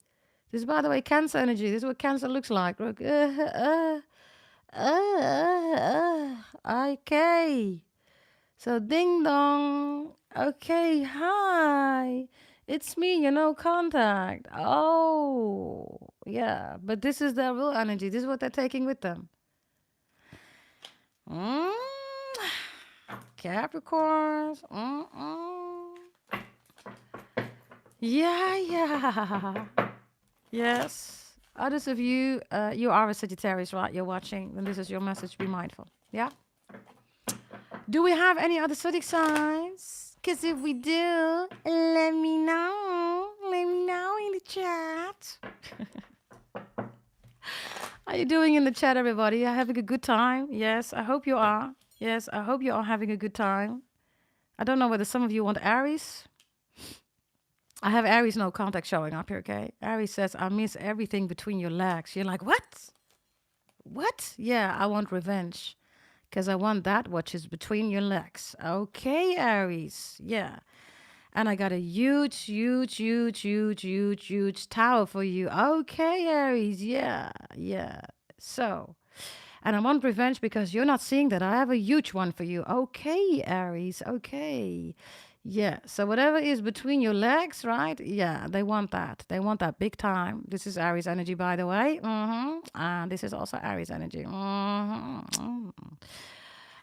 This is, by the way, Cancer energy. This is what Cancer looks like. Look. Okay. So, ding dong. Okay, hi. It's me, contact. Oh, yeah. But this is their real energy. This is what they're taking with them. Mm. Capricorns. Yeah, yeah. Yes. Others of you, you are a Sagittarius, right? You're watching, and this is your message. Be mindful. Yeah? Do we have any other zodiac signs? Because if we do, let me know. Let me know in the chat. How are you doing in the chat, everybody? Are you having a good time? Yes, I hope you are. Yes, I hope you are having a good time. I don't know whether some of you want Aries. I have Aries no contact showing up here, okay? Aries says, I miss everything between your legs. You're like, what? What? Yeah, I want revenge. Because I want that which is between your legs. Okay, Aries. Yeah. And I got a huge, huge, huge, huge, huge, huge tower for you. Okay, Aries. Yeah. Yeah. So, and I want revenge because you're not seeing that. I have a huge one for you. Okay, Aries. Okay. Yeah. So whatever is between your legs, right? Yeah, they want that. They want that big time. This is Aries energy, by the way. And this is also Aries energy.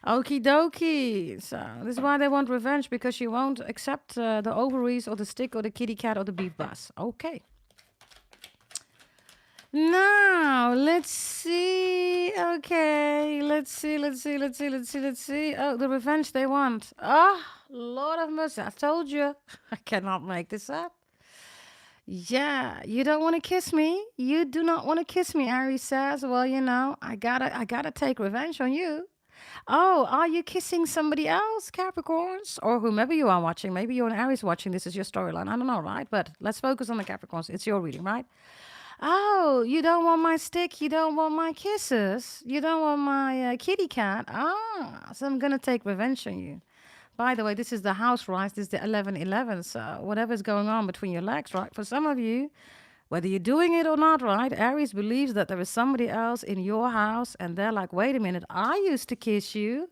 Okie dokie. So this is why they want revenge, because you won't accept the ovaries or the stick or the kitty cat or the beef bus. Okay. Now, let's see. Okay, let's see. Oh, the revenge they want. Oh, Lord of mercy. I told you. I cannot make this up. Yeah, you don't want to kiss me. You do not want to kiss me, Aries says. Well, I gotta take revenge on you. Oh, are you kissing somebody else, Capricorns? Or whomever you are watching. Maybe you're an Aries watching. This is your storyline. I don't know, right? But let's focus on the Capricorns. It's your reading, right? Oh, you don't want my stick. You don't want my kisses. You don't want my kitty cat. Ah, so I'm going to take revenge on you. By the way, this is the house rise. This is the 11-11. So whatever's going on between your legs, right? For some of you, whether you're doing it or not, right? Aries believes that there is somebody else in your house. And they're like, wait a minute. I used to kiss you.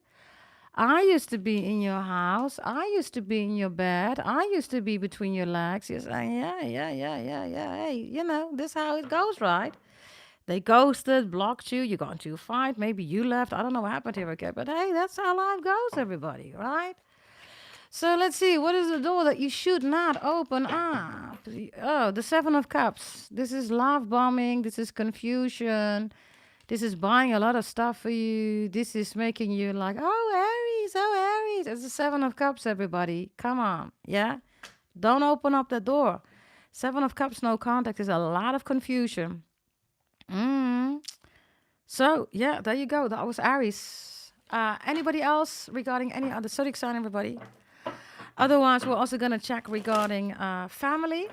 I used to be in your house. I used to be in your bed. I used to be between your legs. You're saying, yeah. Hey, this is how it goes, right? They ghosted, blocked you. You got into a fight. Maybe you left. I don't know what happened here, okay? But hey, that's how life goes, everybody, right? So let's see. What is the door that you should not open up? Oh, the Seven of Cups. This is love bombing. This is confusion. This is buying a lot of stuff for you. This is making you like, oh, Aries. It's the Seven of Cups, everybody. Come on. Yeah? Don't open up the door. Seven of Cups, no contact, is a lot of confusion. So, yeah, there you go. That was Aries. Anybody else regarding any other zodiac sign, everybody? Otherwise, we're also going to check regarding family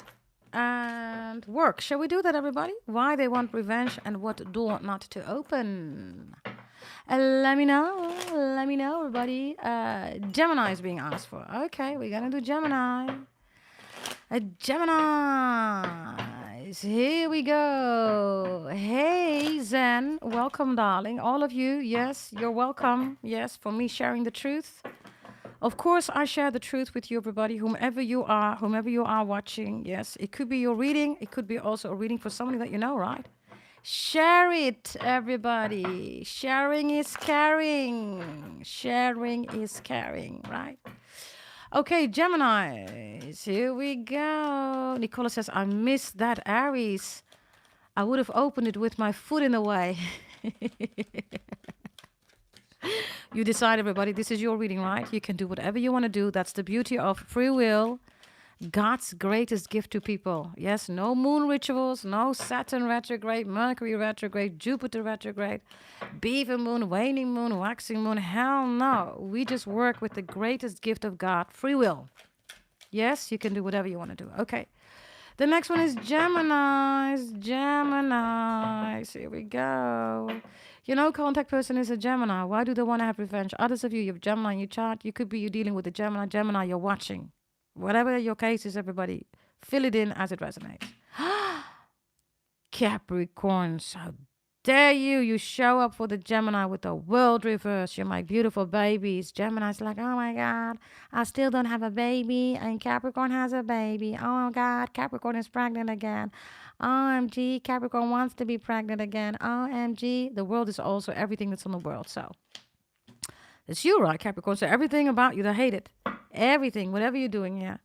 and work. Shall we do that, everybody? Why they want revenge and what door not to open. Let me know, everybody. Gemini is being asked for. Okay, we're gonna do Gemini. Gemini. Here we go. Hey, Zen. Welcome, darling. All of you, yes, you're welcome. Yes, for me sharing the truth. Of course, I share the truth with you, everybody, whomever you are watching. Yes, it could be your reading. It could be also a reading for somebody that you know, right? Share it, everybody. Sharing is caring. Sharing is caring, right? Okay, Gemini. Here we go. Nicola says, I missed that Aries. I would have opened it with my foot in the way. You decide, everybody. This is your reading, right? You can do whatever you want to do. That's the beauty of free will. God's greatest gift to people. Yes, no moon rituals, no Saturn retrograde, Mercury retrograde, Jupiter retrograde, beaver moon, waning moon, waxing moon. Hell no. We just work with the greatest gift of God, free will. Yes, you can do whatever you want to do. Okay. The next one is Geminis. Geminis. Here we go. You know, contact person is a Gemini. Why do they want to have revenge? Others of you, you have Gemini in your chart. You could be dealing with a Gemini. Gemini, you're watching. Whatever your case is, everybody, fill it in as it resonates. Capricorns, how dare you? You show up for the Gemini with the world reverse. You're my beautiful babies. Gemini's like, oh my God, I still don't have a baby. And Capricorn has a baby. Oh God, Capricorn is pregnant again. OMG, Capricorn wants to be pregnant again. OMG, the world is also everything that's on the world. So it's you, right, Capricorn? So everything about you, they hate it. Everything, whatever you're doing, yeah.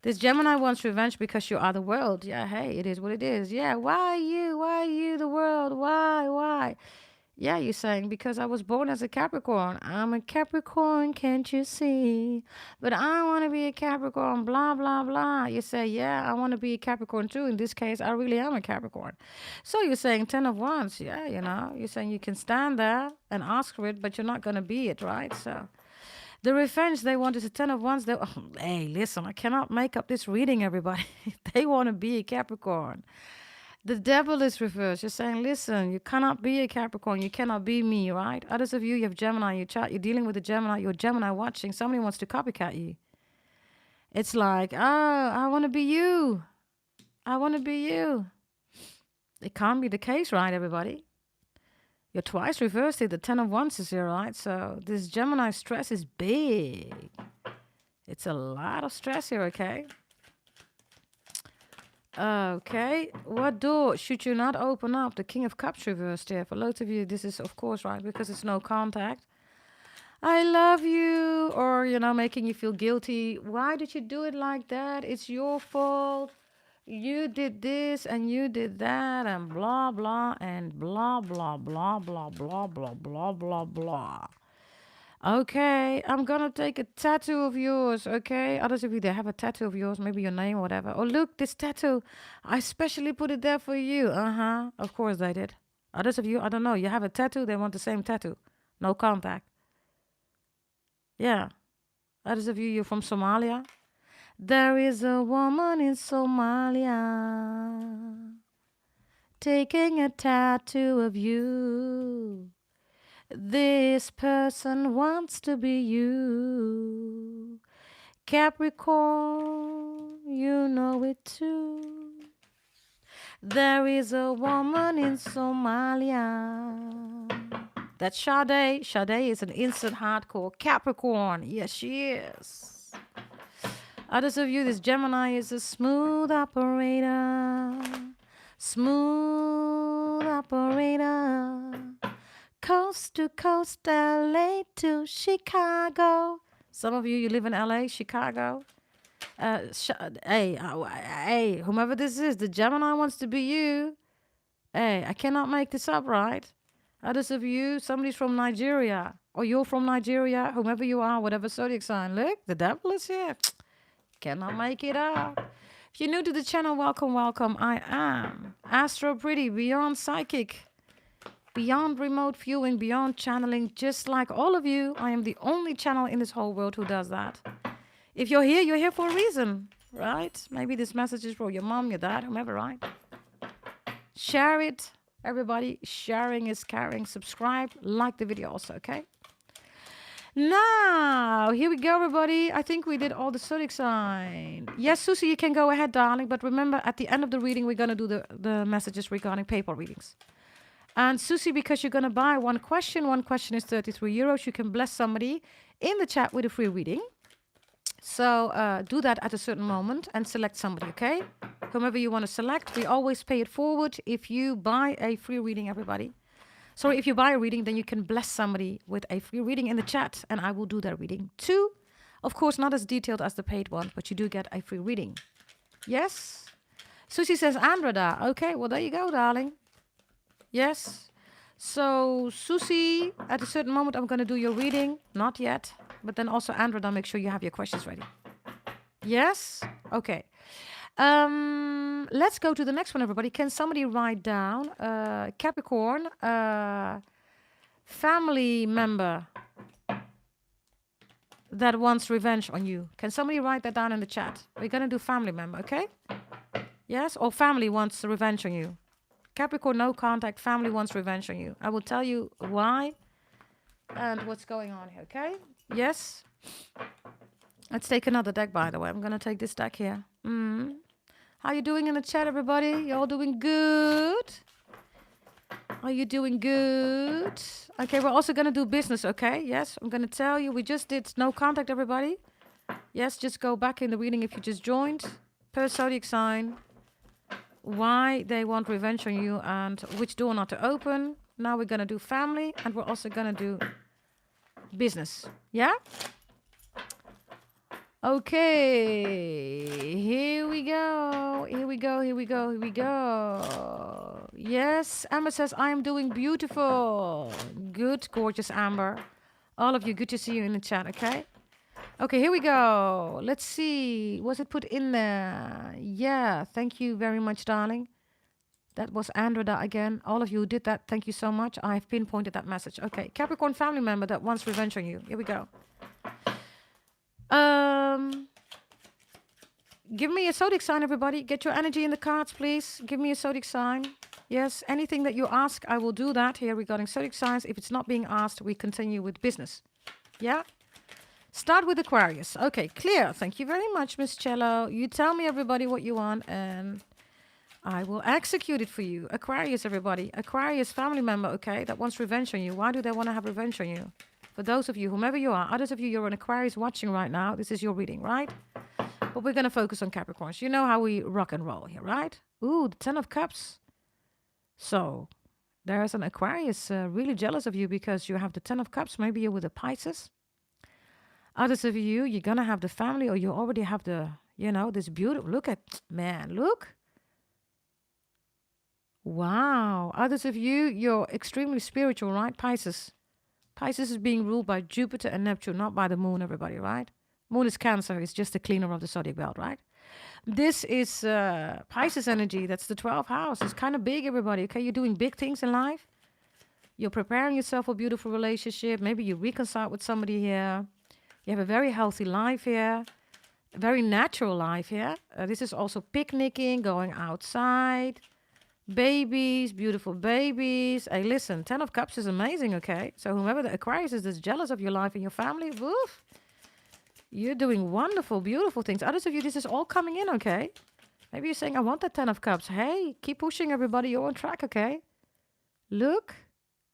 This Gemini wants revenge because you are the world. Yeah, hey, it is what it is. Yeah, why you? Why you, the world? Why? Yeah, you're saying, because I was born as a Capricorn. I'm a Capricorn, can't you see? But I want to be a Capricorn, blah, blah, blah. You say, yeah, I want to be a Capricorn too. In this case, I really am a Capricorn. So you're saying 10 of Wands. Yeah, you know, you're saying you can stand there and ask for it, but you're not going to be it, right? So the revenge they want is a 10 of Wands. Hey, listen, I cannot make up this reading, everybody. They want to be a Capricorn. The devil is reversed. You're saying, listen, you cannot be a Capricorn. You cannot be me, right? Others of you, you have Gemini in your chart. You're dealing with a Gemini. You're Gemini watching. Somebody wants to copycat you. It's like, oh, I want to be you. I want to be you. It can't be the case, right, everybody? You're twice reversed here. The 10 of Wands is here, right? So this Gemini stress is big. It's a lot of stress here, okay? Okay, what door should you not open up? The King of Cups reversed here. For loads of you, this is, of course, right, because it's no contact. I love you, or, you know, making you feel guilty. Why did you do it like that? It's your fault. You did this and you did that and blah, blah, and blah, blah, blah, blah, blah, blah, blah, blah, blah. Okay, I'm gonna take a tattoo of yours, okay? Others of you, they have a tattoo of yours, maybe your name or whatever. Oh, look, this tattoo. I specially put it there for you. Uh-huh, of course they did. Others of you, I don't know, you have a tattoo, they want the same tattoo. No contact. Yeah. Others of you, you're from Somalia. There is a woman in Somalia taking a tattoo of you. This person wants to be you. Capricorn, you know it too. There is a woman in Somalia. That's Sade. Sade is an instant hardcore Capricorn. Yes, she is. Others of you, this Gemini is a smooth operator. Smooth operator. Coast to coast, LA to Chicago. Some of you, you live in LA, Chicago. Hey, whomever this is, the Gemini wants to be you. Hey, I cannot make this up, right? Others of you, somebody's from Nigeria, or you're from Nigeria, whomever you are, whatever zodiac sign. Look, the devil is here. Cannot make it up. If you're new to the channel, welcome, welcome. I am Astro Pretty, beyond psychic, beyond remote viewing, beyond channeling, just like all of you. I am the only channel in this whole world who does that. If you're here for a reason, right? Maybe this message is for your mom, your dad, whomever, right? Share it, everybody. Sharing is caring. Subscribe, like the video also, okay? Now, here we go, everybody. I think we did all the zodiac sign. Yes, Susie, you can go ahead, darling. But remember, at the end of the reading, we're going to do the messages regarding PayPal readings. And Susie, because you're going to buy one question is 33 euros. You can bless somebody in the chat with a free reading. So do that at a certain moment and select somebody, okay? Whomever you want to select, we always pay it forward if you buy a free reading, everybody. Sorry, if you buy a reading, then you can bless somebody with a free reading in the chat, and I will do that reading too. Of course, not as detailed as the paid one, but you do get a free reading. Yes? Susie says, Andreda. Okay, well, there you go, darling. Yes? So, Susie, at a certain moment, I'm going to do your reading. Not yet. But then also, Andreda, make sure you have your questions ready. Yes? Okay. Let's go to the next one, everybody. Can somebody write down Capricorn, family member that wants revenge on you? Can somebody write that down in the chat? We're going to do family member, okay? Yes? Or family wants revenge on you. Capricorn, no contact. Family wants revenge on you. I will tell you why and what's going on here, okay? Yes? Let's take another deck, by the way. I'm going to take this deck here. How you doing in the chat, everybody? You all doing good? Are you doing good? Okay, we're also going to do business, okay? Yes, I'm going to tell you. We just did no contact, everybody. Yes, just go back in the reading if you just joined. Per zodiac sign. Why they want revenge on you and which door not to open. Now we're going to do family and we're also going to do business. Yeah? Okay, here we go. Here we go. Here we go. Here we go. Yes, Amber says, I am doing beautiful. Good, gorgeous Amber. All of you, good to see you in the chat, okay? Okay, here we go. Let's see. Was it put in there? Yeah, thank you very much, darling. That was Andrea again. All of you who did that, thank you so much. I've pinpointed that message. Okay, Capricorn family member that wants revenge on you. Here we go. Give me a zodiac sign, everybody. Get your energy in the cards, please. Give me a zodiac sign. Yes, anything that you ask, I will do that here regarding zodiac signs. If it's not being asked, we continue with business. Yeah? Start with Aquarius. Okay, clear. Thank you very much, Miss Cello. You tell me, everybody, what you want, and I will execute it for you. Aquarius, everybody. Aquarius family member, okay, that wants revenge on you. Why do they want to have revenge on you? For those of you, whomever you are, others of you, you're an Aquarius watching right now. This is your reading, right? But we're going to focus on Capricorns. You know how we rock and roll here, right? Ooh, the 10 of Cups. So there's an Aquarius really jealous of you because you have the 10 of Cups. Maybe you're with a Pisces. Others of you, you're going to have the family or you already have the, you know, this beautiful, look at, man, look. Wow. Others of you, you're extremely spiritual, right? Pisces. Pisces is being ruled by Jupiter and Neptune, not by the moon, everybody, right? Moon is Cancer. It's just the cleaner of the zodiac belt, right? This is Pisces energy. That's the 12th house. It's kind of big, everybody. Okay, you're doing big things in life. You're preparing yourself for a beautiful relationship. Maybe you reconcile with somebody here. You have a very healthy life here. A very natural life here. This is also picnicking, going outside. Babies, beautiful babies. Hey, listen, 10 of Cups is amazing, okay? So whoever the Aquarius is that's jealous of your life and your family, woof. You're doing wonderful, beautiful things. Others of you, this is all coming in, okay? Maybe you're saying, I want that 10 of Cups. Hey, keep pushing, everybody. You're on track, okay? Look,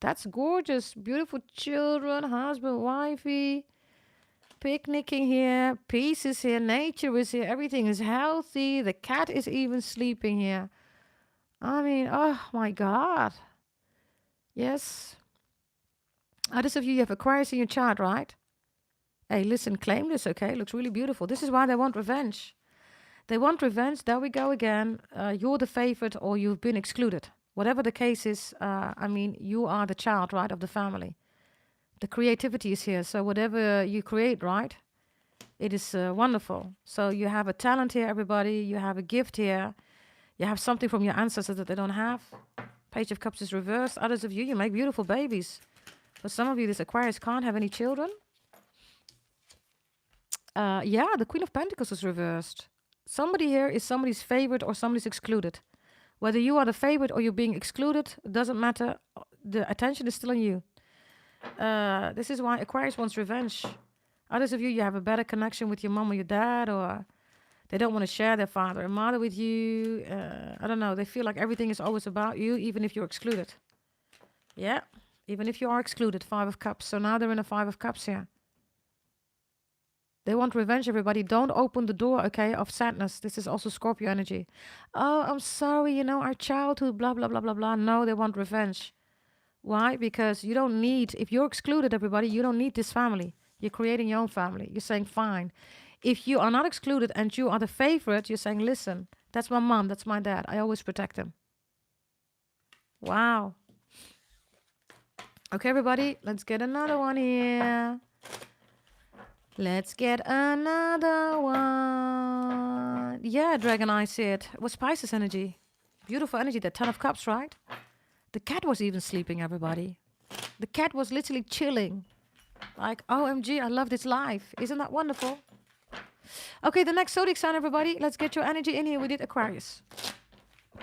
that's gorgeous. Beautiful children, husband, wifey. Picnicking here. Peace is here. Nature is here. Everything is healthy. The cat is even sleeping here. I mean, oh my God. Yes. Others of you have Aquarius in your chart, right? Hey, listen, claim this, okay? Looks really beautiful. This is why they want revenge. They want revenge. There we go again. You're the favorite or you've been excluded. Whatever the case is, I mean, you are the child, right, of the family. The creativity is here. So whatever you create, right, it is wonderful. So you have a talent here, everybody. You have a gift here. You have something from your ancestors that they don't have. Page of Cups is reversed. Others of you, you make beautiful babies. For some of you, this Aquarius can't have any children. Yeah, the Queen of Pentacles is reversed. Somebody here is somebody's favorite or somebody's excluded. Whether you are the favorite or you're being excluded, it doesn't matter. The attention is still on you. This is why Aquarius wants revenge. Others of you, you have a better connection with your mom or your dad, or they don't want to share their father and mother with you. I don't know. They feel like everything is always about you, even if you're excluded. Yeah, even if you are excluded. 5 of Cups. So now they're in a 5 of Cups here. They want revenge, everybody. Don't open the door, okay, of sadness. This is also Scorpio energy. Oh, I'm sorry, you know, our childhood, blah, blah, blah, blah, blah. No, they want revenge. Why? Because you don't need, if you're excluded, everybody, you don't need this family. You're creating your own family. You're saying, fine. If you are not excluded and you are the favorite, you're saying, listen, that's my mom, that's my dad. I always protect them. Wow. Okay, everybody, let's get another one here. Let's get another one. Yeah, Dragon Eye said. It was Pisces energy. Beautiful energy, that 10 of Cups, right? The cat was even sleeping, everybody. The cat was literally chilling. Like, OMG, I love this life. Isn't that wonderful? Okay, the next zodiac sign, everybody. Let's get your energy in here. We did Aquarius.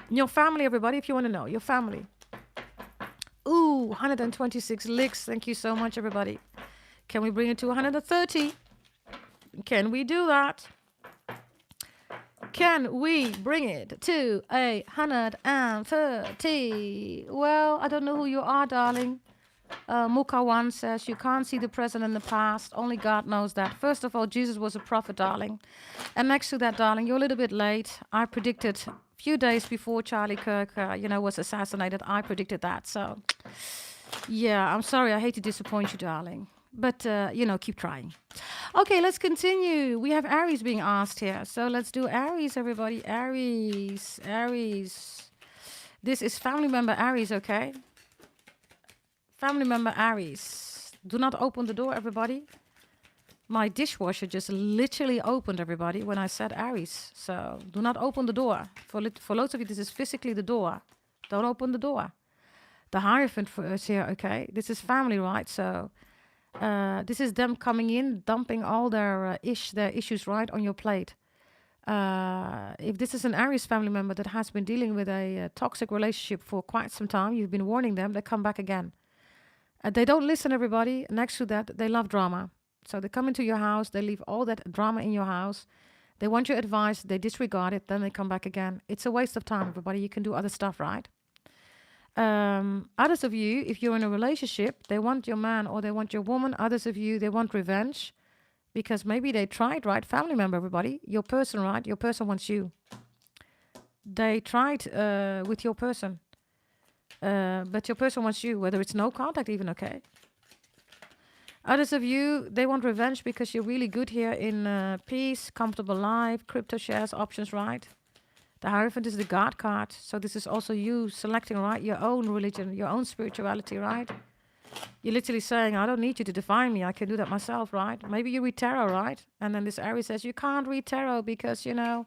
Your family, everybody, if you want to know. Your family. Ooh, 126 licks. Thank you so much, everybody. Can we bring it to 130? Can we do that? Can we bring it to 130? Well, I don't know who you are, darling. Muka1 says, you can't see the present and the past. Only God knows that. First of all, Jesus was a prophet, darling. And next to that, darling, you're a little bit late. I predicted a few days before Charlie Kirk, was assassinated. I predicted that. So, yeah, I'm sorry. I hate to disappoint you, darling. But, keep trying. Okay, let's continue. We have Aries being asked here. So let's do Aries, everybody. Aries. This is family member Aries, okay? Family member Aries. Do not open the door, everybody. My dishwasher just literally opened, everybody, when I said Aries. So do not open the door. For loads of you, this is physically the door. Don't open the door. The Hierophant for us here, okay? This is family, right? So this is them coming in, dumping all their issues right on your plate. If this is an Aries family member that has been dealing with a toxic relationship for quite some time, you've been warning them, they come back again. They don't listen, everybody. Next to that, they love drama. So they come into your house, they leave all that drama in your house. They want your advice, they disregard it, then they come back again. It's a waste of time, everybody. You can do other stuff, right? Others of you, if you're in a relationship, they want your man or they want your woman. Others of you, they want revenge because maybe they tried, right? Family member, everybody. Your person, right? Your person wants you. They tried with your person. But your person wants you, whether it's no contact even, okay? Others of you, they want revenge because you're really good here in peace, comfortable life, crypto shares, options, right? The Hierophant is the God card. So this is also you selecting, right, your own religion, your own spirituality, right? You're literally saying, I don't need you to define me. I can do that myself, right? Maybe you read tarot, right? And then this Aries says, you can't read tarot because, Hinduism,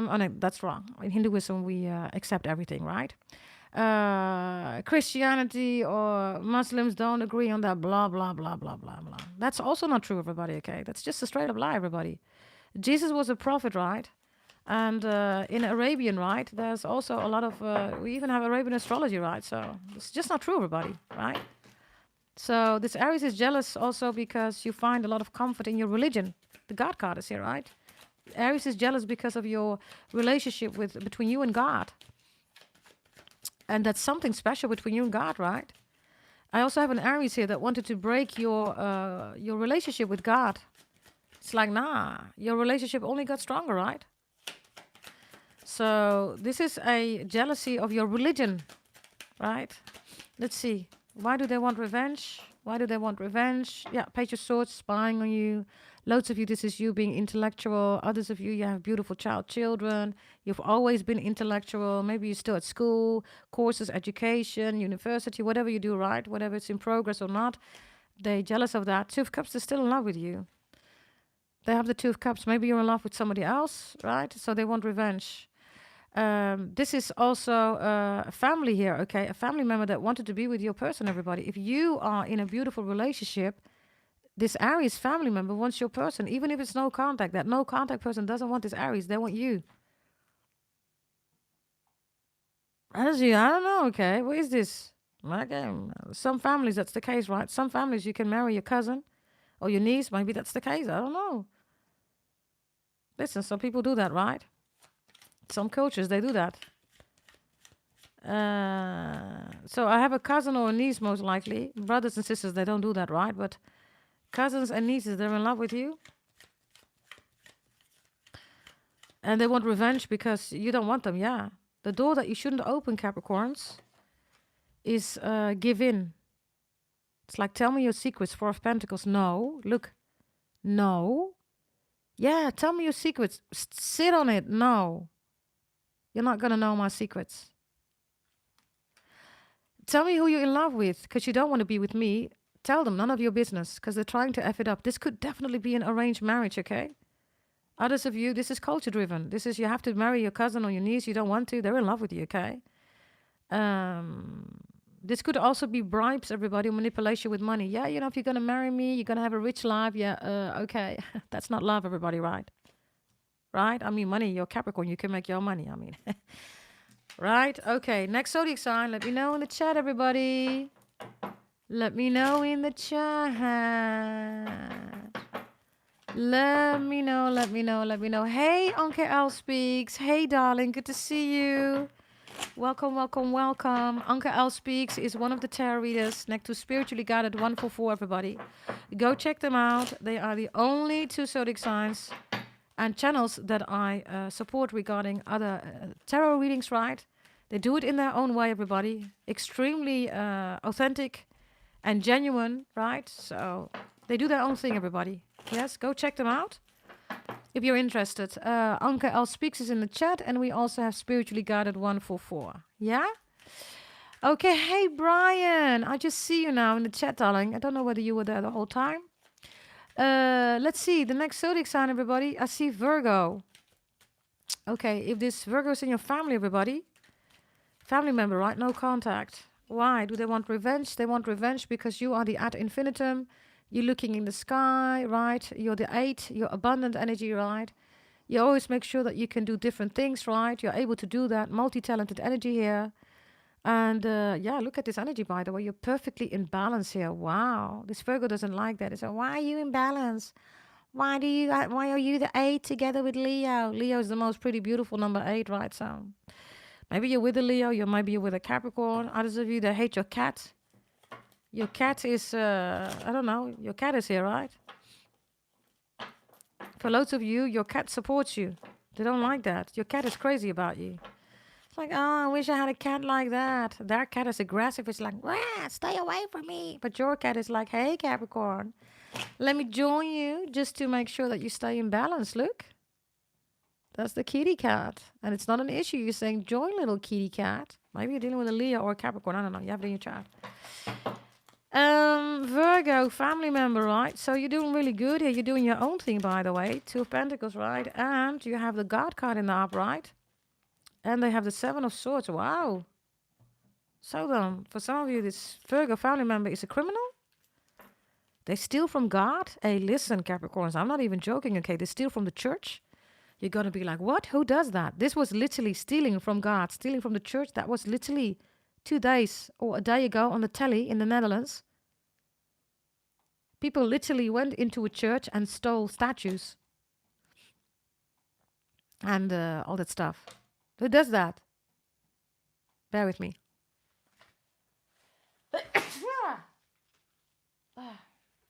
oh no, that's wrong. In Hinduism, we accept everything, right? Christianity or Muslims don't agree on that, blah, blah, blah, blah, blah, blah. That's also not true, everybody, okay? That's just a straight up lie, everybody. Jesus was a prophet, right? And in Arabian, right, there's also a lot of, we even have Arabian astrology, right? So it's just not true, everybody, right? So this Aries is jealous also because you find a lot of comfort in your religion. The God card is here, right? Aries is jealous because of your relationship between you and God. And that's something special between you and God, right? I also have an Aries here that wanted to break your relationship with God. It's like, nah, your relationship only got stronger, right? So this is a jealousy of your religion, right? Let's see. Why do they want revenge? Why do they want revenge? Yeah, Page of Swords, spying on you. Loads of you, this is you being intellectual. Others of you, you have beautiful children. You've always been intellectual. Maybe you're still at school, courses, education, university, whatever you do, right? Whatever it's in progress or not. They're jealous of that. Two of Cups, they're still in love with you. They have the Two of Cups. Maybe you're in love with somebody else, right? So they want revenge. This is also a family here, okay? A family member that wanted to be with your person, everybody. If you are in a beautiful relationship, this Aries family member wants your person, even if it's no contact. That no contact person doesn't want this Aries. They want you. Energy, I don't know, okay? What is this? Okay. Some families, that's the case, right? Some families, you can marry your cousin or your niece. Maybe that's the case. I don't know. Listen, some people do that, right? Some cultures, they do that. So I have a cousin or a niece, most likely. Brothers and sisters, they don't do that, right? But cousins and nieces, they're in love with you. And they want revenge because you don't want them, yeah. The door that you shouldn't open, Capricorns, is give in. It's like, tell me your secrets, Four of Pentacles. No, look, no. Yeah, tell me your secrets. Sit on it. No. You're not going to know my secrets. Tell me who you're in love with, because you don't want to be with me. Tell them, none of your business, because they're trying to F it up. This could definitely be an arranged marriage, okay? Others of you, this is culture driven. This is, you have to marry your cousin or your niece. You don't want to. They're in love with you, okay? This could also be bribes, everybody, manipulation with money. Yeah, you know, if you're going to marry me, you're going to have a rich life. Yeah, okay. That's not love, everybody, right? Right? I mean, money, you're Capricorn. You can make your own money, I mean. Right? Okay, next zodiac sign. Let me know in the chat, everybody. Let me know in the chat. Let me know, let me know, let me know. Hey, Anke L Speaks. Hey, darling, good to see you. Welcome, welcome, welcome. Anke L Speaks is one of the tarot readers next to Spiritually Guided 144, everybody. Go check them out. They are the only 2 zodiac signs and channels that I support regarding other tarot readings, right? They do it in their own way, everybody. Extremely authentic and genuine, right? So they do their own thing, everybody. Yes, go check them out if you're interested. Anke L Speaks is in the chat, and we also have Spiritually Guided 144. Yeah? Okay, hey Brian, I just see you now in the chat, darling. I don't know whether you were there the whole time. Let's see, the next zodiac sign, everybody. I see Virgo. Okay, if this Virgo is in your family, everybody. Family member, right? No contact. Why? Do they want revenge? They want revenge because you are the ad infinitum. You're looking in the sky, right? You're the 8. You're abundant energy, right? You always make sure that you can do different things, right? You're able to do that. Multi-talented energy here. And yeah, look at this energy, by the way. You're perfectly in balance here. Wow. This Virgo doesn't like that. It's like, why are you in balance? Why are you the 8 together with Leo? Leo is the most pretty beautiful number 8, right? So maybe you're with a Leo. Maybe you're with a Capricorn. Others of you that hate your cat. Your cat is, I don't know. Your cat is here, right? For loads of you, your cat supports you. They don't like that. Your cat is crazy about you. It's like, oh, I wish I had a cat like that. Their cat is aggressive. It's like, wah, stay away from me. But your cat is like, hey, Capricorn, let me join you just to make sure that you stay in balance. Look. That's the kitty cat. And it's not an issue. You're saying, join, little kitty cat. Maybe you're dealing with a Leo or a Capricorn. I don't know. You have it in your chart. Virgo, family member, right? So you're doing really good here. You're doing your own thing, by the way. 2 of Pentacles, right? And you have the God card in the upright. And they have the 7 of Swords. Wow. So then, for some of you, this Virgo family member is a criminal. They steal from God. Hey, listen, Capricorns, I'm not even joking, okay? They steal from the church. You're going to be like, what? Who does that? This was literally stealing from God, stealing from the church. That was literally 2 days or a day ago on the telly in the Netherlands. People literally went into a church and stole statues and all that stuff. Who does that? Bear with me.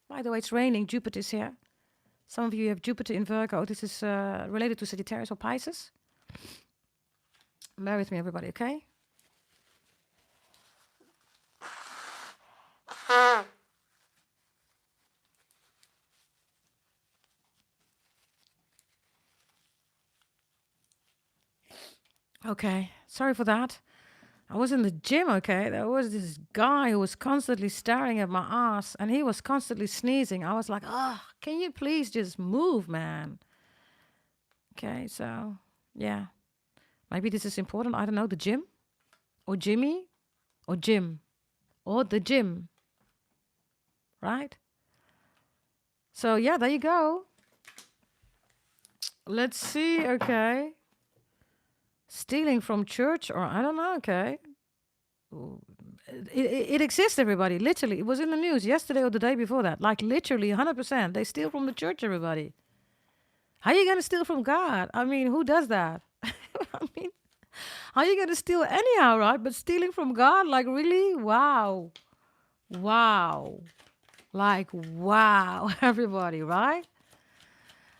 By the way, it's raining. Jupiter's here. Some of you have Jupiter in Virgo. This is related to Sagittarius or Pisces. Bear with me, everybody, okay? Okay, sorry for that. I was in the gym, okay? There was this guy who was constantly staring at my ass and he was constantly sneezing. I was like, oh, can you please just move, man? Okay, so, yeah. Maybe this is important. I don't know, the gym? Or Jimmy? Or Jim? Or the gym? Right? So, yeah, there you go. Let's see, okay. Stealing from church, or I don't know, okay. It exists, everybody, literally. It was in the news yesterday or the day before that. Like, literally, 100%. They steal from the church, everybody. How are you going to steal from God? I mean, who does that? I mean, how are you going to steal anyhow, right? But stealing from God, like, really? Wow. Wow. Like, wow, everybody, right?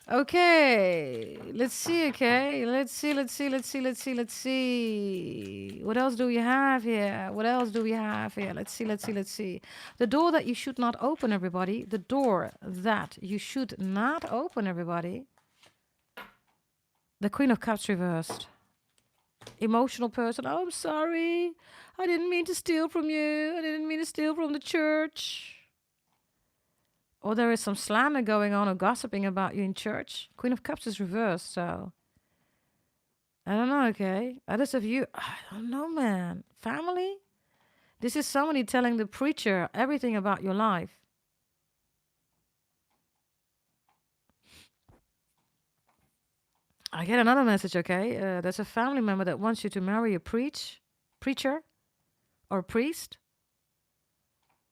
Okay, let's see, okay. Let's see. What else do we have here? Let's see. The door that you should not open, everybody. The door that you should not open, everybody. The Queen of Cups reversed. Emotional person. Oh, I'm sorry. I didn't mean to steal from you. I didn't mean to steal from the church. Or there is some slander going on or gossiping about you in church. Queen of Cups is reversed, so I don't know, okay? Others of you, I don't know, man. Family? This is somebody telling the preacher everything about your life. I get another message, okay? There's a family member that wants you to marry a preacher or priest.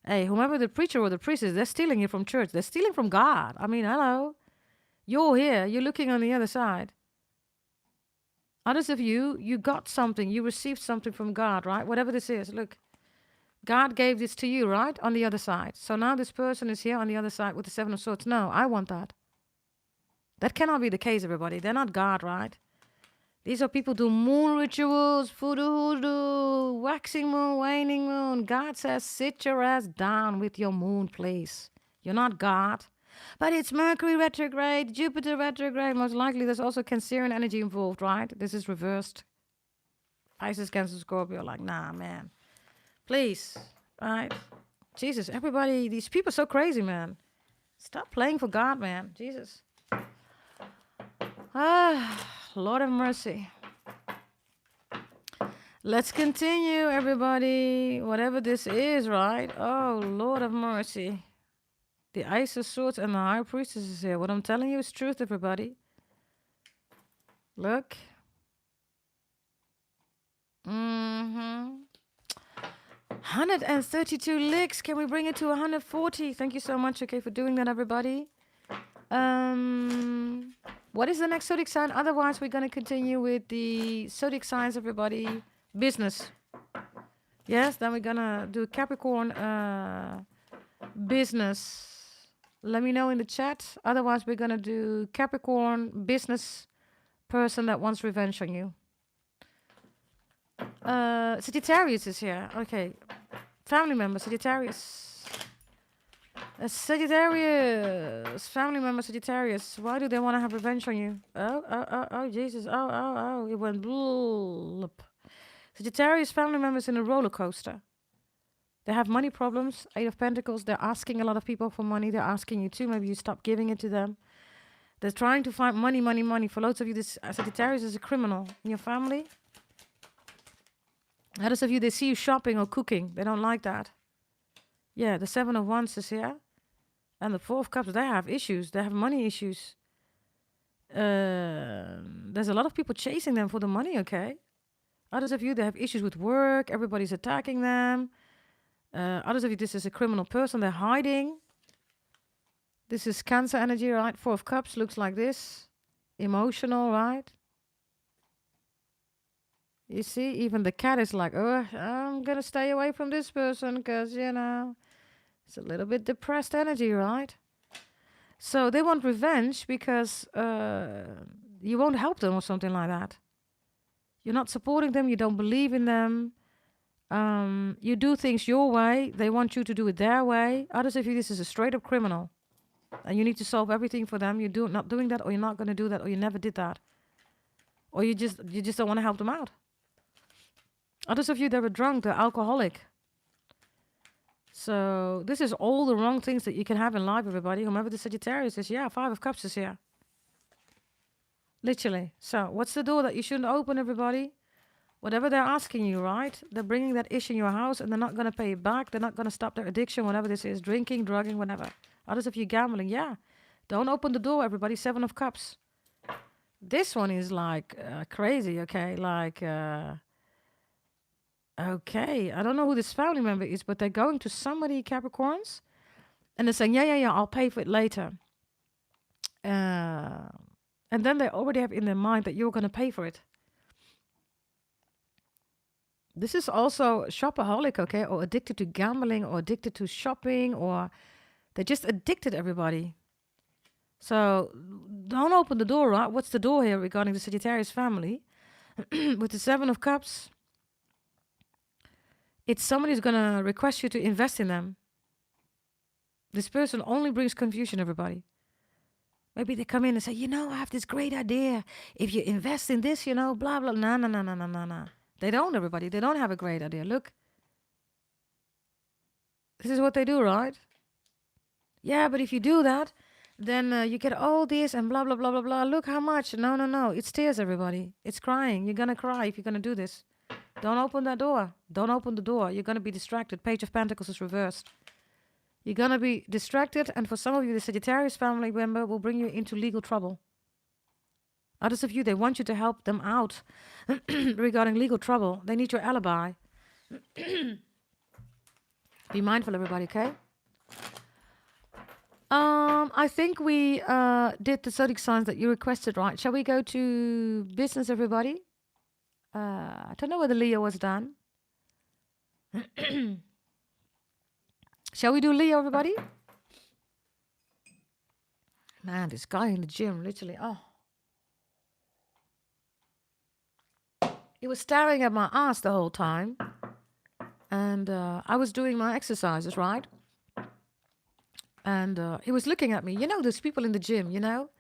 Hey, whomever the preacher or the priest is, they're stealing you from church. They're stealing from God. I mean, hello. You're here. You're looking on the other side. Others of you, you got something. You received something from God, right? Whatever this is. Look, God gave this to you, right? On the other side. So now this person is here on the other side with the Seven of Swords. No, I want that. That cannot be the case, everybody. They're not God, right? These are people who do moon rituals, voodoo, hoodoo, waxing moon, waning moon. God says, sit your ass down with your moon, please. You're not God. But it's Mercury retrograde, Jupiter retrograde. Most likely there's also Cancerian energy involved, right? This is reversed. Pisces, Cancer, Scorpio. Like, nah, man. Please, right? Jesus, everybody, these people are so crazy, man. Stop playing for God, man. Jesus. Lord have mercy. Let's continue, everybody. Whatever this is, right? Oh, Lord of mercy. The Ace of Swords and the High Priestess is here. What I'm telling you is truth, everybody. Look. 132 licks. Can we bring it to 140? Thank you so much, okay, for doing that, everybody. What is the next zodiac sign? Otherwise, we're going to continue with the zodiac signs, everybody. Business. Yes, then we're going to do Capricorn business. Let me know in the chat. Otherwise, we're going to do Capricorn business person that wants revenge on you. Sagittarius is here. Okay. Family member, Sagittarius. Sagittarius, family member Sagittarius. Why do they want to have revenge on you? Oh, Jesus. Oh. It went bloop. Sagittarius family members in a roller coaster. They have money problems. 8 of Pentacles. They're asking a lot of people for money. They're asking you too. Maybe you stop giving it to them. They're trying to find money. For loads of you, this Sagittarius is a criminal in your family. Others of you, they see you shopping or cooking. They don't like that. Yeah, the 7 of Wands is here. And the 4 of Cups, they have issues. They have money issues. There's a lot of people chasing them for the money, okay? Others of you, they have issues with work. Everybody's attacking them. Others of you, this is a criminal person. They're hiding. This is Cancer energy, right? 4 of Cups looks like this. Emotional, right? You see, even the cat is like, oh, I'm going to stay away from this person because, you know, it's a little bit depressed energy, right? So they want revenge because you won't help them or something like that. You're not supporting them. You don't believe in them. You do things your way. They want you to do it their way. Others of you, this is a straight up criminal. And you need to solve everything for them. You're not doing that, or you're not going to do that, or you never did that. Or you just don't want to help them out. Others of you, they were drunk, they're alcoholic. So this is all the wrong things that you can have in life, everybody. Whomever the Sagittarius is, yeah, 5 of Cups is here. Literally. So what's the door that you shouldn't open, everybody? Whatever they're asking you, right? They're bringing that issue in your house and they're not going to pay it back. They're not going to stop their addiction, whatever this is. Drinking, drugging, whatever. Others of you gambling, yeah. Don't open the door, everybody. 7 of Cups. This one is like crazy, okay? Like... Okay, I don't know who this family member is, but they're going to somebody, Capricorns, and they're saying, yeah, I'll pay for it later. And then they already have in their mind that you're going to pay for it. This is also shopaholic, okay, or addicted to gambling, or addicted to shopping, or they're just addicted, everybody. So don't open the door, right? What's the door here regarding the Sagittarius family? With the 7 of Cups. It's somebody who's going to request you to invest in them. This person only brings confusion, everybody. Maybe they come in and say, you know, I have this great idea. If you invest in this, you know, blah, blah. No. They don't, everybody. They don't have a great idea. Look. This is what they do, right? Yeah, but if you do that, then you get all this and blah, blah, blah, blah, blah. Look how much. No, no, no. It's tears, everybody. It's crying. You're going to cry if you're going to do this. Don't open that door. Don't open the door. You're going to be distracted. Page of Pentacles is reversed. You're going to be distracted. And for some of you, the Sagittarius family member will bring you into legal trouble. Others of you, they want you to help them out regarding legal trouble. They need your alibi. Be mindful, everybody, okay? I think we did the zodiac signs that you requested, right? Shall we go to business, everybody? I don't know whether Leo was done. Shall we do Leo, everybody? Man, this guy in the gym, literally, oh. He was staring at my ass the whole time. And I was doing my exercises, right? And he was looking at me. You know, those people in the gym, you know?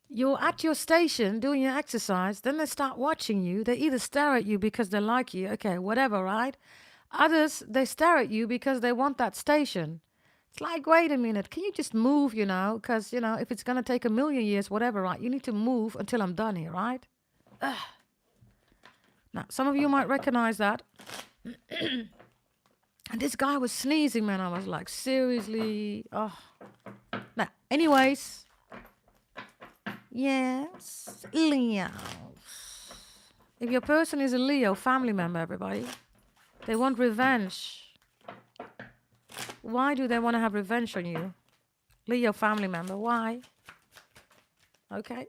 You're at your station doing your exercise. Then they start watching you. They either stare at you because they like you. Okay, whatever, right? Others, they stare at you because they want that station. It's like, wait a minute. Can you just move, you know? Because, you know, if it's going to take 1,000,000 years, whatever, right? You need to move until I'm done here, right? Ugh. Now, some of you might recognize that. And this guy was sneezing, man. I was like, seriously? Oh. Now, anyways. Yes, Leo. If your person is a Leo family member, everybody, they want revenge. Why do they want to have revenge on you? Leo family member, why? Okay.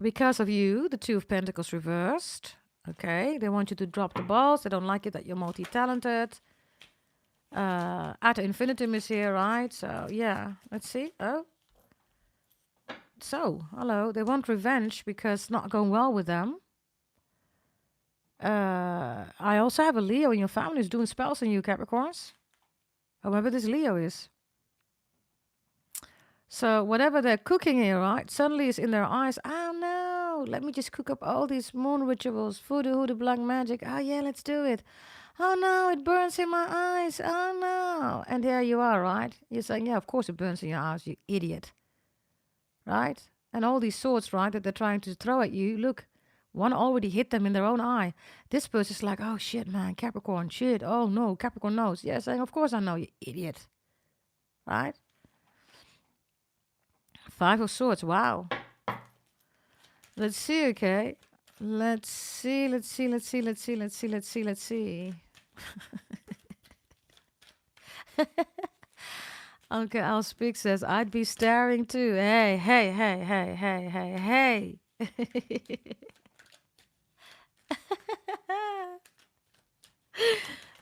Because of you, the Two of Pentacles reversed. Okay, they want you to drop the balls. They don't like it that you're multi-talented. Ad infinitum is here, right? So, yeah, let's see. Oh. So, hello. They want revenge because it's not going well with them. I also have a Leo in your family who's doing spells on you, Capricorns. Whoever this Leo is. So, whatever they're cooking here, right? Suddenly it's in their eyes. Oh, no. Let me just cook up all these moon rituals. Voodoo, hoodoo, black magic. Oh, yeah, let's do it. Oh, no, it burns in my eyes. Oh, no. And there you are, right? You're saying, yeah, of course it burns in your eyes, you idiot. Right? And all these swords, right, that they're trying to throw at you, look, one already hit them in their own eye. This person's like, oh, shit, man, Capricorn, shit. Oh, no, Capricorn knows. Yeah, saying, of course I know, you idiot. Right? Five of Swords, wow. Let's see, okay. Let's see. Okay, I'll speak says, I'd be staring too. Hey.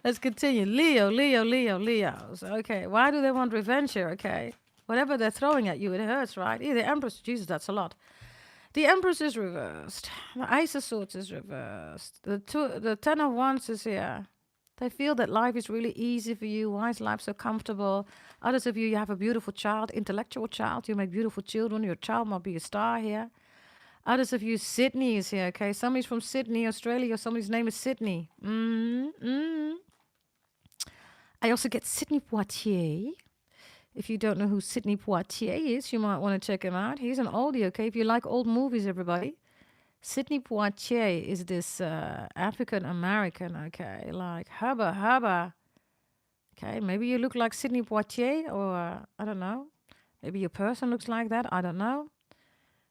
Let's continue. Leos. Okay, why do they want revenge here? Okay, whatever they're throwing at you, it hurts, right? Yeah, the Empress, Jesus, that's a lot. The Empress is reversed. The Ace of Swords is reversed. The Ten of Wands is here. They feel that life is really easy for you. Why is life so comfortable? Others of you, you have a beautiful child, intellectual child. You make beautiful children. Your child might be a star here. Others of you, Sydney is here, okay? Somebody's from Sydney, Australia. Somebody's name is Sydney. I also get Sydney Poitier. If you don't know who Sydney Poitier is, you might want to check him out. He's an oldie, okay? If you like old movies, everybody. Sydney Poitier is this African-American, okay? Like, hubba. Okay, maybe you look like Sydney Poitier, or I don't know. Maybe your person looks like that, I don't know.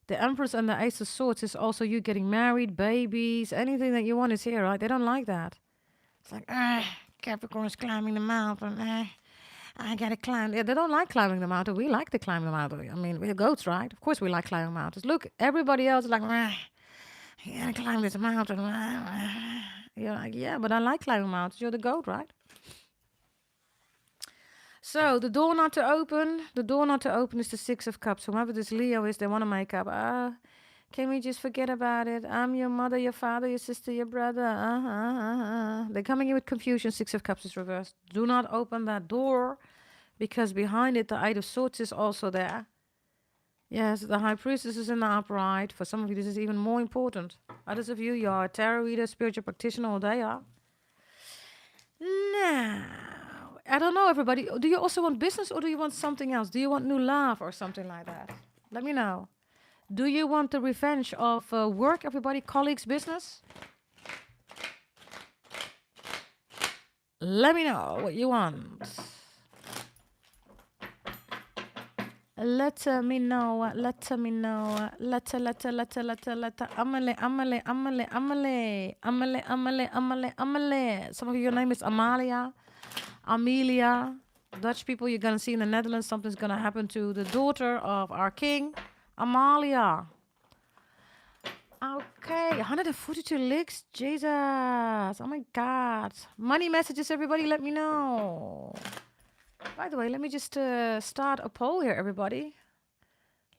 The Empress and the Ace of Swords is also you getting married, babies, anything that you want is here, right? They don't like that. It's like, Capricorn's climbing the mountain, I gotta climb. Yeah, they don't like climbing the mountain. We like to climb the mountain. I mean, we're goats, right? Of course we like climbing mountains. Look, everybody else is like, you gotta climb this mountain. You're like, yeah, but I like climbing mountains. You're the goat, right? So, the door not to open. The door not to open is the Six of Cups. Whoever this Leo is, they want to make up. Can we just forget about it? I'm your mother, your father, your sister, your brother. They're coming in with confusion. Six of Cups is reversed. Do not open that door, because behind it, the Eight of Swords is also there. Yes, the High Priestess is in the upright. For some of you, this is even more important. Others of you, you are a tarot reader, spiritual practitioner, or they are. Now, I don't know, everybody. Do you also want business or do you want something else? Do you want new love or something like that? Let me know. Do you want the revenge of work, everybody? Colleagues, business? Let me know what you want. Let me know. Let me know. Let. Amale. Some of your name is Amalia. Amelia. Dutch people, you're going to see in the Netherlands, something's going to happen to the daughter of our king, Amalia. Okay, 142 licks. Jesus. Oh my God. Money messages, everybody, let me know. By the way, let me just start a poll here, everybody.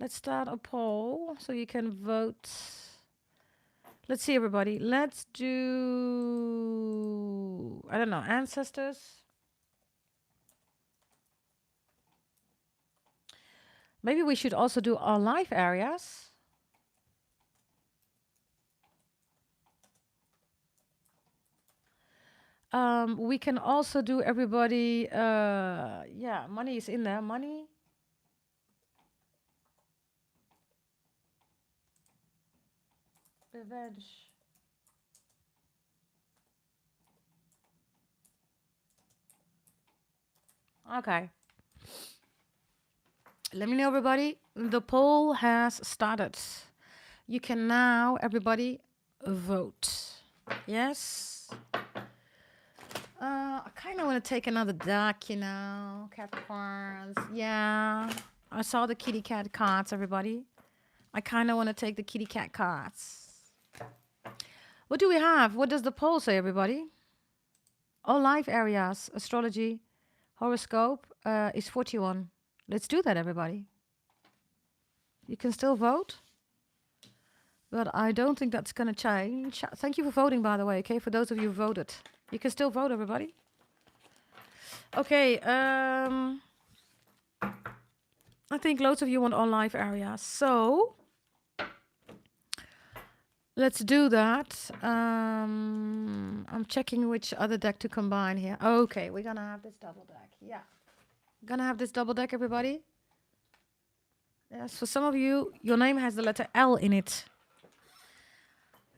Let's start a poll so you can vote. Let's see, everybody. Let's do, I don't know, ancestors. Maybe we should also do our life areas. We can also do everybody, yeah, money is in there, money. Revenge. Okay. Let me know, everybody. The poll has started. You can now, everybody, vote. Yes. I kind of want to take another deck, you know, Capricorns. Yeah. I saw the kitty cat cards, everybody. I kind of want to take the kitty cat cards. What do we have? What does the poll say, everybody? All life areas, astrology, horoscope is 41. Let's do that, everybody. You can still vote. But I don't think that's going to change. Thank you for voting, by the way, okay? For those of you who voted. You can still vote, everybody. Okay, I think loads of you want all life areas. So, let's do that. I'm checking which other deck to combine here. Okay, we're going to have this double deck. Yeah. Gonna have this double deck, everybody. Yes, for some of you, your name has the letter L in it.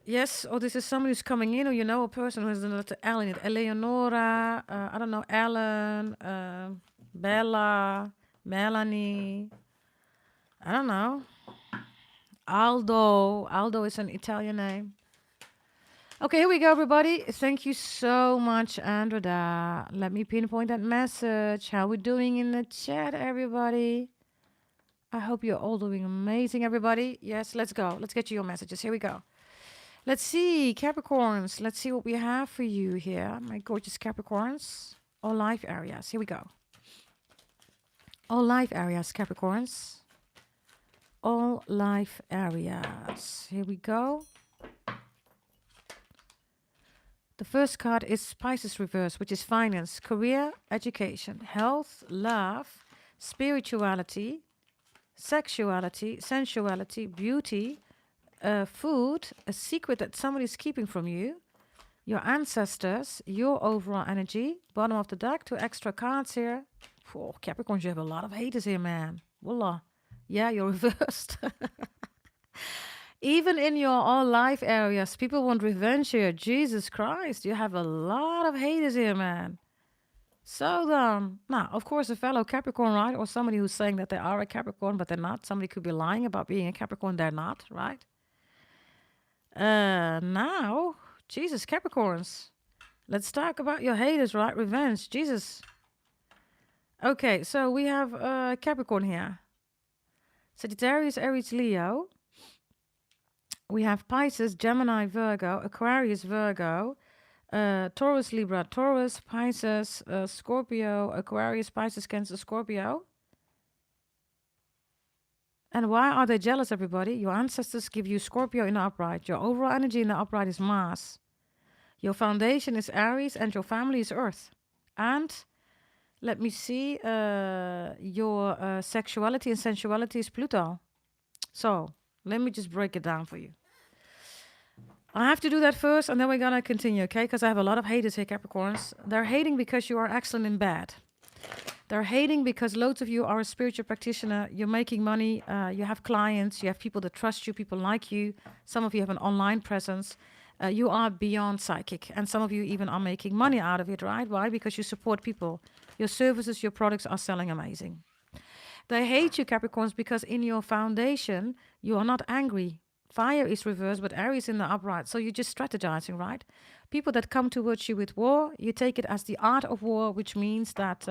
Yes, or this is somebody who's coming in, or you know a person who has the letter L in it. Eleonora, I don't know, Ellen, Bella, Melanie, I don't know. Aldo. Aldo is an Italian name. Okay, here we go, everybody. Thank you so much, Andrea. Let me pinpoint that message. How we doing in the chat, everybody? I hope you're all doing amazing, everybody. Yes, let's go. Let's get you your messages. Here we go. Let's see, Capricorns. Let's see what we have for you here. My gorgeous Capricorns. All life areas. Here we go. All life areas, Capricorns. All life areas. Here we go. The first card is Pisces reverse, which is finance, career, education, health, love, spirituality, sexuality, sensuality, beauty, food, a secret that somebody's keeping from you, your ancestors, your overall energy. Bottom of the deck, 2 extra cards here. Oh, Capricorns, you have a lot of haters here, man. Wallah. Yeah, you're reversed. Even in your all life areas, people want revenge here. Jesus Christ, you have a lot of haters here, man. So, now, of course, a fellow Capricorn, right? Or somebody who's saying that they are a Capricorn, but they're not. Somebody could be lying about being a Capricorn. They're not, right? Now, Jesus, Capricorns. Let's talk about your haters, right? Revenge, Jesus. Okay, so we have Capricorn here. Sagittarius, Aries, Leo. We have Pisces, Gemini, Virgo, Aquarius, Virgo, Taurus, Libra, Taurus, Pisces, Scorpio, Aquarius, Pisces, Cancer, Scorpio. And why are they jealous, everybody? Your ancestors give you Scorpio in the upright. Your overall energy in the upright is Mars. Your foundation is Aries and your family is Earth. And let me see, your sexuality and sensuality is Pluto. So let me just break it down for you. I have to do that first, and then we're gonna continue, okay? Because I have a lot of haters here, Capricorns. They're hating because you are excellent in bed. They're hating because loads of you are a spiritual practitioner. You're making money. You have clients. You have people that trust you. People like you. Some of you have an online presence. You are beyond psychic, and some of you even are making money out of it, right? Why? Because you support people. Your services, your products are selling amazing. They hate you, Capricorns, because in your foundation, you are not angry. Fire is reversed, but Aries in the upright. So you're just strategizing, right? People that come towards you with war, you take it as the art of war, which means that,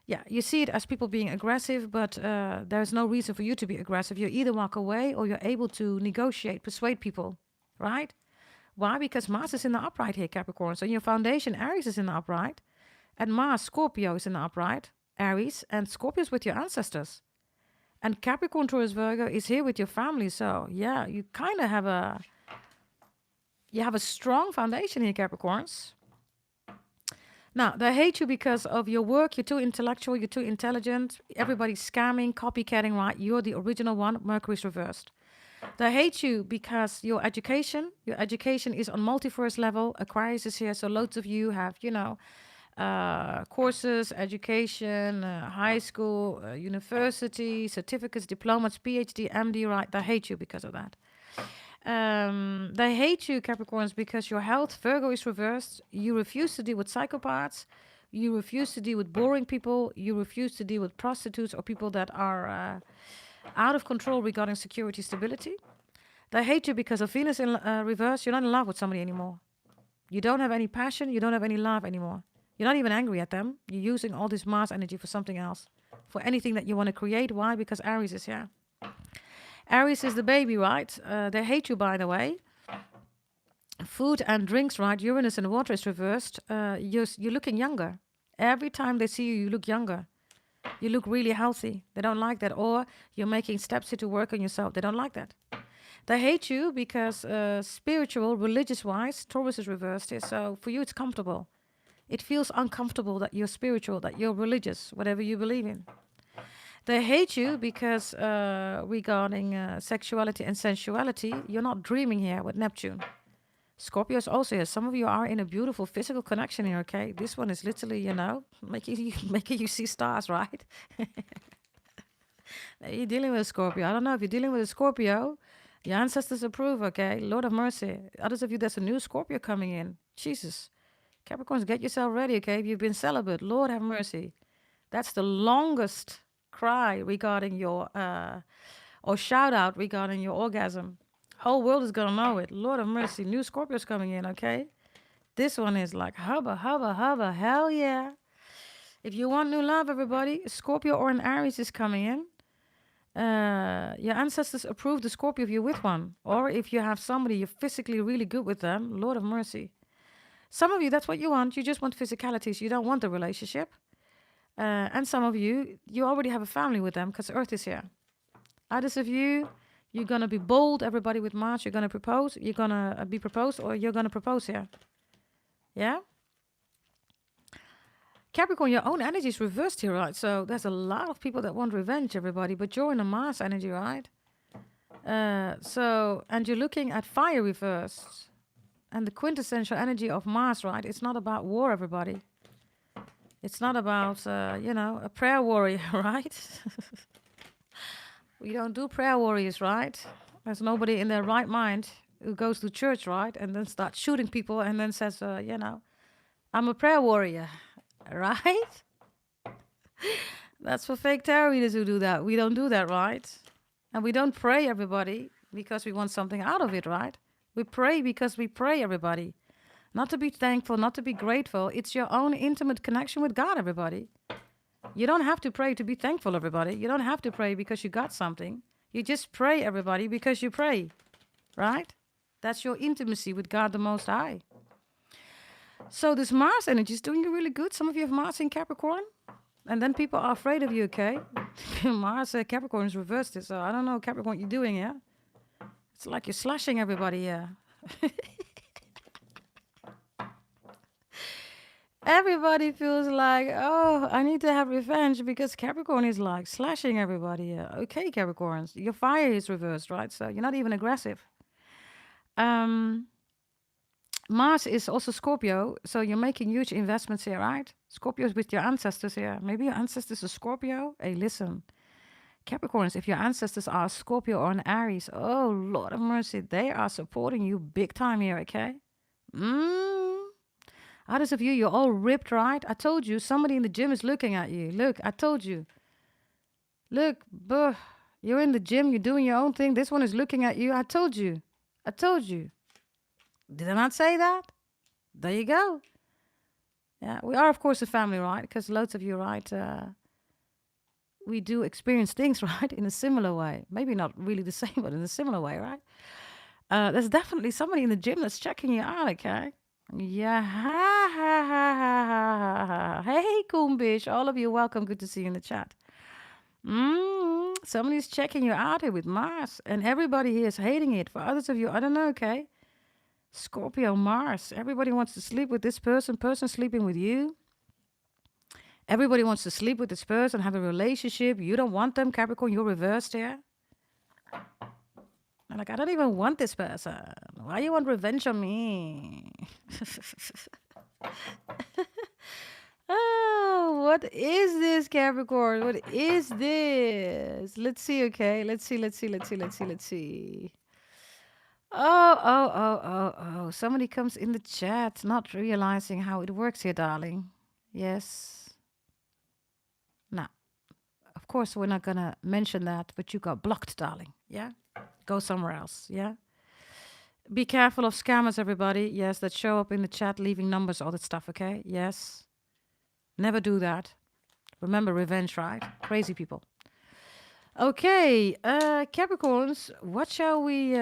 you see it as people being aggressive, but there's no reason for you to be aggressive. You either walk away or you're able to negotiate, persuade people, right? Why? Because Mars is in the upright here, Capricorn. So in your foundation, Aries is in the upright, and Mars, Scorpio, is in the upright, Aries, and Scorpio is with your ancestors. And Capricorn, Taurus, Virgo is here with your family. So yeah, you kind of have a strong foundation here, Capricorns. Now, they hate you because of your work. You're too intellectual. You're too intelligent. Everybody's scamming, copycatting, right? You're the original one. Mercury's reversed. They hate you because your education is on multiverse level. Aquarius is here. So loads of you have, courses, education, high school, university, certificates, diplomas, PhD, MD, right? They hate you because of that. They hate you, Capricorns, because your health, Virgo, is reversed. You refuse to deal with psychopaths. You refuse to deal with boring people. You refuse to deal with prostitutes or people that are out of control regarding security, stability. They hate you because of Venus in reverse. You're not in love with somebody anymore. You don't have any passion. You don't have any love anymore. You're not even angry at them. You're using all this Mars energy for something else, for anything that you want to create. Why? Because Aries is here. Aries is the baby, right? They hate you, by the way. Food and drinks, right? Uranus and water is reversed. You're looking younger. Every time they see you, you look younger. You look really healthy. They don't like that. Or you're making steps here to work on yourself. They don't like that. They hate you because spiritual, religious-wise, Taurus is reversed here. So for you, it's comfortable. It feels uncomfortable that you're spiritual, that you're religious, whatever you believe in. They hate you because regarding sexuality and sensuality, you're not dreaming here with Neptune. Scorpio is also here. Some of you are in a beautiful physical connection here, okay? This one is literally, making you see stars, right? You're dealing with a Scorpio. I don't know if you're dealing with a Scorpio. Your ancestors approve, okay? Lord of mercy. Others of you, there's a new Scorpio coming in. Jesus. Capricorns, get yourself ready, okay? If you've been celibate, Lord have mercy. That's the longest cry regarding your, or shout out regarding your orgasm. Whole world is gonna know it. Lord of mercy, new Scorpios coming in, okay? This one is like hubba, hubba, hubba, hell yeah. If you want new love, everybody, Scorpio or an Aries is coming in. Your ancestors approve the Scorpio if you're with one. Or if you have somebody, you're physically really good with them, Lord of mercy. Some of you, that's what you want. You just want physicalities. You don't want the relationship. And some of you, you already have a family with them because Earth is here. Others of you, you're going to be bold, everybody with Mars. You're going to propose. You're going to be proposed or you're going to propose here. Yeah? Capricorn, your own energy is reversed here, right? So there's a lot of people that want revenge, everybody. But you're in a Mars energy, right? And you're looking at fire reversed. And the quintessential energy of Mars, right? It's not about war, everybody. It's not about, a prayer warrior, right? We don't do prayer warriors, right? There's nobody in their right mind who goes to church, right? And then starts shooting people and then says, I'm a prayer warrior, right? That's for fake tarot readers who do that. We don't do that, right? And we don't pray, everybody, because we want something out of it, right? We pray because we pray, everybody. Not to be thankful, not to be grateful. It's your own intimate connection with God, everybody. You don't have to pray to be thankful, everybody. You don't have to pray because you got something. You just pray, everybody, because you pray, right? That's your intimacy with God the Most High. So this Mars energy is doing you really good. Some of you have Mars in Capricorn. And then people are afraid of you, okay? Mars, Capricorn is reversed. So I don't know, Capricorn, what you're doing, yeah? It's like you're slashing everybody, yeah. Everybody feels like, oh, I need to have revenge because Capricorn is like slashing everybody. Yeah. Okay, Capricorns, your fire is reversed, right? So you're not even aggressive. Um, Mars is also Scorpio, so you're making huge investments here, right? Scorpio is with your ancestors here. Maybe your ancestors are Scorpio. Hey, listen, Capricorns, if your ancestors are Scorpio or an Aries, oh, Lord of mercy, they are supporting you big time here, okay? Mm. Others of you, you're all ripped, right? I told you, somebody in the gym is looking at you. Look, I told you. Look, you're in the gym, you're doing your own thing. This one is looking at you. I told you. I told you. Did I not say that? There you go. Yeah, we are, of course, a family, right? Because loads of you, right, we do experience things, right, in a similar way. Maybe not really the same, but in a similar way, right? There's definitely somebody in the gym that's checking you out, okay? Yeah. Ha, ha, ha, ha, ha, ha. Hey, Kumbish. All of you, welcome. Good to see you in the chat. Somebody's checking you out here with Mars, and everybody here is hating it. For others of you, I don't know, okay? Scorpio, Mars. Everybody wants to sleep with this person sleeping with you. Everybody wants to sleep with this person, have a relationship. You don't want them, Capricorn. You're reversed here. I'm like, I don't even want this person. Why you want revenge on me? Oh, what is this, Capricorn? What is this? Let's see, okay? Let's see. Oh. Somebody comes in the chat, not realizing how it works here, darling. Yes. Now, of course, we're not gonna mention that, but you got blocked, darling. Yeah? Go somewhere else. Yeah? Be careful of scammers, everybody. Yes, that show up in the chat, leaving numbers, all that stuff, okay? Yes. Never do that. Remember revenge, right? Crazy people. Okay, Capricorns, what shall we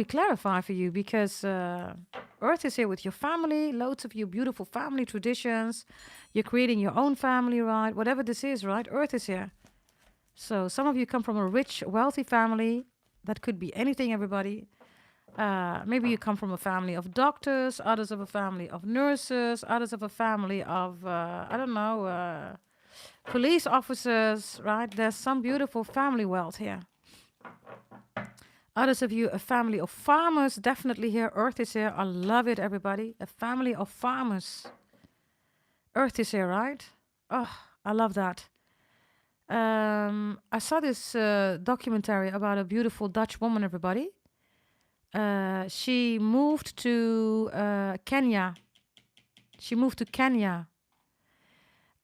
clarify for you? Because Earth is here with your family, loads of your beautiful family traditions. You're creating your own family, right? Whatever this is, right? Earth is here. So some of you come from a rich, wealthy family. That could be anything, everybody. Maybe you come from a family of doctors, others of a family of nurses, others of a family of, police officers, right? There's some beautiful family wealth here. Others of you, a family of farmers, definitely here. Earth is here. I love it, everybody. A family of farmers. Earth is here, right? Oh, I love that. I saw this documentary about a beautiful Dutch woman, everybody. She moved to Kenya.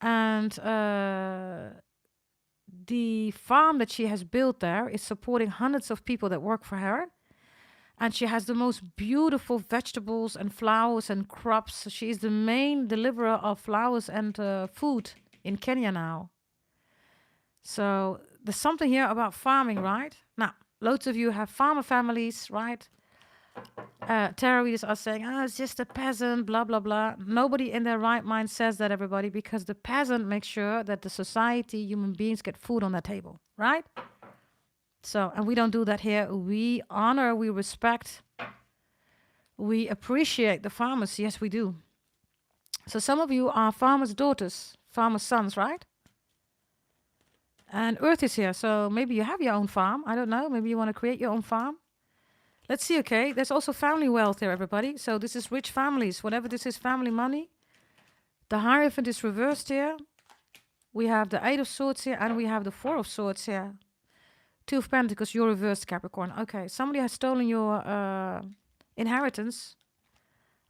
And the farm that she has built there is supporting hundreds of people that work for her. And she has the most beautiful vegetables and flowers and crops. She is the main deliverer of flowers and food in Kenya now. So there's something here about farming, right? Now, loads of you have farmer families, right? Terrorists are saying, it's just a peasant, blah, blah, blah. Nobody in their right mind says that, everybody, because the peasant makes sure that the society, human beings get food on their table, right? So, and we don't do that here. We honor, we respect, we appreciate the farmers. Yes, we do. So some of you are farmers' daughters, farmers' sons, right? And Earth is here, so maybe you have your own farm. I don't know. Maybe you want to create your own farm. Let's see, okay? There's also family wealth here, everybody. So this is rich families. Whatever this is, family money. The Hierophant is reversed here. We have the Eight of Swords here, and we have the Four of Swords here. Two of Pentacles, you're reversed, Capricorn. Okay, somebody has stolen your inheritance.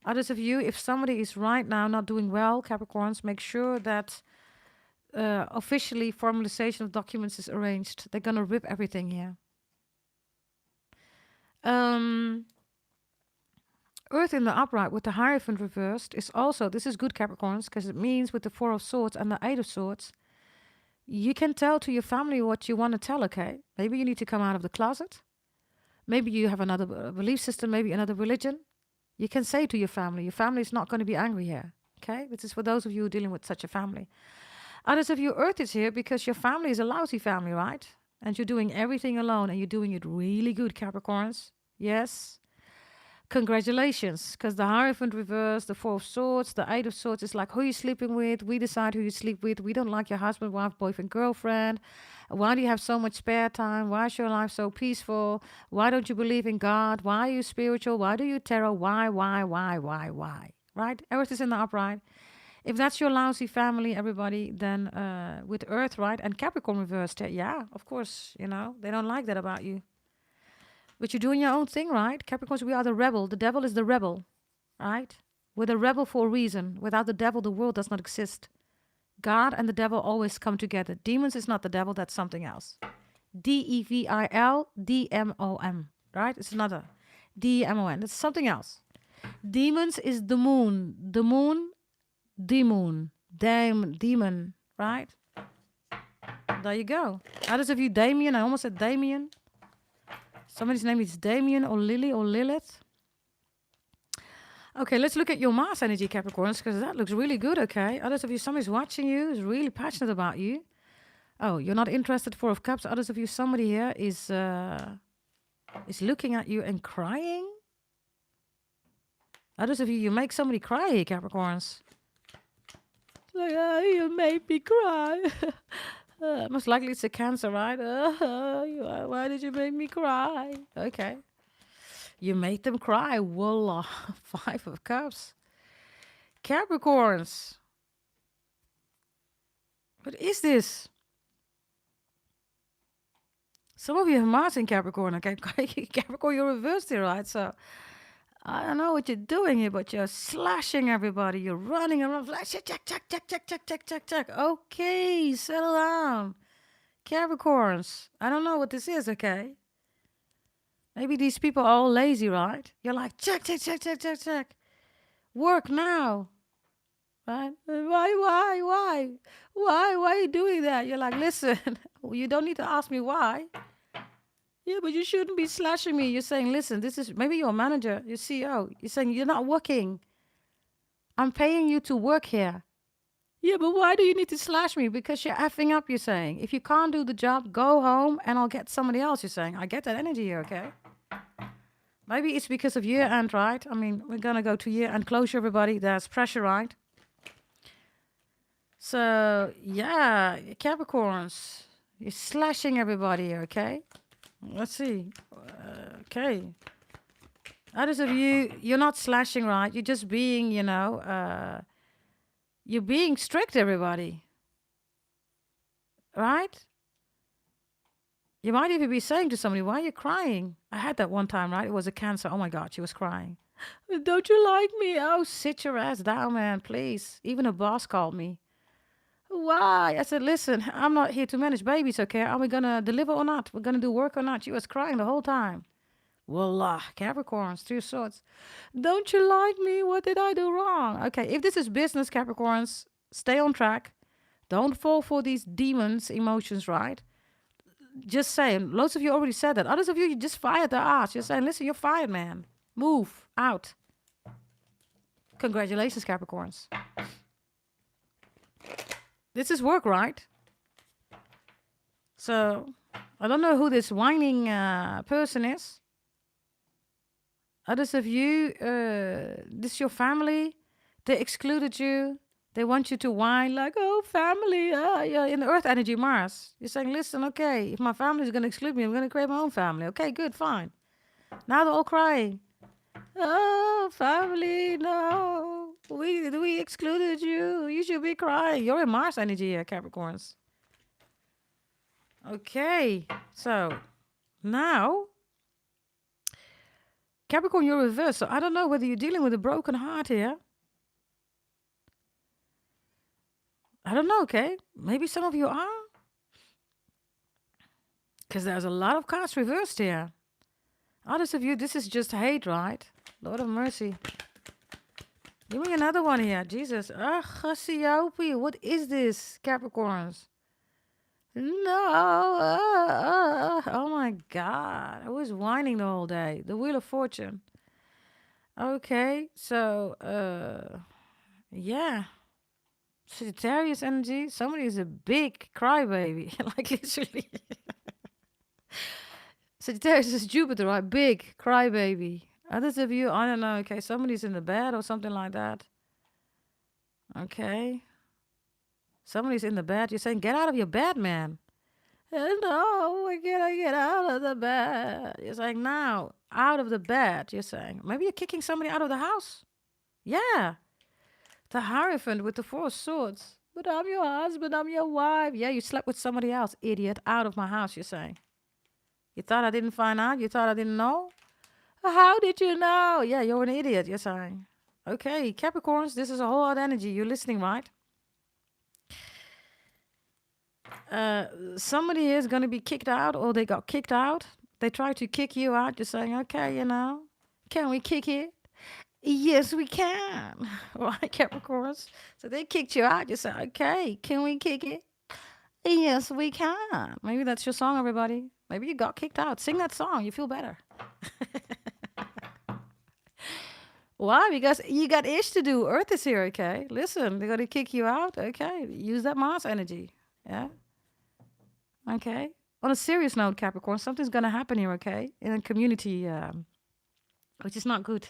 Others of you, if somebody is right now not doing well, Capricorns, make sure that officially formalization of documents is arranged. They're going to rip everything here. Earth in the upright with the Hierophant reversed is also, this is good, Capricorns, because it means with the Four of Swords and the Eight of Swords, you can tell to your family what you want to tell, okay? Maybe you need to come out of the closet. Maybe you have another belief system, maybe another religion. You can say to your family is not going to be angry here, okay? This is for those of you dealing with such a family. Others of you, Earth is here because your family is a lousy family, right? And you're doing everything alone and you're doing it really good, Capricorns. Yes. Congratulations, because the Hierophant reverse, the Four of Swords, the Eight of Swords is like who you sleeping with. We decide who you sleep with. We don't like your husband, wife, boyfriend, girlfriend. Why do you have so much spare time? Why is your life so peaceful? Why don't you believe in God? Why are you spiritual? Why do you tarot? Why? Right? Everything's in the upright. If that's your lousy family, everybody, then with Earth, right? And Capricorn reversed, yeah, of course, they don't like that about you. But you're doing your own thing, right? Capricorns, we are the rebel. The devil is the rebel, right? We're the rebel for a reason. Without the devil, the world does not exist. God and the devil always come together. Demons is not the devil, that's something else. DEVIL, DMOM, right? It's another. DMON, it's something else. Demons is the moon. The moon, demon, demon, right? There you go. Others of you, Damien, I almost said Damien. Somebody's name is Damien or Lily or Lilith. Okay, let's look at your Mars energy, Capricorns, because that looks really good, okay? Others of you, somebody's watching you, is really passionate about you. Oh, you're not interested, Four of Cups. Others of you, somebody here is looking at you and crying. Others of you, you make somebody cry here, Capricorns. Like, you made me cry. Most likely it's a Cancer, right? Why did you make me cry? Okay. You made them cry. Voila. Five of Cups. Capricorns. What is this? Some of you have Mars in Capricorn. Okay, Capricorn, you're reversed here, right? So I don't know what you're doing here, but you're slashing everybody. You're running around. Check. Okay, settle down. Capricorns. I don't know what this is, okay? Maybe these people are all lazy, right? You're like, check. Work now. Right? Why? Why are you doing that? You're like, listen, you don't need to ask me why. Yeah, but you shouldn't be slashing me. You're saying, listen, this is maybe your manager, your CEO. You're saying you're not working. I'm paying you to work here. Yeah, but why do you need to slash me? Because you're effing up, you're saying. If you can't do the job, go home and I'll get somebody else, you're saying. I get that energy here, okay? Maybe it's because of year end, right? I mean, we're going to go to year end closure, everybody. There's pressure, right? So, yeah, Capricorns, you're slashing everybody here, okay? Let's see. Okay. Others of you, you're not slashing, right? You're just being, you're being strict, everybody. Right? You might even be saying to somebody, why are you crying? I had that one time, right? It was a Cancer. Oh my God, she was crying. Don't you like me? Oh, sit your ass down, man, please. Even a boss called me. Why? I said, listen, I'm not here to manage babies, okay? Are we going to deliver or not? We're going to do work or not? She was crying the whole time. Voila, Capricorns, 2 swords. Don't you like me? What did I do wrong? Okay, if this is business, Capricorns, stay on track. Don't fall for these demons' emotions, right? Just saying, loads of you already said that. Others of you just fired their ass. You're saying, listen, you're fired, man. Move out. Congratulations, Capricorns. This is work, right? So, I don't know who this whining person is. Others of you, this is your family. They excluded you. They want you to whine like, oh, family. Yeah, in the Earth energy, Mars. You're saying, listen, okay, if my family is going to exclude me, I'm going to create my own family. Okay, good, fine. Now they're all crying. Oh, family, no. We excluded you. You should be crying. You're in Mars energy here, Capricorns. Okay, so now, Capricorn, you're reversed. So I don't know whether you're dealing with a broken heart here. I don't know, okay? Maybe some of you are. Because there's a lot of cards reversed here. Others of you, this is just hate, right? Lord of mercy. Give me another one here. Jesus. What is this, Capricorns? No. Oh my God. I was whining the whole day. The Wheel of Fortune. Okay. So, yeah. Sagittarius energy. Somebody is a big crybaby. Like literally. Sagittarius is Jupiter, right? Big crybaby. Others of you, I don't know, okay, somebody's in the bed or something like that. Okay. Somebody's in the bed. You're saying, get out of your bed, man. No, I gotta get out of the bed. You're saying, now, out of the bed. You're saying, maybe you're kicking somebody out of the house. Yeah. The Hierophant with the 4 of Swords. But I'm your husband, I'm your wife. Yeah, you slept with somebody else. Idiot, out of my house, you're saying. You thought I didn't find out? You thought I didn't know? How did you know? Yeah, you're an idiot, you're saying. Okay, Capricorns, this is a whole other energy. You're listening, right? Somebody is going to be kicked out or they got kicked out. They try to kick you out. You're saying, okay, can we kick it? Yes, we can. Right, Capricorns? So they kicked you out. You say, okay, can we kick it? Yes, we can. Maybe that's your song, everybody. Maybe you got kicked out. Sing that song. You feel better. Why? Because you got ish to do. Earth is here, okay? Listen, they're going to kick you out. Okay, use that Mars energy. Yeah? Okay. On a serious note, Capricorn, something's going to happen here, okay? In a community, which is not good.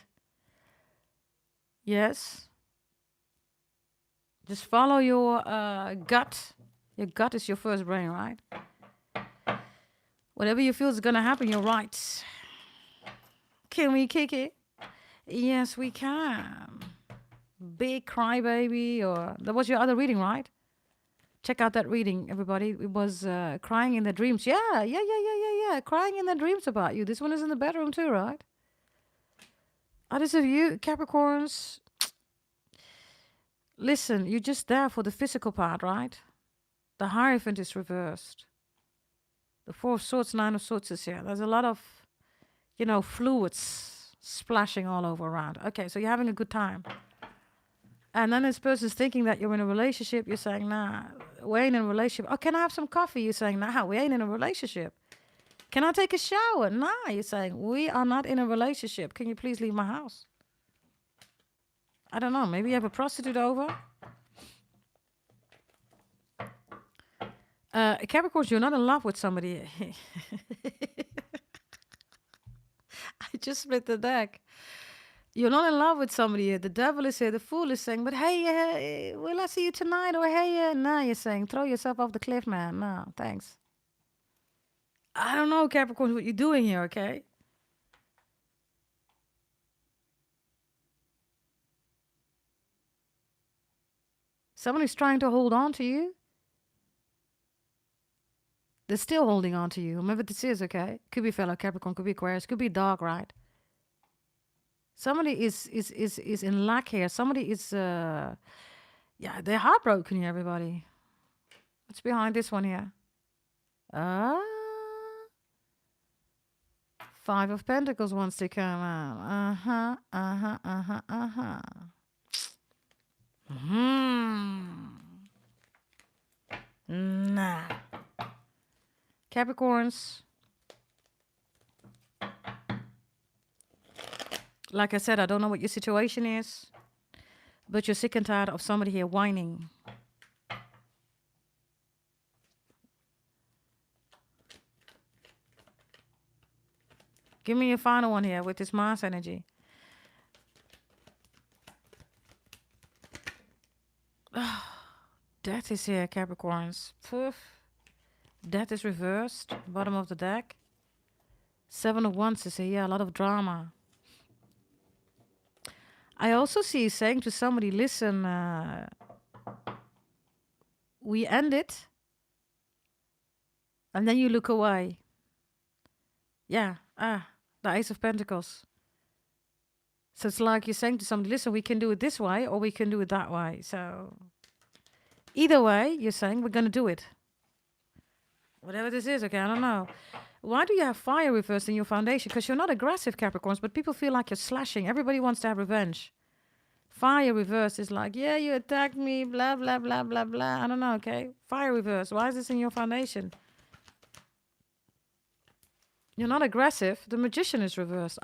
Yes. Just follow your gut. Your gut is your first brain, right? Whatever you feel is going to happen, you're right. Can we kick it? Yes, we can. Big crybaby, or that was your other reading, right? Check out that reading, everybody. It was crying in their dreams. Yeah. Crying in their dreams about you. This one is in the bedroom too, right? Others of you, Capricorns, listen, you're just there for the physical part, right? The Hierophant is reversed. The 4 of Swords, 9 of Swords is here. There's a lot of, fluids splashing all over around. Okay, so you're having a good time. And then this person's thinking that you're in a relationship. You're saying, nah, we ain't in a relationship. Oh, can I have some coffee? You're saying, nah, we ain't in a relationship. Can I take a shower? Nah, you're saying, we are not in a relationship. Can you please leave my house? I don't know. Maybe you have a prostitute over. Capricorns, you're not in love with somebody. I just split the deck. You're not in love with somebody here. The devil is here. The fool is saying, but hey, will I see you tonight? Or hey, nah, you're saying, throw yourself off the cliff, man. No, thanks. I don't know, Capricorn, what you're doing here, okay? Somebody's trying to hold on to you. They're still holding on to you, whomever this is, okay? Could be fellow Capricorn, could be Aquarius, could be dog, right? Somebody is in lack here. Somebody is, they're heartbroken here, everybody. What's behind this one here? 5 of Pentacles wants to come out. Nah. Capricorns. Like I said, I don't know what your situation is, but you're sick and tired of somebody here whining. Give me your final one here with this Mars energy. Death is here, Capricorns. Poof. Death is reversed. Bottom of the deck. 7 of Wands is here. Yeah, a lot of drama. I also see you saying to somebody, listen, we end it. And then you look away. Yeah, the Ace of Pentacles. So it's like you're saying to somebody, listen, we can do it this way or we can do it that way. So either way, you're saying we're going to do it. Whatever this is, okay, I don't know. Why do you have fire reversed in your foundation? Because you're not aggressive, Capricorns, but people feel like you're slashing. Everybody wants to have revenge. Fire reversed is like, yeah, you attacked me, blah, blah, blah, blah, blah. I don't know, okay? Fire reversed. Why is this in your foundation? You're not aggressive. The Magician is reversed.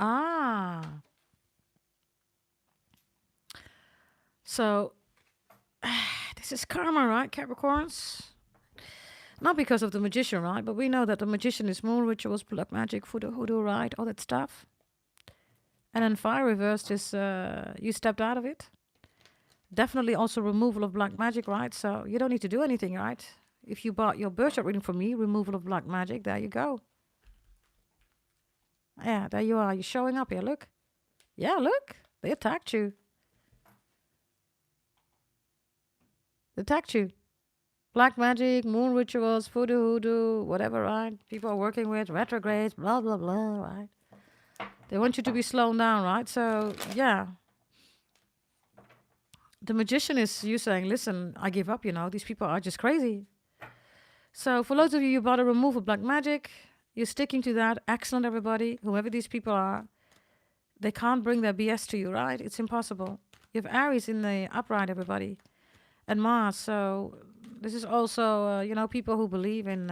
So, this is karma, right, Capricorns? Not because of the Magician, right? But we know that the Magician is moon rituals, black magic, voodoo, right? All that stuff. And then fire reversed is you stepped out of it. Definitely also removal of black magic, right? So you don't need to do anything, right? If you bought your birth chart reading from me, removal of black magic, there you go. Yeah, there you are. You're showing up here. Look. Yeah, look. They attacked you. They attacked you. Black magic, moon rituals, voodoo, hoodoo, whatever, right? People are working with retrogrades, blah, blah, blah, right? They want you to be slowed down, right? So, yeah. The magician is you saying, listen, I give up, these people are just crazy. So for those of you bought a removal black magic, you're sticking to that. Excellent, everybody. Whoever these people are, they can't bring their BS to you, right? It's impossible. You have Aries in the upright, everybody. And Mars. So this is also, people who believe in,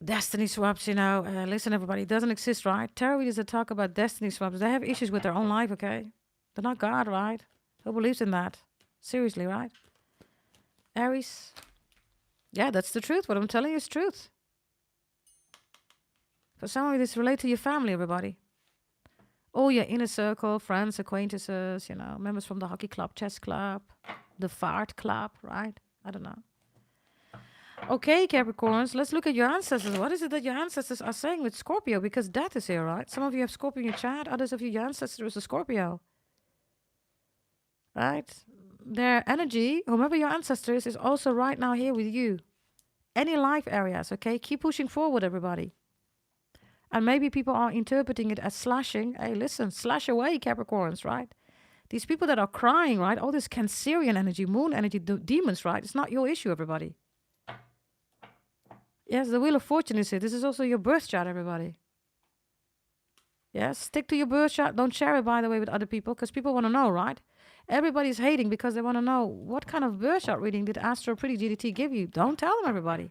destiny swaps, listen, everybody, it doesn't exist, right? Tarot readers that talk about destiny swaps, they have issues with their own life, okay? They're not God, right? Who believes in that? Seriously, right? Aries. Yeah, that's the truth. What I'm telling you is truth. For some of you, this relates to your family, everybody. All your inner circle, friends, acquaintances, members from the hockey club, chess club, the fart club, right? I don't know. Okay, Capricorns, let's look at your ancestors. What is it that your ancestors are saying with Scorpio? Because death is here, right? Some of you have Scorpio in your chart. Others of you, your ancestor is a Scorpio. Right? Their energy, whomever your ancestor is also right now here with you. Any life areas, okay? Keep pushing forward, everybody. And maybe people are interpreting it as slashing. Hey, listen, slash away, Capricorns, right? These people that are crying, right? All this Cancerian energy, moon energy, demons, right? It's not your issue, everybody. Yes, the Wheel of Fortune is it. This is also your birth chart, everybody. Yes, stick to your birth chart. Don't share it, by the way, with other people, because people want to know, right? Everybody's hating because they want to know what kind of birth chart reading did Astro Pretty GDT give you. Don't tell them, everybody.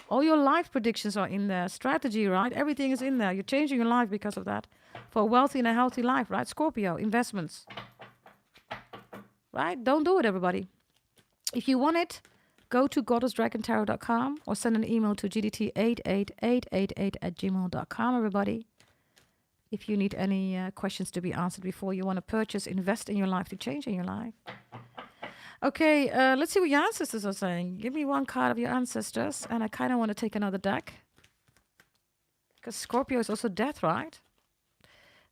All your life predictions are in there. Strategy, right? Everything is in there. You're changing your life because of that. For a wealthy and a healthy life, right? Scorpio, investments. Right? Don't do it, everybody. If you want it, go to goddessdragontarot.com or send an email to gdt88888@gmail.com, everybody. If you need any questions to be answered before you want to purchase, invest in your life to change in your life. Okay, let's see what your ancestors are saying. Give me one card of your ancestors, and I kind of want to take another deck. Because Scorpio is also death, right?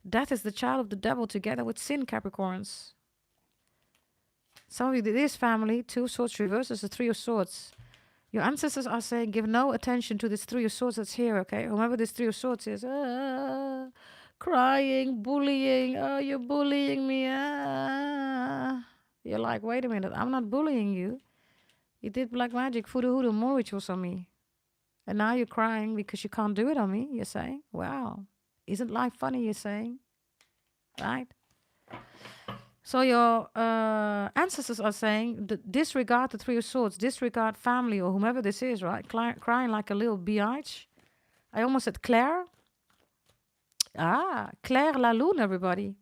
Death is the child of the devil together with sin, Capricorns. Some of you, this family, 2 of Swords reversed is the 3 of Swords. Your ancestors are saying, give no attention to this 3 of Swords that's here, okay? Whoever this 3 of Swords is, crying, bullying, oh, you're bullying me, You're like, wait a minute, I'm not bullying you. You did black magic, voodoo, hoodoo, more rituals on me. And now you're crying because you can't do it on me, you're saying? Wow. Isn't life funny, you're saying? Right? So your ancestors are saying, disregard the 3 of Swords, disregard family or whomever this is, right? Crying like a little biatch. I almost said Claire. Claire la Lune, everybody.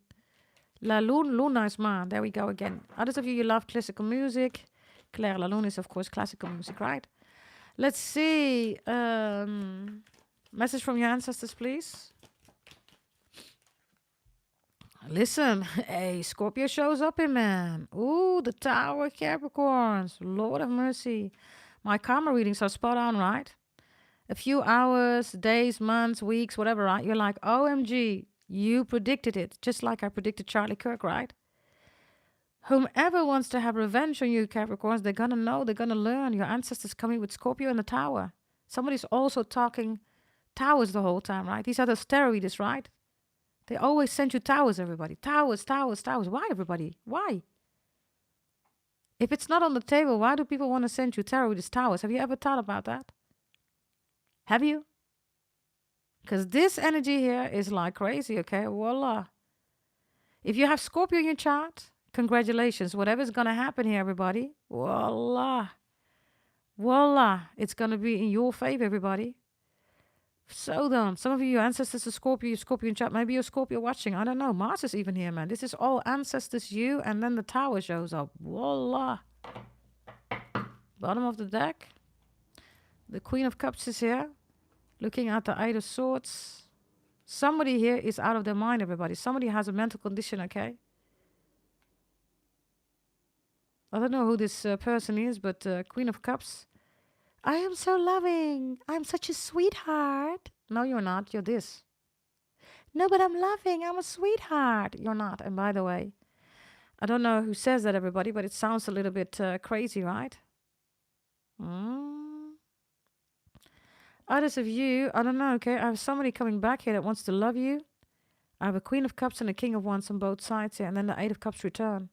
La Lune, Luna is maan. There we go again. Others of you love classical music. Claire la Lune is, of course, classical music, right? Let's see. Message from your ancestors, please. Listen, hey, Scorpio shows up in man. Ooh, the Tower, Capricorns. Lord of mercy. My karma readings are spot on, right? A few hours, days, months, weeks, whatever, right? You're like, OMG, you predicted it. Just like I predicted Charlie Kirk, right? Whomever wants to have revenge on you, Capricorns, they're going to know, they're going to learn. Your ancestors coming with Scorpio in the Tower. Somebody's also talking towers the whole time, right? These are the tarot readers, right? They always send you towers, everybody. Towers, towers, towers. Why, everybody? Why? If it's not on the table, why do people want to send you tarot readers towers? Have you ever thought about that? Have you? Because this energy here is like crazy, okay? Voila. If you have Scorpio in your chart, congratulations. Whatever's going to happen here, everybody, voila. Voila. It's going to be in your favor, everybody. So then, some of you, your ancestors are Scorpio, Scorpio in chat. Maybe you're Scorpio watching. I don't know. Mars is even here, man. This is all ancestors, you, and then the Tower shows up. Voila. Bottom of the deck. The Queen of Cups is here. Looking at the Eight of Swords. Somebody here is out of their mind, everybody. Somebody has a mental condition, okay? I don't know who this person is, but Queen of Cups. I am so loving. I'm such a sweetheart. No, you're not. You're this. No, but I'm loving. I'm a sweetheart. You're not. And by the way, I don't know who says that, everybody, but it sounds a little bit crazy, right? Others of you, I don't know, okay? I have somebody coming back here that wants to love you. I have a Queen of Cups and a King of Wands on both sides here, and then the Eight of Cups return.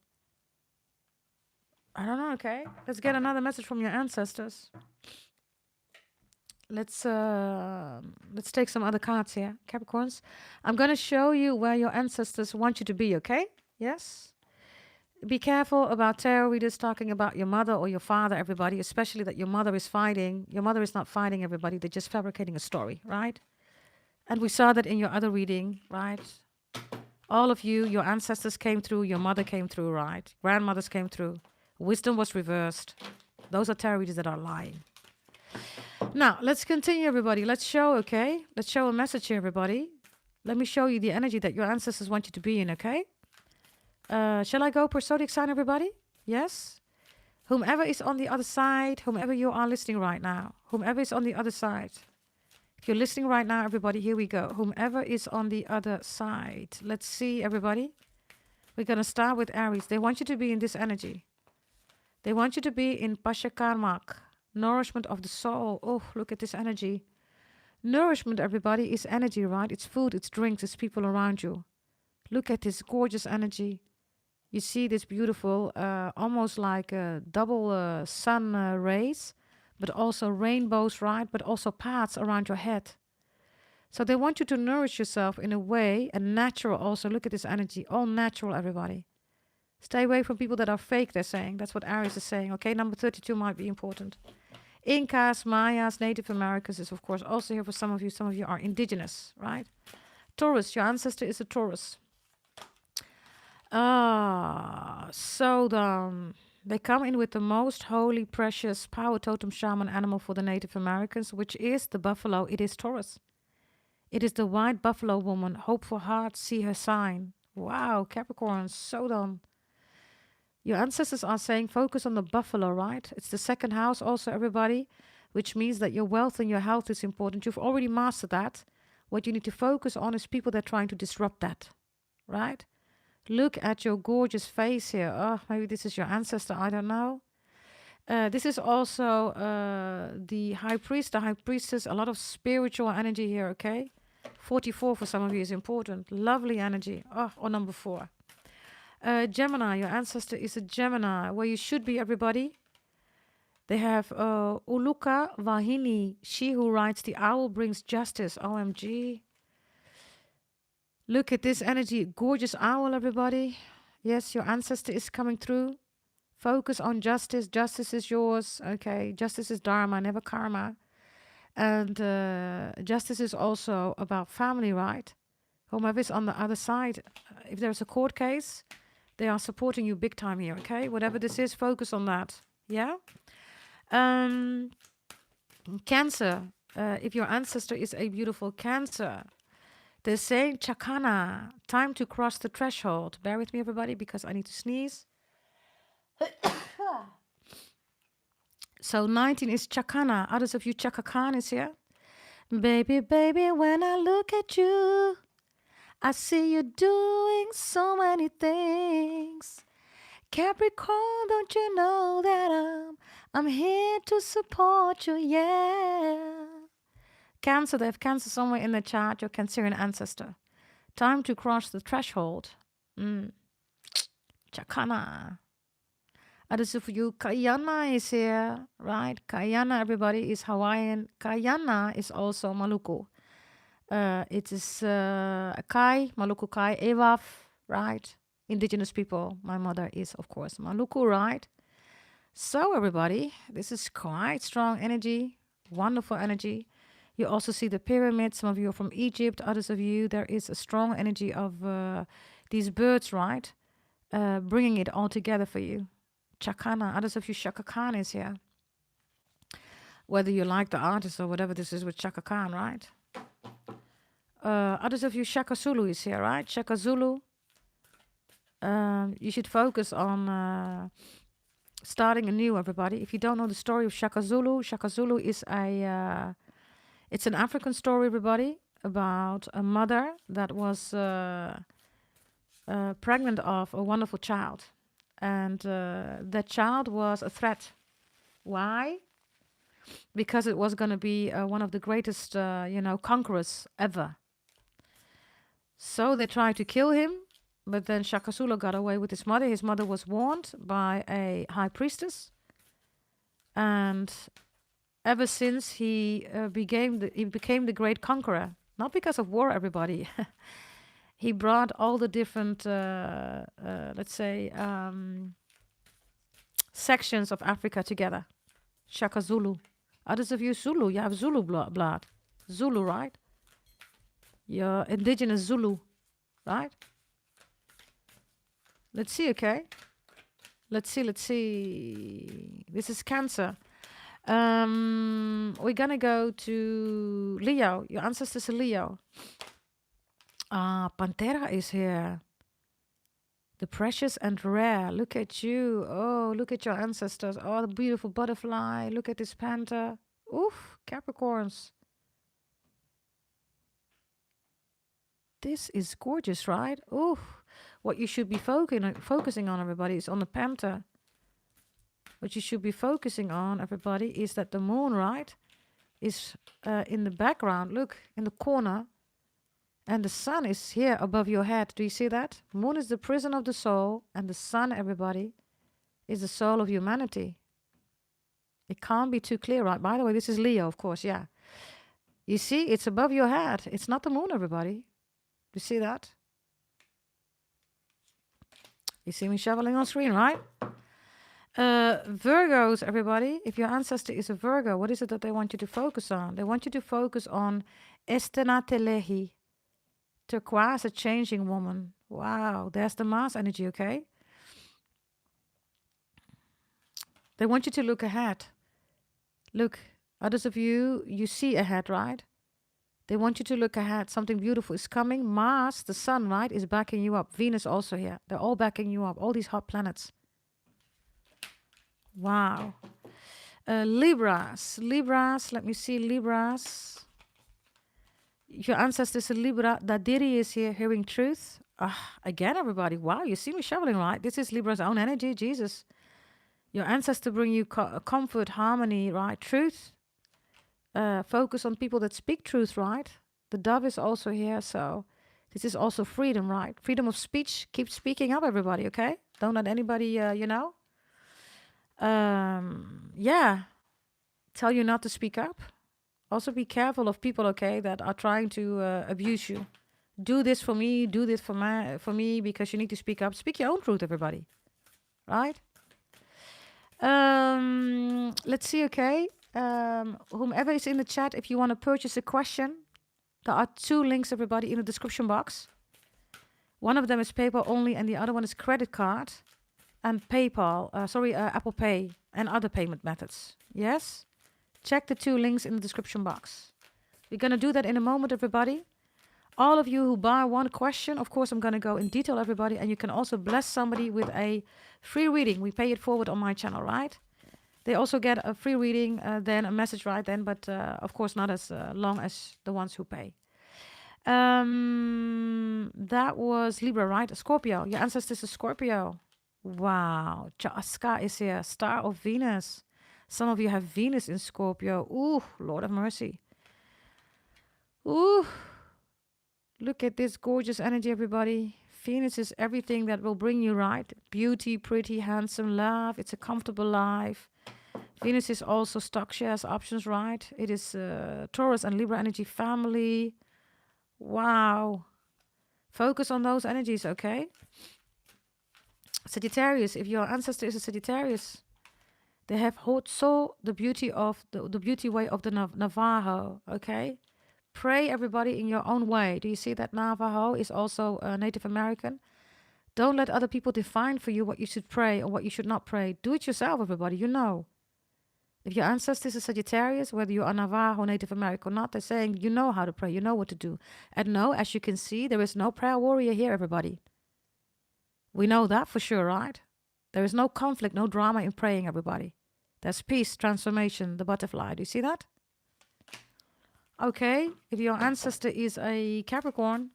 I don't know, okay? Let's get another message from your ancestors. Let's take some other cards here, Capricorns. I'm going to show you where your ancestors want you to be, okay? Yes? Be careful about tarot readers talking about your mother or your father, everybody, especially that your mother is fighting. Your mother is not fighting, everybody. They're just fabricating a story, right? And we saw that in your other reading, right? All of you, your ancestors came through, your mother came through, right? Grandmothers came through. Wisdom was reversed. Those are tarot readers that are lying. Now, let's continue, everybody. Let's show, okay? Let's show a message here, everybody. Let me show you the energy that your ancestors want you to be in, okay? Shall I go per zodiac sign, everybody? Yes? Whomever is on the other side, whomever you are listening right now, whomever is on the other side. If you're listening right now, everybody, here we go. Whomever is on the other side. Let's see, everybody. We're going to start with Aries. They want you to be in this energy. They want you to be in Pashakarmak, nourishment of the soul. Oh, look at this energy. Nourishment, everybody, is energy, right? It's food, it's drinks, it's people around you. Look at this gorgeous energy. You see this beautiful, almost like a double sun rays, but also rainbows, right? But also paths around your head. So they want you to nourish yourself in a way, and natural also. Look at this energy, all natural, everybody. Stay away from people that are fake, they're saying. That's what Aries is saying, okay? Number 32 might be important. Incas, Mayas, Native Americans is, of course, also here for some of you. Some of you are indigenous, right? Taurus, your ancestor is a Taurus. So they come in with the most holy, precious power totem shaman animal for the Native Americans, which is the buffalo. It is Taurus. It is the white buffalo woman. Hope for heart, see her sign. Wow, Capricorn, so done. Your ancestors are saying focus on the buffalo, right? It's the second house also, everybody, which means that your wealth and your health is important. You've already mastered that. What you need to focus on is people that are trying to disrupt that, right? Look at your gorgeous face here. Oh, maybe this is your ancestor. I don't know. This is also the high priest, the high priestess. A lot of spiritual energy here, okay? 44 for some of you is important. Lovely energy. Oh, or number 4. Gemini, your ancestor is a Gemini. Where you should be, everybody. They have Uluka Vahini. She who rides the owl brings justice. OMG. Look at this energy. Gorgeous owl, everybody. Yes, your ancestor is coming through. Focus on justice. Justice is yours. Okay. Justice is dharma, never karma. And justice is also about family, right? Whomever is on the other side. If there's a court case, they are supporting you big time here, okay? Whatever this is, focus on that. Yeah? Cancer. If your ancestor is a beautiful Cancer, they're saying Chakana, time to cross the threshold. Bear with me, everybody, because I need to sneeze. So 19 is Chakana. Others of you, Chakakan is here. Baby, baby, when I look at you, I see you doing so many things. Capricorn, don't you know that I'm here to support you, yeah. Cancer, they have Cancer somewhere in the chart, your Cancerian ancestor. Time to cross the threshold. Chakana. Others of you, Kayana is here, right? Kayana, everybody, is Hawaiian. Kayana is also Maluku. It is Kai, Maluku Kai, Ewaf, right? Indigenous people. My mother is, of course, Maluku, right? So, everybody, this is quite strong energy, wonderful energy. You also see the pyramids. Some of you are from Egypt. Others of you, there is a strong energy of these birds, right? Bringing it all together for you. Chakana. Others of you, Shaka Khan is here. Whether you like the artist or whatever this is with Chaka Khan, right? Others of you, Shaka Zulu is here, right? Shaka Zulu. You should focus on starting anew, everybody. If you don't know the story of Shaka Zulu is it's an African story, everybody, about a mother that was pregnant of a wonderful child. And that child was a threat. Why? Because it was going to be one of the greatest, conquerors ever. So they tried to kill him, but then Shaka Zulu got away with his mother. His mother was warned by a high priestess. And ever since he became the great conqueror, not because of war, everybody. He brought all the different, sections of Africa together. Shaka Zulu. Others of you Zulu, you have Zulu blood. Zulu, right? You're indigenous Zulu, right? Let's see, okay? Let's see. This is Cancer. We're gonna go to Leo. Your ancestors are Leo. Pantera is here. The precious and rare. Look at you. Oh, look at your ancestors. Oh, the beautiful butterfly. Look at this panther. Oof, Capricorns. This is gorgeous, right? Oof. What you should be focusing on, everybody, is on the panther. What you should be focusing on, everybody, is that the moon, right, is in the background. Look, in the corner. And the sun is here above your head. Do you see that? Moon is the prison of the soul. And the sun, everybody, is the soul of humanity. It can't be too clear, right? By the way, this is Leo, of course, yeah. You see, it's above your head. It's not the moon, everybody. Do you see that? You see me shoveling on screen, right? Virgos, everybody. If your ancestor is a Virgo, what is it that they want you to focus on? They want you to focus on Estenatelehi. Turquoise, a changing woman. Wow, there's the Mars energy, okay? They want you to look ahead. Look, others of you, you see ahead, right? They want you to look ahead. Something beautiful is coming. Mars, the sun, right, is backing you up. Venus also here. They're all backing you up. All these hot planets. Wow. Libras. Let me see, Libras. Your ancestors are Libra. Dadiri is here, hearing truth. Again, everybody. Wow, you see me shoveling, right? This is Libra's own energy, Jesus. Your ancestors bring you comfort, harmony, right? Truth. Focus on people that speak truth, right? The dove is also here, so this is also freedom, right? Freedom of speech. Keep speaking up, everybody, okay? Don't let anybody, tell you not to speak up. Also be careful of people, okay, that are trying to abuse you. Do this for me, do this for me, because you need to speak up. Speak your own truth, everybody. Right? Let's see, okay. Whomever is in the chat, if you want to purchase a question, there are 2 links, everybody, in the description box. One of them is PayPal only, and the other one is credit card and PayPal, Apple Pay and other payment methods. Yes? Check the 2 links in the description box. We're going to do that in a moment, everybody. All of you who buy one question, of course, I'm going to go in detail, everybody. And you can also bless somebody with a free reading. We pay it forward on my channel, right? They also get a free reading, then a message right then. But, of course, not as long as the ones who pay. That was Libra, right? A Scorpio. Your ancestors is Scorpio. Wow. Jaska is here. Star of Venus. Some of you have Venus in Scorpio. Ooh, Lord of mercy. Ooh. Look at this gorgeous energy, everybody. Venus is everything that will bring you right. Beauty, pretty, handsome, love. It's a comfortable life. Venus is also stock shares, options, right? It is Taurus and Libra energy family. Wow. Focus on those energies, okay? Sagittarius, if your ancestor is a Sagittarius, they have also the beauty of the beauty way of the Navajo, okay? Pray, everybody, in your own way. Do you see that Navajo is also Native American? Don't let other people define for you what you should pray or what you should not pray. Do it yourself, everybody, you know. If your ancestors is Sagittarius, whether you are Navajo, Native American or not, they're saying you know how to pray, you know what to do. And no, as you can see, there is no prayer warrior here, everybody. We know that for sure, right? There is no conflict, no drama in praying, everybody. There's peace, transformation, the butterfly. Do you see that? Okay, if your ancestor is a Capricorn,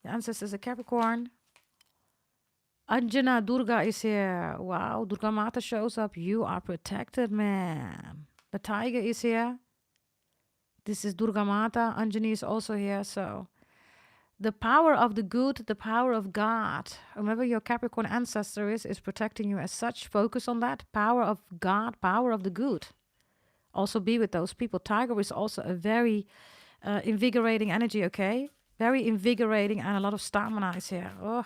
your ancestor is a Capricorn, Anjana Durga is here. Wow, Durga Mata shows up. You are protected, man. The tiger is here. This is Durga Mata. Anjani is also here. So the power of the good, the power of God. Remember your Capricorn ancestor is protecting you as such. Focus on that. Power of God, power of the good. Also be with those people. Tiger is also a very invigorating energy, okay? Very invigorating and a lot of stamina is here. Oh.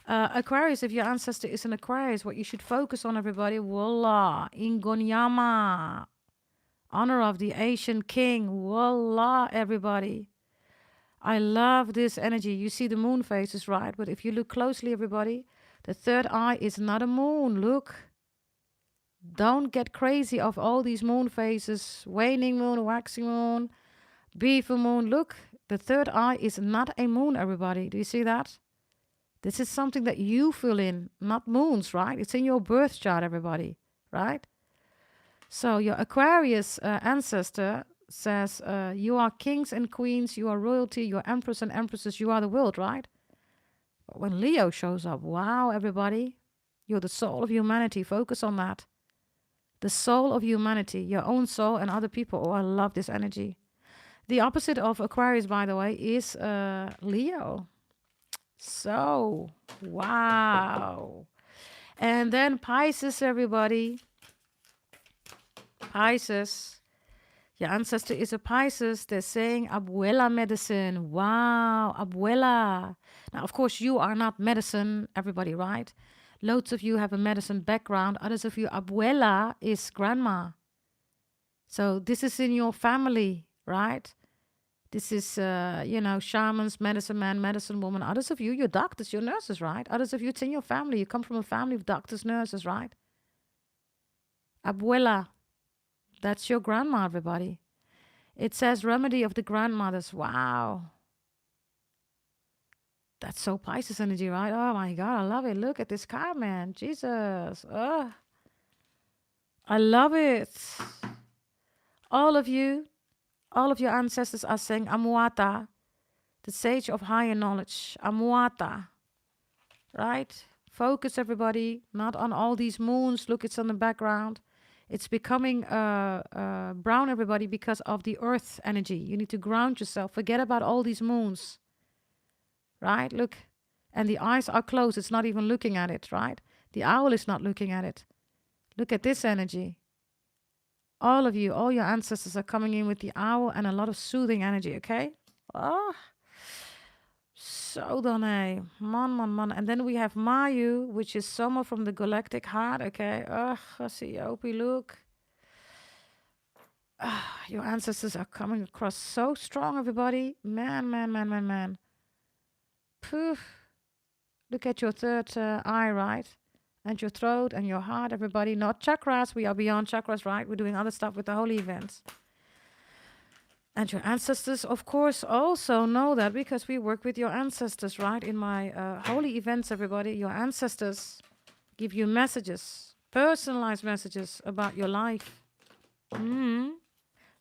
Aquarius, if your ancestor is an Aquarius, what you should focus on, everybody, Wallah, Ingonyama, honor of the Asian king, Wallah, everybody. I love this energy. You see the moon phases, right? But if you look closely, everybody, the third eye is not a moon. Look. Don't get crazy of all these moon phases, waning moon, waxing moon, beaver moon. Look, the third eye is not a moon, everybody. Do you see that? This is something that you fill in, not moons, right? It's in your birth chart, everybody, right? So your Aquarius ancestor says, you are kings and queens, you are royalty, you are emperors and empresses, you are the world, right? But when Leo shows up, wow, everybody, you're the soul of humanity. Focus on that. The soul of humanity, your own soul and other people. Oh, I love this energy. The opposite of Aquarius, by the way, is Leo. So, wow. And then Pisces, everybody. Pisces. Your ancestor is a Pisces. They're saying abuela medicine. Wow, abuela. Now, of course, you are not medicine, everybody, right? Loads of you have a medicine background. Others of you, abuela is grandma. So this is in your family, right? This is, shamans, medicine man, medicine woman. Others of you, you're doctors, you're nurses, right? Others of you, it's in your family. You come from a family of doctors, nurses, right? Abuela, that's your grandma, everybody. It says remedy of the grandmothers. Wow. That's so Pisces energy, right? Oh my God, I love it. Look at this card, man. Jesus. Oh, I love it. All of your ancestors are saying Amuata, the sage of higher knowledge. Amuata, right? Focus, everybody, not on all these moons. Look, it's on the background. It's becoming brown, everybody, because of the earth energy. You need to ground yourself. Forget about all these moons. Right? Look. And the eyes are closed. It's not even looking at it, right? The owl is not looking at it. Look at this energy. All of you, all your ancestors are coming in with the owl and a lot of soothing energy, okay? Oh, so dan, hey. Man. And then we have Mayu, which is summer from the galactic heart, okay? Ugh, I see Opie, look. Your ancestors are coming across so strong, everybody. Man. Poof. Look at your third eye, right? And your throat and your heart, everybody. Not chakras. We are beyond chakras, right? We're doing other stuff with the holy events. And your ancestors, of course, also know that because we work with your ancestors, right? In my holy events, everybody, your ancestors give you messages, personalized messages about your life.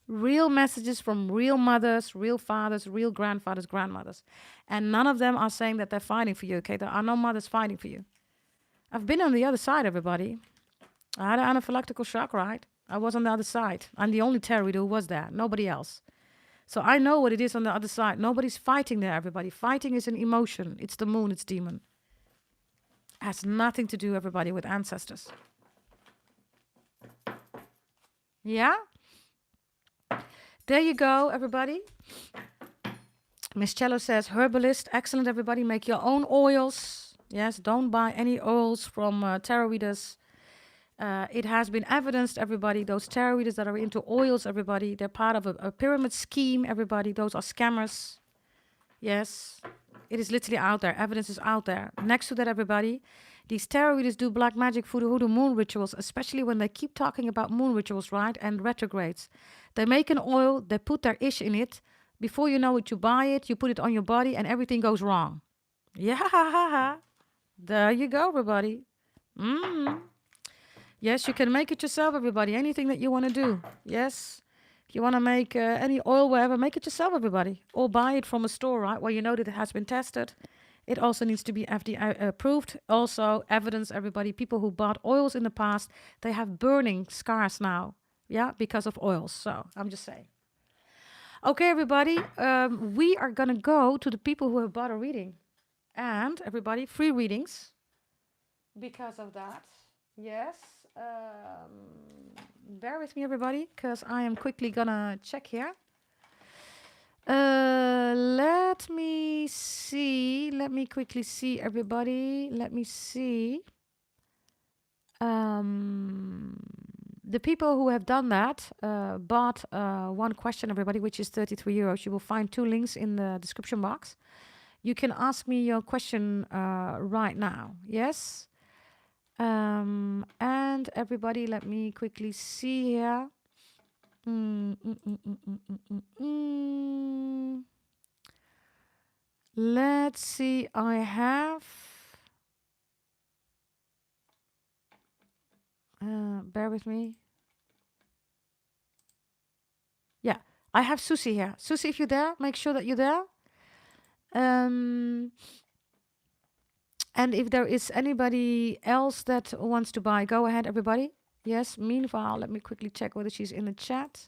Real messages from real mothers, real fathers, real grandfathers, grandmothers. And none of them are saying that they're fighting for you, okay? There are no mothers fighting for you. I've been on the other side, everybody. I had an anaphylactic shock, right? I was on the other side. I'm the only terrorist who was there. Nobody else. So I know what it is on the other side. Nobody's fighting there, everybody. Fighting is an emotion. It's the moon, it's demon. Has nothing to do, everybody, with ancestors. Yeah? There you go, everybody. Miss Cello says, herbalist, excellent, everybody. Make your own oils. Yes, don't buy any oils from tarot readers. It has been evidenced, everybody, those tarot readers that are into oils, everybody, they're part of a pyramid scheme, everybody. Those are scammers. Yes, It is literally out there. Evidence is out there. Next to that, everybody, these tarot readers do black magic, voodoo, hoodoo, moon rituals, especially when they keep talking about moon rituals, right? And retrogrades. They make an oil, they put their ish in it. Before you know it, you buy it, you put it on your body, and everything goes wrong. Yeah, there you go, everybody. Yes, you can make it yourself, everybody. Anything that you want to do. Yes. If you want to make any oil, whatever, make it yourself, everybody. Or buy it from a store, right? Where you know that it has been tested. It also needs to be FDA approved. Also, evidence, everybody. People who bought oils in the past, they have burning scars now. Yeah, because of oils. So, I'm just saying. Okay, everybody. We are going to go to the people who have bought a reading. And, everybody, free readings. Because of that. Yes. Bear with me, everybody, because I am quickly gonna check here. Let me see. Let me quickly see, everybody. Let me see. The people who have done that bought one question, everybody, which is 33 euros. You will find 2 links in the description box. You can ask me your question right now. Yes. And everybody, let me quickly see here. Let's see, I have... bear with me. Yeah, I have Susie here. Susie, if you're there, make sure that you're there. And if there is anybody else that wants to buy, go ahead, everybody. Yes, meanwhile, let me quickly check whether she's in the chat.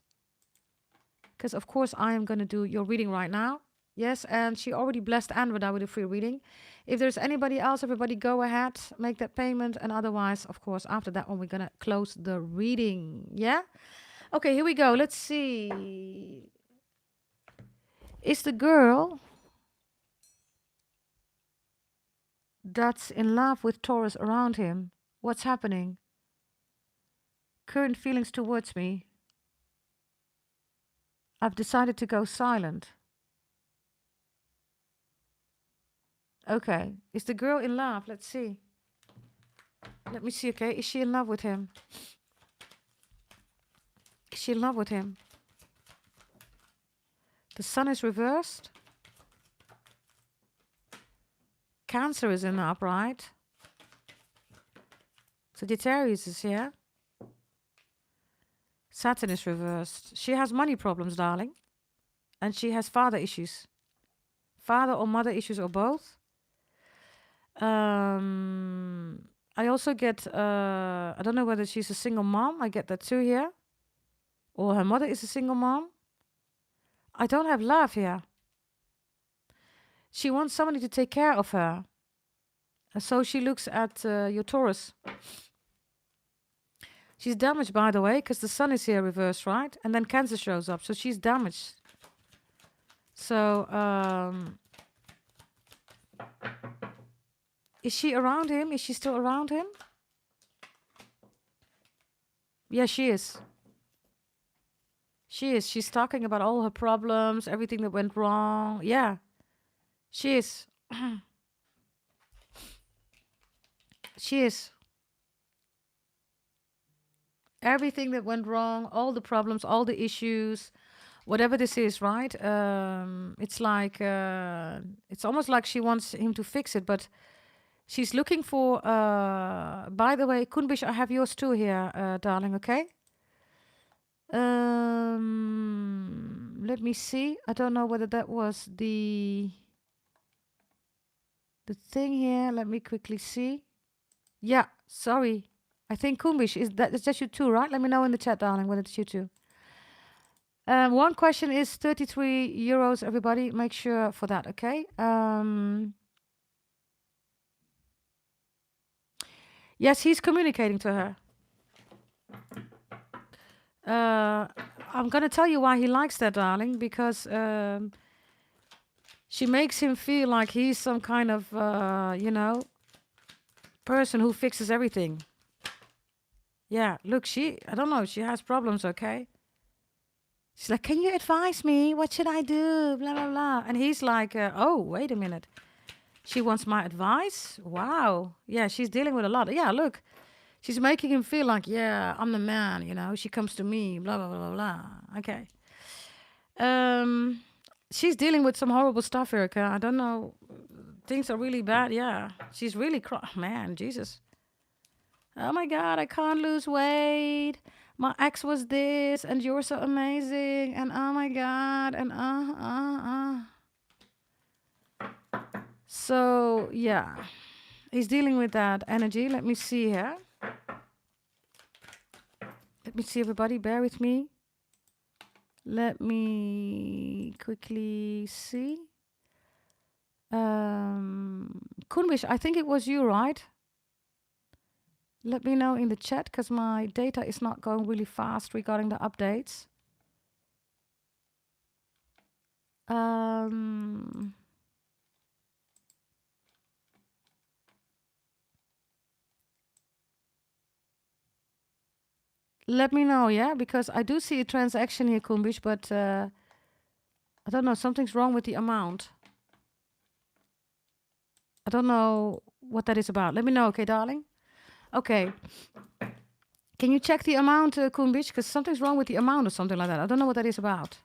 Because, of course, I am going to do your reading right now. Yes, and she already blessed Andrea with a free reading. If there's anybody else, everybody go ahead, make that payment. And otherwise, of course, after that one, we're going to close the reading. Yeah? Okay, here we go. Let's see. Is the girl that's in love with Taurus around him? What's happening? Current feelings towards me. I've decided to go silent. Okay. Is the girl in love? Let's see. Let me see, okay. Is she in love with him? Is she in love with him? The sun is reversed. Cancer is in the upright. Sagittarius is here. Saturn is reversed. She has money problems, darling. And she has father issues. Father or mother issues or both. I also get, I don't know whether she's a single mom. I get that too here. Or her mother is a single mom. I don't have love here. She wants somebody to take care of her. And so she looks at your Taurus. She's damaged, by the way, because the sun is here reversed, right? And then Cancer shows up. So she's damaged. So, is she around him? Is she still around him? Yeah, she is. She is. She's talking about all her problems, everything that went wrong. Yeah, she is. She is. Everything that went wrong, all the problems, all the issues, whatever this is, right? It's like, it's almost like she wants him to fix it, but she's looking for, by the way, Kunbish, I have yours too here, darling, okay? Let me see. I don't know whether that was the thing here. Let me quickly see. Yeah, sorry. I think Kumbish, is that's just you too, right? Let me know in the chat, darling, whether it's you too. One question is 33 euros, everybody. Make sure for that, okay? Yes, he's communicating to her. I'm going to tell you why he likes that, darling, because she makes him feel like he's some kind of, you know, person who fixes everything. Yeah, look, I don't know, she has problems, okay? She's like, can you advise me? What should I do? Blah, blah, blah. And he's like, oh, wait a minute. She wants my advice? Wow. Yeah, she's dealing with a lot. Yeah, look. She's making him feel like, yeah, I'm the man, you know. She comes to me, blah, blah, blah, blah, blah. Okay. She's dealing with some horrible stuff, Erica. I don't know. Things are really bad. Yeah. She's really, man, Jesus. Oh my God, I can't lose weight. My ex was this, and you're so amazing. And oh my God, and So, yeah. He's dealing with that energy. Let me see here. Let me see, everybody. Bear with me. Let me quickly see. Kunwish, I think it was you, right? Let me know in the chat, because my data is not going really fast regarding the updates. Let me know, yeah? Because I do see a transaction here, Kumbish, but I don't know. Something's wrong with the amount. I don't know what that is about. Let me know, okay, darling? Okay. Can you check the amount, Kumbish? Because something's wrong with the amount or something like that. I don't know what that is about.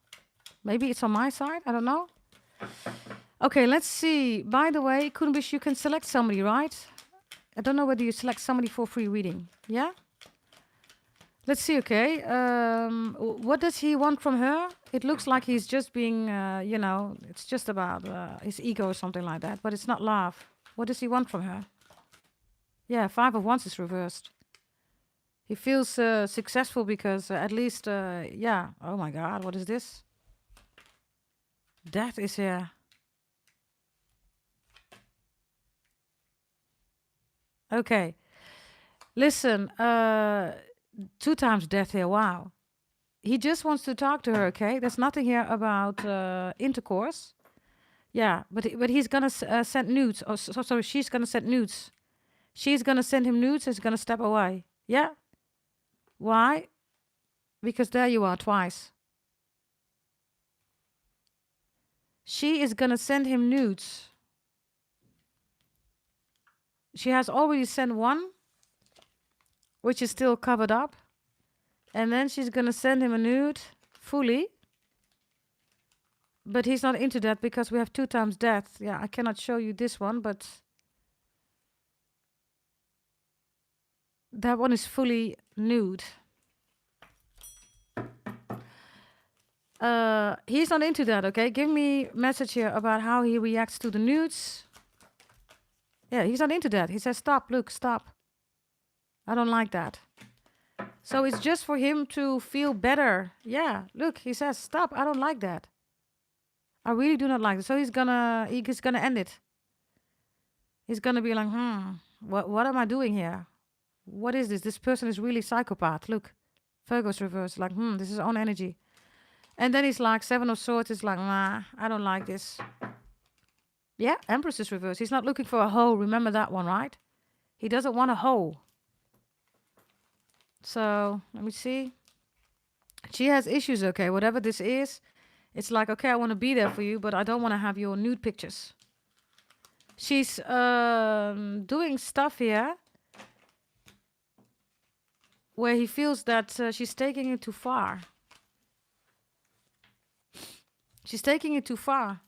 Maybe it's on my side. I don't know. Okay, let's see. By the way, Kumbish, you can select somebody, right? I don't know whether you select somebody for free reading. Yeah? Let's see, okay. What does he want from her? It looks like he's just being, you know, it's just about his ego or something like that. But it's not love. What does he want from her? Yeah, 5 of Wands is reversed. He feels successful because at least, yeah. Oh my God, what is this? Death is here. Okay. Listen, 2 times death here. Wow. He just wants to talk to her, okay? There's nothing here about intercourse. Yeah, but he's gonna send nudes. Oh, sorry, she's gonna send nudes. She's gonna send him nudes. He's gonna step away. Yeah. Why? Because there you are twice. She is gonna send him nudes. She has already sent one, which is still covered up. And then she's gonna send him a nude fully. But he's not into that because we have 2 times death. Yeah, I cannot show you this one, but that one is fully nude. He's not into that, okay? Give me a message here about how he reacts to the nudes. Yeah, he's not into that. He says, stop, look, stop. I don't like that. So it's just for him to feel better. Yeah, look, he says, stop, I don't like that. I really do not like it. So he's gonna end it. He's gonna be like, what am I doing here? What is this? This person is really psychopath. Look, Virgo's reversed. Like, this is own energy. And then he's like, 7 of Swords is like, nah, I don't like this. Yeah, Empress is reversed. He's not looking for a hoe. Remember that one, right? He doesn't want a hoe. So, let me see. She has issues, okay? Whatever this is, it's like, okay, I want to be there for you, but I don't want to have your nude pictures. She's doing stuff here where he feels that she's taking it too far. She's taking it too far.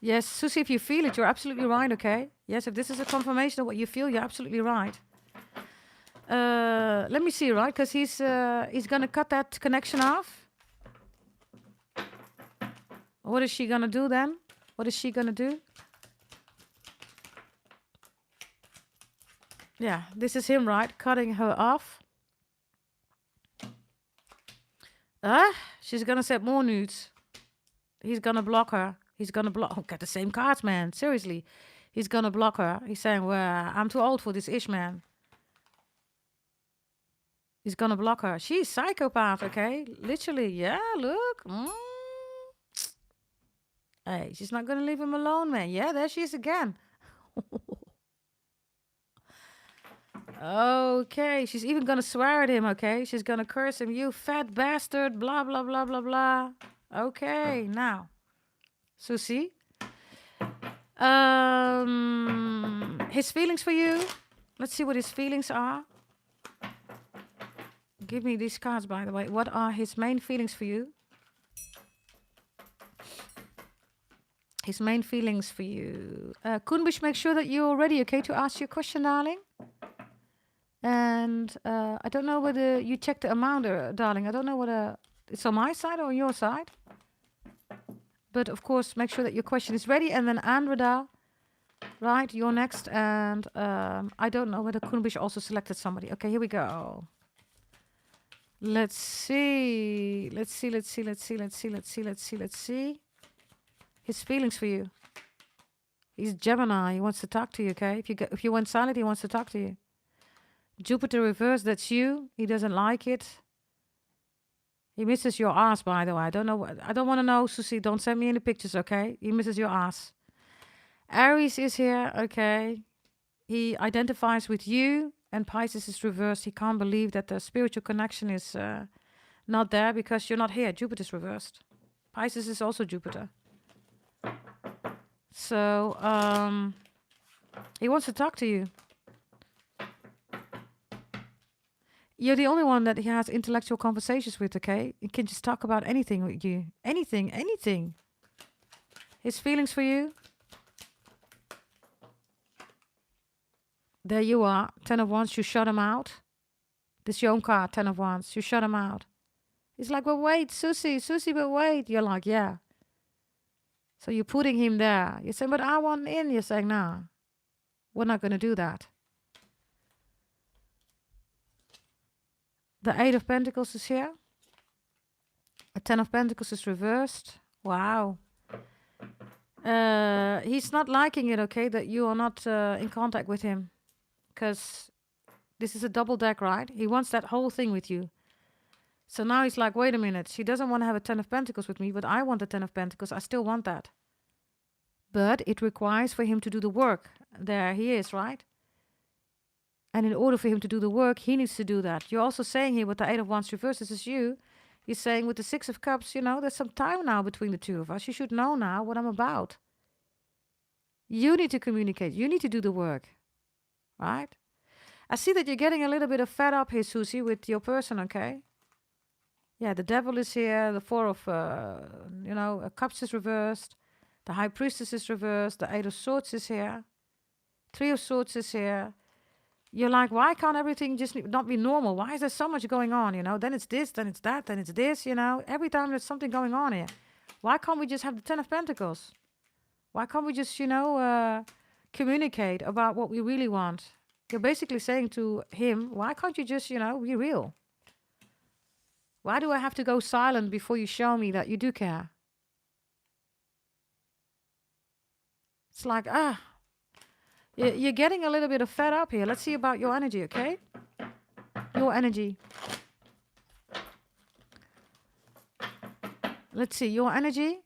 Yes, Susie, if you feel it, you're absolutely right, okay? Yes, if this is a confirmation of what you feel, you're absolutely right. Let me see, right? Because he's going to cut that connection off. What is she going to do then? What is she going to do? Yeah, this is him, right? Cutting her off. She's going to set more nudes. He's going to block her. He's going to block. Oh, get the same cards, man. Seriously. He's going to block her. He's saying, well, I'm too old for this ish, man. He's going to block her. She's psychopath, okay? Literally. Yeah, look. Hey, she's not going to leave him alone, man. Yeah, there she is again. Okay, she's even gonna swear at him, okay? She's gonna curse him, you fat bastard, blah, blah, blah, blah, blah. Okay, now, Susie. His feelings for you. Let's see what his feelings are. Give me these cards, by the way. What are his main feelings for you? His main feelings for you. Kunbish, make sure that you're ready, okay, to ask your question, darling. And I don't know whether you checked the amount, darling. I don't know whether it's on my side or on your side. But of course, make sure that your question is ready. And then Andreda, right, you're next. And I don't know whether Kunbish also selected somebody. Okay, here we go. Let's see. Let's see. His feelings for you. He's Gemini. He wants to talk to you, okay? If you went silent, he wants to talk to you. Jupiter reverse, that's you. He doesn't like it. He misses your ass, by the way. I don't know. I don't want to know, Susie. Don't send me any pictures, okay? He misses your ass. Aries is here, okay? He identifies with you, and Pisces is reversed. He can't believe that the spiritual connection is not there because you're not here. Jupiter's reversed. Pisces is also Jupiter. So, he wants to talk to you. You're the only one that he has intellectual conversations with, okay? He can just talk about anything with you. Anything. His feelings for you. There you are. 10 of Wands, you shut him out. This is your own card, 10 of Wands. You shut him out. He's like, but wait, Susie, but wait. You're like, yeah. So you're putting him there. You're saying, but I want in. You're saying, nah, we're not going to do that. The 8 of Pentacles is here. A 10 of Pentacles is reversed. Wow. He's not liking it, okay, that you are not in contact with him. Because this is a double deck, right? He wants that whole thing with you. So now he's like, wait a minute. She doesn't want to have a 10 of Pentacles with me, but I want a 10 of Pentacles. I still want that. But it requires for him to do the work. There he is, right? And in order for him to do the work, he needs to do that. You're also saying here with the 8 of Wands reversed, this is you. You're saying with the 6 of Cups, you know, there's some time now between the two of us. You should know now what I'm about. You need to communicate. You need to do the work. Right? I see that you're getting a little bit of fed up here, Susie, with your person, okay? Yeah, the Devil is here. The 4 of, Cups is reversed. The High Priestess is reversed. The 8 of Swords is here. 3 of Swords is here. You're like, why can't everything just not be normal? Why is there so much going on, you know? Then it's this, then it's that, then it's this, you know? Every time there's something going on here. Why can't we just have the 10 of Pentacles? Why can't we just, communicate about what we really want? You're basically saying to him, why can't you just, be real? Why do I have to go silent before you show me that you do care? It's like, you're getting a little bit of fed up here. Let's see about your energy, okay? Your energy. Let's see, your energy.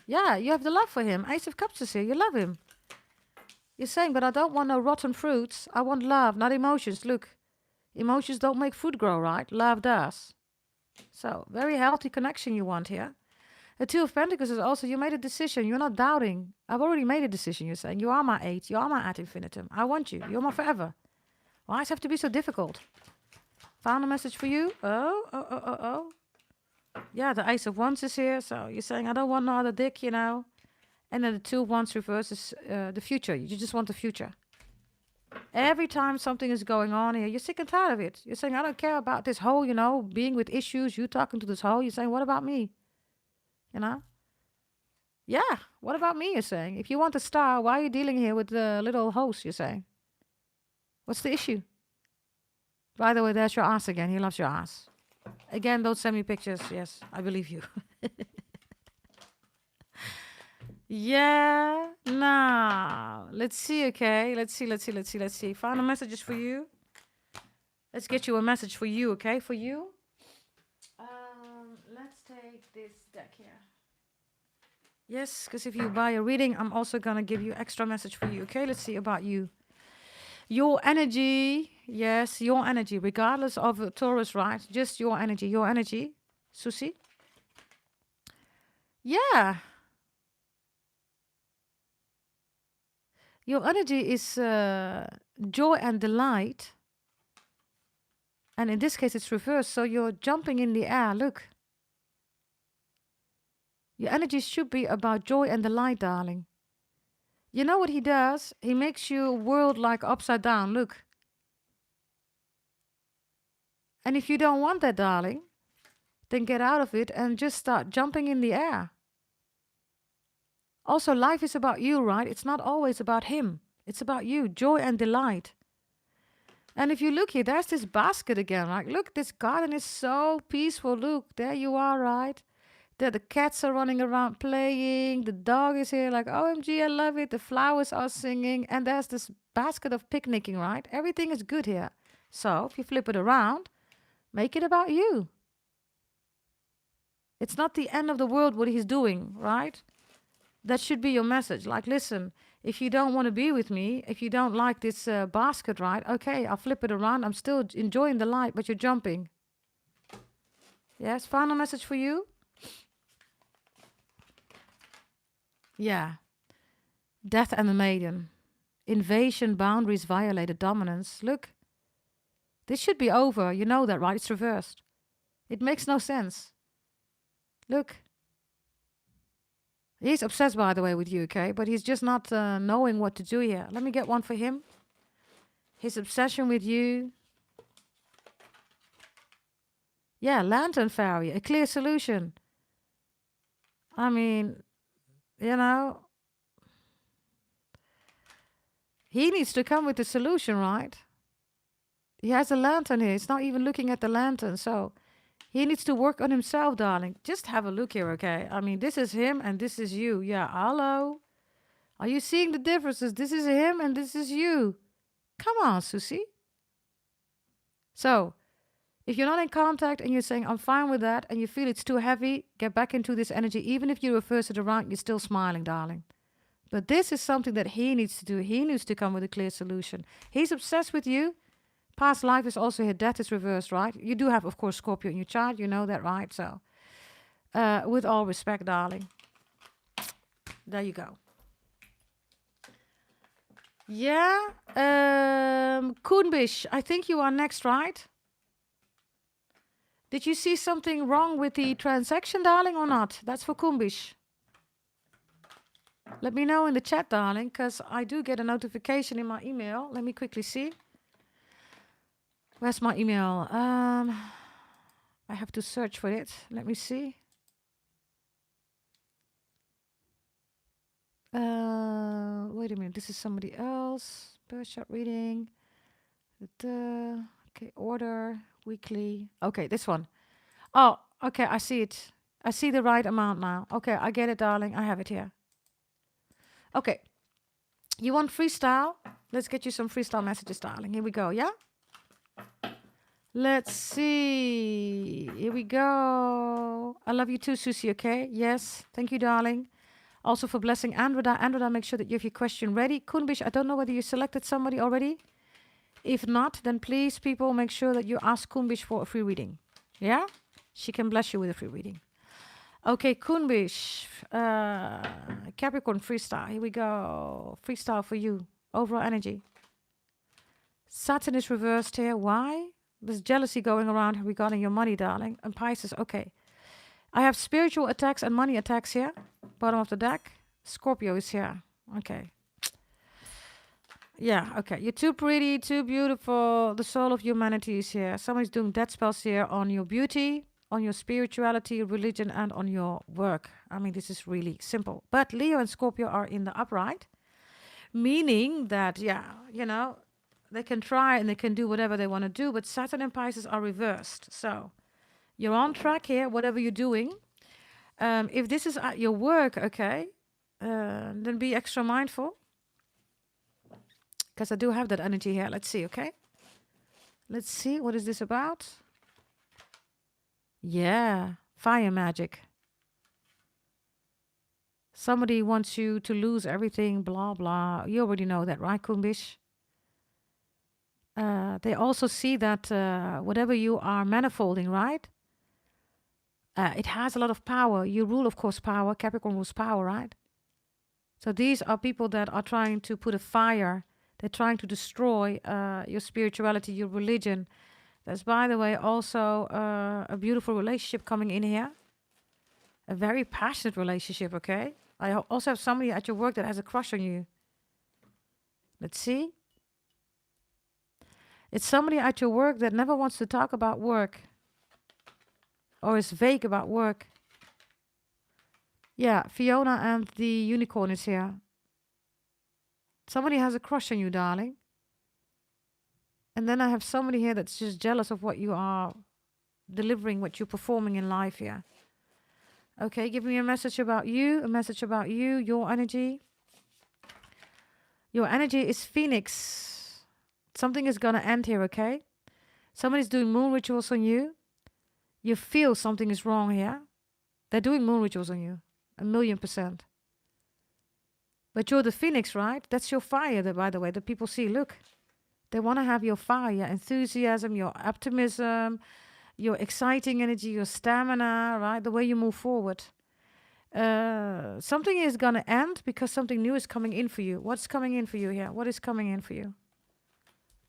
Yeah, you have the love for him. Ace of Cups is here. You love him. You're saying, but I don't want no rotten fruits. I want love, not emotions. Look, emotions don't make food grow, right? Love does. So, very healthy connection you want here. The 2 of Pentacles is also, you made a decision. You're not doubting. I've already made a decision, you're saying. You are my 8. You are my ad infinitum. I want you. You're my forever. Why does it have to be so difficult? Found a message for you? Oh. Yeah, the Ace of Wands is here. So you're saying, I don't want no other dick, you know. And then the 2 of Wands reverses the future. You just want the future. Every time something is going on here, you're sick and tired of it. You're saying, I don't care about this whole, being with issues. You talking to this whole. You're saying, what about me? You know? Yeah, what about me, you're saying? If you want a star, why are you dealing here with the little host, you're saying? What's the issue? By the way, there's your ass again. He loves your ass. Again, don't send me pictures. Yes, I believe you. Yeah, now, let's see, okay? Let's see. Final messages for you. Let's get you a message for you, okay? For you. Let's take this deck here. Yes, because if you buy a reading, I'm also going to give you extra message for you, okay? Let's see about you. Your energy, yes, your energy, regardless of a Taurus, right? Just your energy, Susie. Yeah, your energy is joy and delight. And in this case, it's reversed. So you're jumping in the air. Look, your energy should be about joy and delight, darling. You know what he does? He makes your world like upside down. Look. And if you don't want that, darling, then get out of it and just start jumping in the air. Also, life is about you, right? It's not always about him. It's about you, joy and delight. And if you look here, there's this basket again, right? Look, this garden is so peaceful. Look, there you are, right? There the cats are running around playing. The dog is here like, OMG, I love it. The flowers are singing. And there's this basket of picnicking, right? Everything is good here. So if you flip it around, make it about you. It's not the end of the world what he's doing, right? That should be your message. Like, listen, if you don't want to be with me, if you don't like this basket, right? Okay, I'll flip it around. I'm still enjoying the light, but you're jumping. Yes, final message for you. Yeah. Death and the maiden. Invasion, boundaries violated, dominance. Look, this should be over. You know that, right? It's reversed. It makes no sense. Look. He's obsessed, by the way, with you, okay? But he's just not knowing what to do here. Let me get one for him. His obsession with you. Yeah, lantern fairy, a clear solution. I mean, you know, he needs to come with the solution, right? He has a lantern here. He's not even looking at the lantern, so he needs to work on himself, darling. Just have a look here, okay? I mean, this is him and this is you. Yeah, hello. Are you seeing the differences? This is him and this is you. Come on, Susie. So, if you're not in contact and you're saying, I'm fine with that, and you feel it's too heavy, get back into this energy. Even if you reverse it around, you're still smiling, darling. But this is something that he needs to do. He needs to come with a clear solution. He's obsessed with you. Past life is also here. Death is reversed, right? You do have, of course, Scorpio in your chart. You know that, right? So, with all respect, darling. There you go. Yeah. Koenbisch, I think you are next, right? Did you see something wrong with the transaction, darling, or not? That's for Koenbisch. Let me know in the chat, darling, because I do get a notification in my email. Let me quickly see. Where's my email? I have to search for it. Let me see. Wait a minute. This is somebody else. Birth chart reading. Okay, order. Weekly. Okay, this one. Oh, okay, I see it. I see the right amount now. Okay, I get it, darling. I have it here. Okay. You want freestyle? Let's get you some freestyle messages, darling. Here we go, yeah? Let's see. Here we go. I love you too, Susie, okay? Yes. Thank you, darling. Also for blessing Andreda. Andreda, make sure that you have your question ready. Koenbisch, I don't know whether you selected somebody already. If not, then please, people, make sure that you ask Koenbisch for a free reading. Yeah? She can bless you with a free reading. Okay, Koenbisch. Capricorn freestyle. Here we go. Freestyle for you. Overall energy. Saturn is reversed here. Why? There's jealousy going around regarding your money, darling. And Pisces, okay. I have spiritual attacks and money attacks here. Bottom of the deck. Scorpio is here. Okay. Yeah, okay. You're too pretty, too beautiful. The soul of humanity is here. Somebody's doing death spells here on your beauty, on your spirituality, religion, and on your work. I mean, this is really simple. But Leo and Scorpio are in the upright, meaning that, yeah, you know, they can try and they can do whatever they want to do, but Saturn and Pisces are reversed. So you're on track here, whatever you're doing. If this is at your work, okay, then be extra mindful. Because I do have that energy here. Let's see, okay? Let's see, what is this about? Yeah, fire magic. Somebody wants you to lose everything, blah, blah. You already know that, right, Koenbisch? They also see that whatever you are manifolding, right? It has a lot of power. You rule, of course, power. Capricorn rules power, right? So these are people that are trying to put a fire. They're trying to destroy your spirituality, your religion. There's, by the way, also a beautiful relationship coming in here. A very passionate relationship, okay? I also have somebody at your work that has a crush on you. Let's see. It's somebody at your work that never wants to talk about work. Or is vague about work. Yeah, Fiona and the unicorn is here. Somebody has a crush on you, darling. And then I have somebody here that's just jealous of what you are delivering, what you're performing in life here. Okay, give me a message about you, your energy. Your energy is Phoenix. Something is going to end here, okay? Somebody's doing moon rituals on you. You feel something is wrong here. They're doing moon rituals on you. 1,000,000%. But you're the Phoenix, right? That's your fire, by the way, that people see. Look, they want to have your fire, your enthusiasm, your optimism, your exciting energy, your stamina, right? The way you move forward. Something is going to end because something new is coming in for you. What's coming in for you here? What is coming in for you?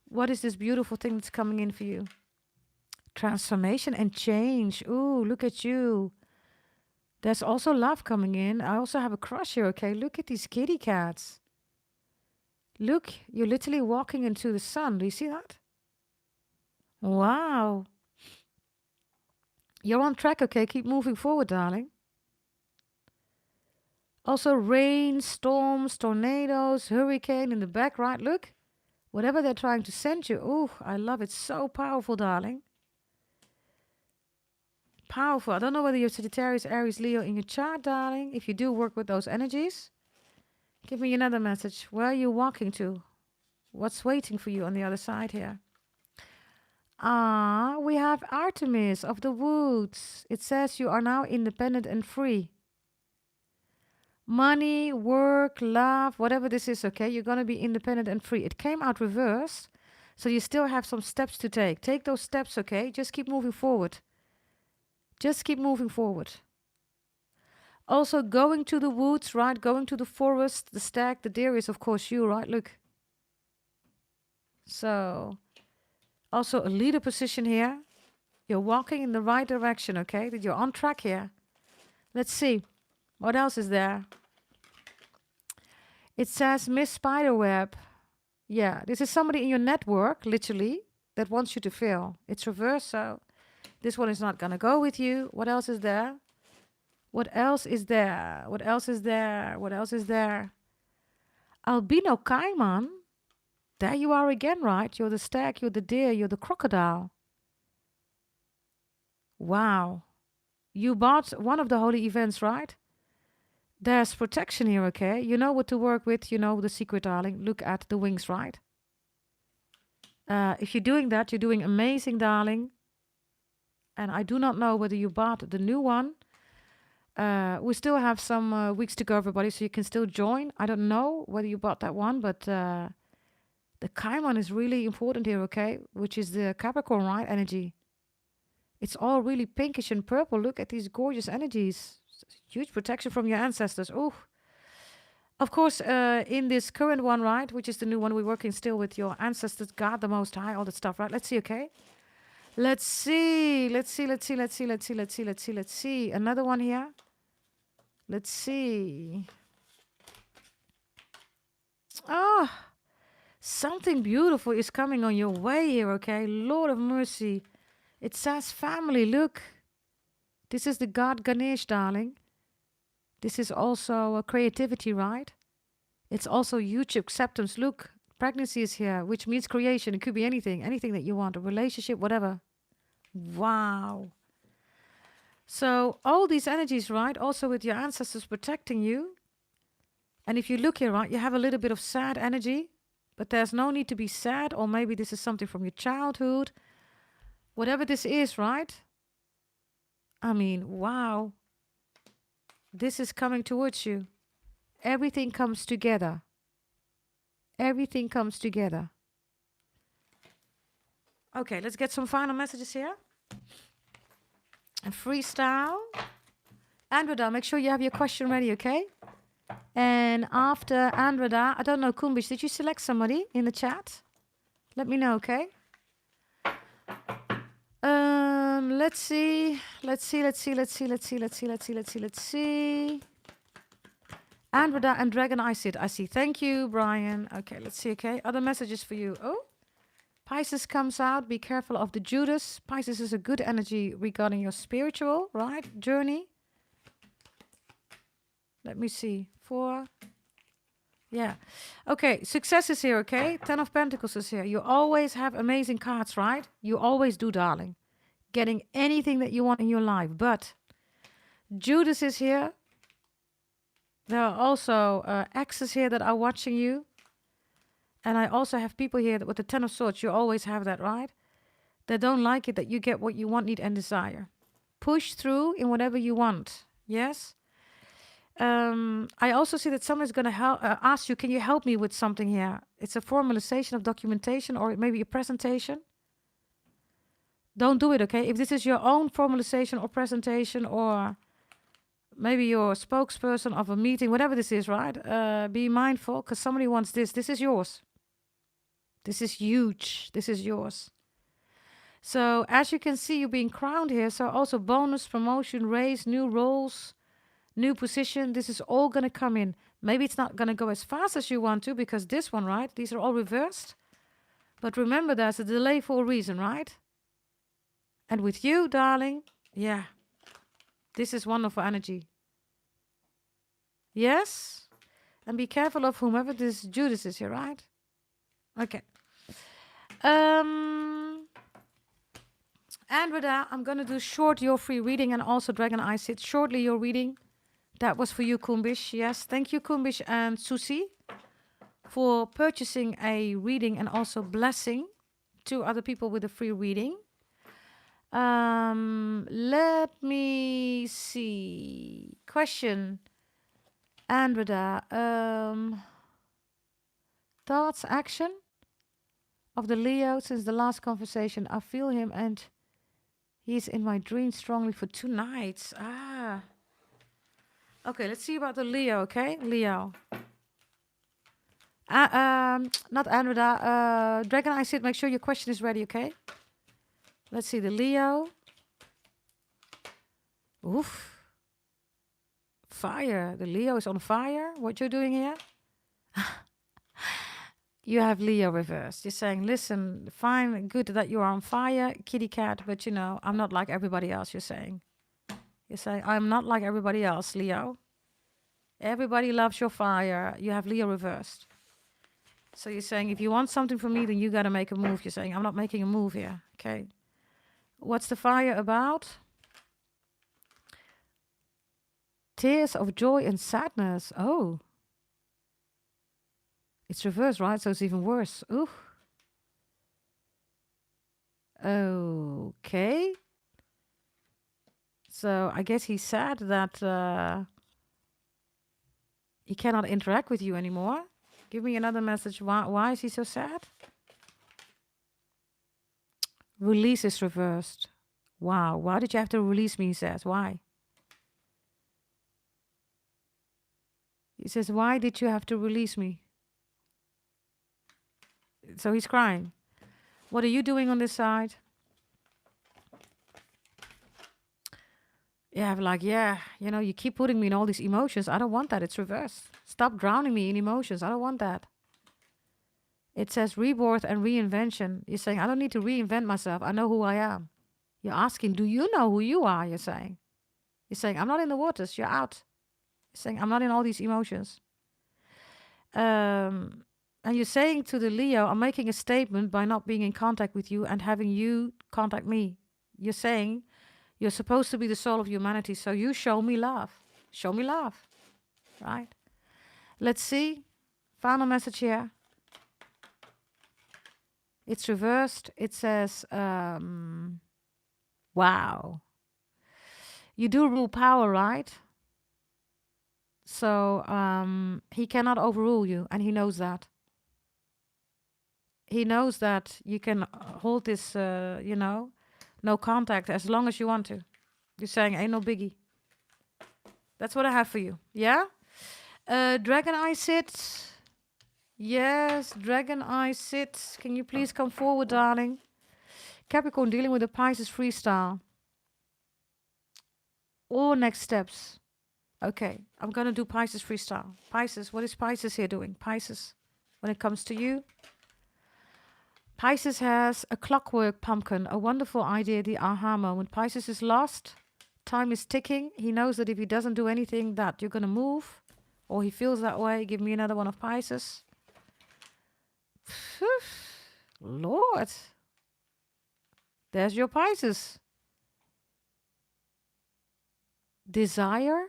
What is this beautiful thing that's coming in for you? Transformation and change. Ooh, look at you. There's also love coming in. I also have a crush here, okay? Look at these kitty cats. Look, you're literally walking into the sun. Do you see that? Wow. You're on track, okay? Keep moving forward, darling. Also rain, storms, tornadoes, hurricane in the back, right? Look. Whatever they're trying to send you. Ooh, I love it. So powerful, darling. Powerful. I don't know whether you're Sagittarius, Aries, Leo in your chart, darling. If you do work with those energies, give me another message. Where are you walking to? What's waiting for you on the other side here? We have Artemis of the Woods. It says you are now independent and free. Money, work, love, whatever this is, okay? You're going to be independent and free. It came out reversed, so you still have some steps to take. Take those steps, okay? Just keep moving forward. Just keep moving forward. Also, going to the woods, right? Going to the forest, the stag, the deer is, of course, you, right? Look. So, also a leader position here. You're walking in the right direction, okay? That you're on track here. Let's see. What else is there? It says Miss Spiderweb. Yeah, this is somebody in your network, literally, that wants you to fail. It's reversed, so this one is not going to go with you. What else is there? What else is there? What else is there? What else is there? Albino Cayman. There you are again, right? You're the stag, you're the deer, you're the crocodile. Wow. You bought one of the holy events, right? There's protection here, okay? You know what to work with. You know the secret, darling. Look at the wings, right? If you're doing that, you're doing amazing, darling. And I do not know whether you bought the new one. We still have some weeks to go, everybody, so you can still join. I don't know whether you bought that one, but the Cayman is really important here, okay? Which is the Capricorn, right? Energy. It's all really pinkish and purple. Look at these gorgeous energies. Huge protection from your ancestors. Oh, of course, in this current one, right, which is the new one, we're working still with your ancestors, God the Most High, all that stuff, right? Let's see, okay? Let's see. Another one here. Let's see. Ah, something beautiful is coming on your way here, okay? Lord of mercy. It says family, look. This is the god Ganesh, darling. This is also a creativity, right? It's also huge acceptance. Look, pregnancy is here, which means creation. It could be anything that you want, a relationship, whatever. Wow. So all these energies, right? Also with your ancestors protecting you. And if you look here, right, you have a little bit of sad energy, but there's no need to be sad, or maybe this is something from your childhood. Whatever this is, right? I mean, wow. This is coming towards you. Everything comes together. Everything comes together. Okay, let's get some final messages here. And freestyle. Andreda, make sure you have your question ready, okay? And after Andreda, I don't know, Kumbish, did you select somebody in the chat? Let me know, okay? Let's see. Andreda and Dragon I see. Thank you, Brian. Okay, let's see, okay? Other messages for you. Oh, Pisces comes out. Be careful of the Judas. Pisces is a good energy regarding your spiritual, right, journey. Let me see. 4. Yeah. Okay, success is here, okay? 10 of Pentacles is here. You always have amazing cards, right? You always do, darling. Getting anything that you want in your life. But Judas is here. There are also exes here that are watching you. And I also have people here that with the 10 of Swords, you always have that, right? They don't like it that you get what you want, need, and desire. Push through in whatever you want. Yes? I also see that someone's going to ask you, can you help me with something here? It's a formalization of documentation or maybe a presentation. Don't do it, okay? If this is your own formalization or presentation or maybe you're a spokesperson of a meeting, whatever this is, right? Be mindful because somebody wants this. This is yours. This is huge. This is yours. So as you can see, you're being crowned here. So also bonus, promotion, raise, new roles, new position. This is all going to come in. Maybe it's not going to go as fast as you want to because this one, right? These are all reversed. But remember, there's a delay for a reason, right? And with you, darling, yeah, this is wonderful energy. Yes? And be careful of whomever this Judas is here, right? Okay. Andreda, I'm going to do short your free reading and also Dragon I sit shortly your reading. That was for you, Kumbish. Yes, thank you, Kumbish and Susie, for purchasing a reading and also blessing 2 other people with a free reading. Let me see. Question, Andreda. Thoughts, action of the Leo since the last conversation. I feel him and he's in my dreams strongly for 2 nights. Ah. Okay, let's see about the Leo, okay? Leo. Not Andreda. Dragon I sit, make sure your question is ready, okay? Let's see, the Leo. Oof. Fire. The Leo is on fire. What you're doing here? You have Leo reversed. You're saying, listen, fine, good that you are on fire, kitty cat, but you know, I'm not like everybody else, you're saying. You're saying, I'm not like everybody else, Leo. Everybody loves your fire. You have Leo reversed. So you're saying, if you want something from me, then you got to make a move. You're saying, I'm not making a move here. Okay. What's the fire about? Tears of joy and sadness. Oh. It's reversed, right? So it's even worse. Ooh. Okay. So I guess he's sad that he cannot interact with you anymore. Give me another message. Why is he so sad? Release is reversed. Wow. Why did you have to release me, he says. Why? He says, why did you have to release me? So he's crying. What are you doing on this side? Yeah, I'm like, yeah, you know, you keep putting me in all these emotions. I don't want that. It's reversed. Stop drowning me in emotions. I don't want that. It says rebirth and reinvention. You're saying, I don't need to reinvent myself. I know who I am. You're asking, do you know who you are? You're saying. You're saying, I'm not in the waters. You're out. You're saying, I'm not in all these emotions. And you're saying to the Leo, I'm making a statement by not being in contact with you and having you contact me. You're saying, you're supposed to be the soul of humanity, so you show me love. Show me love. Right? Let's see. Final message here. It's reversed. It says, wow. You do rule power, right? So he cannot overrule you, and he knows that. he knows that you can hold this, no contact as long as you want to. You're saying, ain't no biggie. That's what I have for you. Yeah? Dragon Eye Sit. Yes, Dragon Eye Sit. Can you please come forward, darling? Capricorn dealing with the Pisces freestyle. Or next steps. Okay, I'm going to do Pisces freestyle. Pisces, what is Pisces here doing? Pisces, when it comes to you. Pisces has a clockwork pumpkin, a wonderful idea, the aha moment. Pisces is lost. Time is ticking. He knows that if he doesn't do anything that you're going to move, or he feels that way. Give me another one of Pisces. Lord. There's your Pisces. Desire.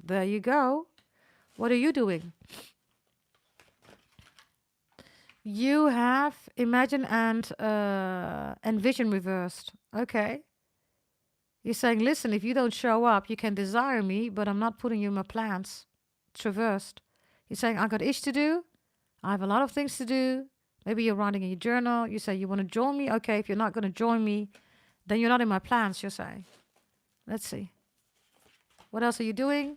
There you go. What are you doing? You have imagine and envision reversed. Okay. You're saying, listen, if you don't show up, you can desire me, but I'm not putting you in my plans. It's reversed. You're saying, I got ish to do. I have a lot of things to do. Maybe you're writing in your journal. You say, you want to join me? Okay, if you're not going to join me, then you're not in my plans, you're saying. Let's see. What else are you doing?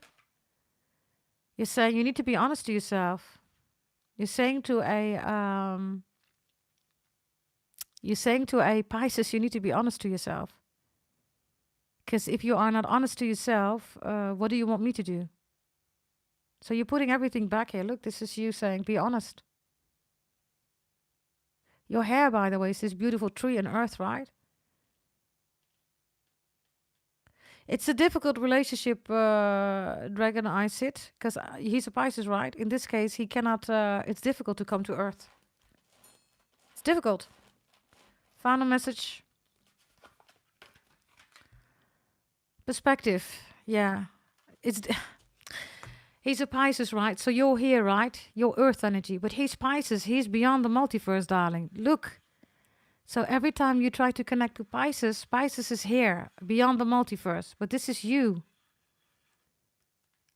You're saying you need to be honest to yourself. You're saying to a Pisces, you need to be honest to yourself. Because if you are not honest to yourself, what do you want me to do? So you're putting everything back here. Look, this is you saying, be honest. Your hair, by the way, is this beautiful tree and earth, right? It's a difficult relationship, Dragon Eye Sit, because he's a Pisces, right? In this case, he cannot, it's difficult to come to earth. It's difficult. Final message. Perspective, yeah. He's a Pisces, right? So you're here, right? Your earth energy. But he's Pisces. He's beyond the multiverse, darling. Look. So every time you try to connect to Pisces, Pisces is here, beyond the multiverse. But this is you.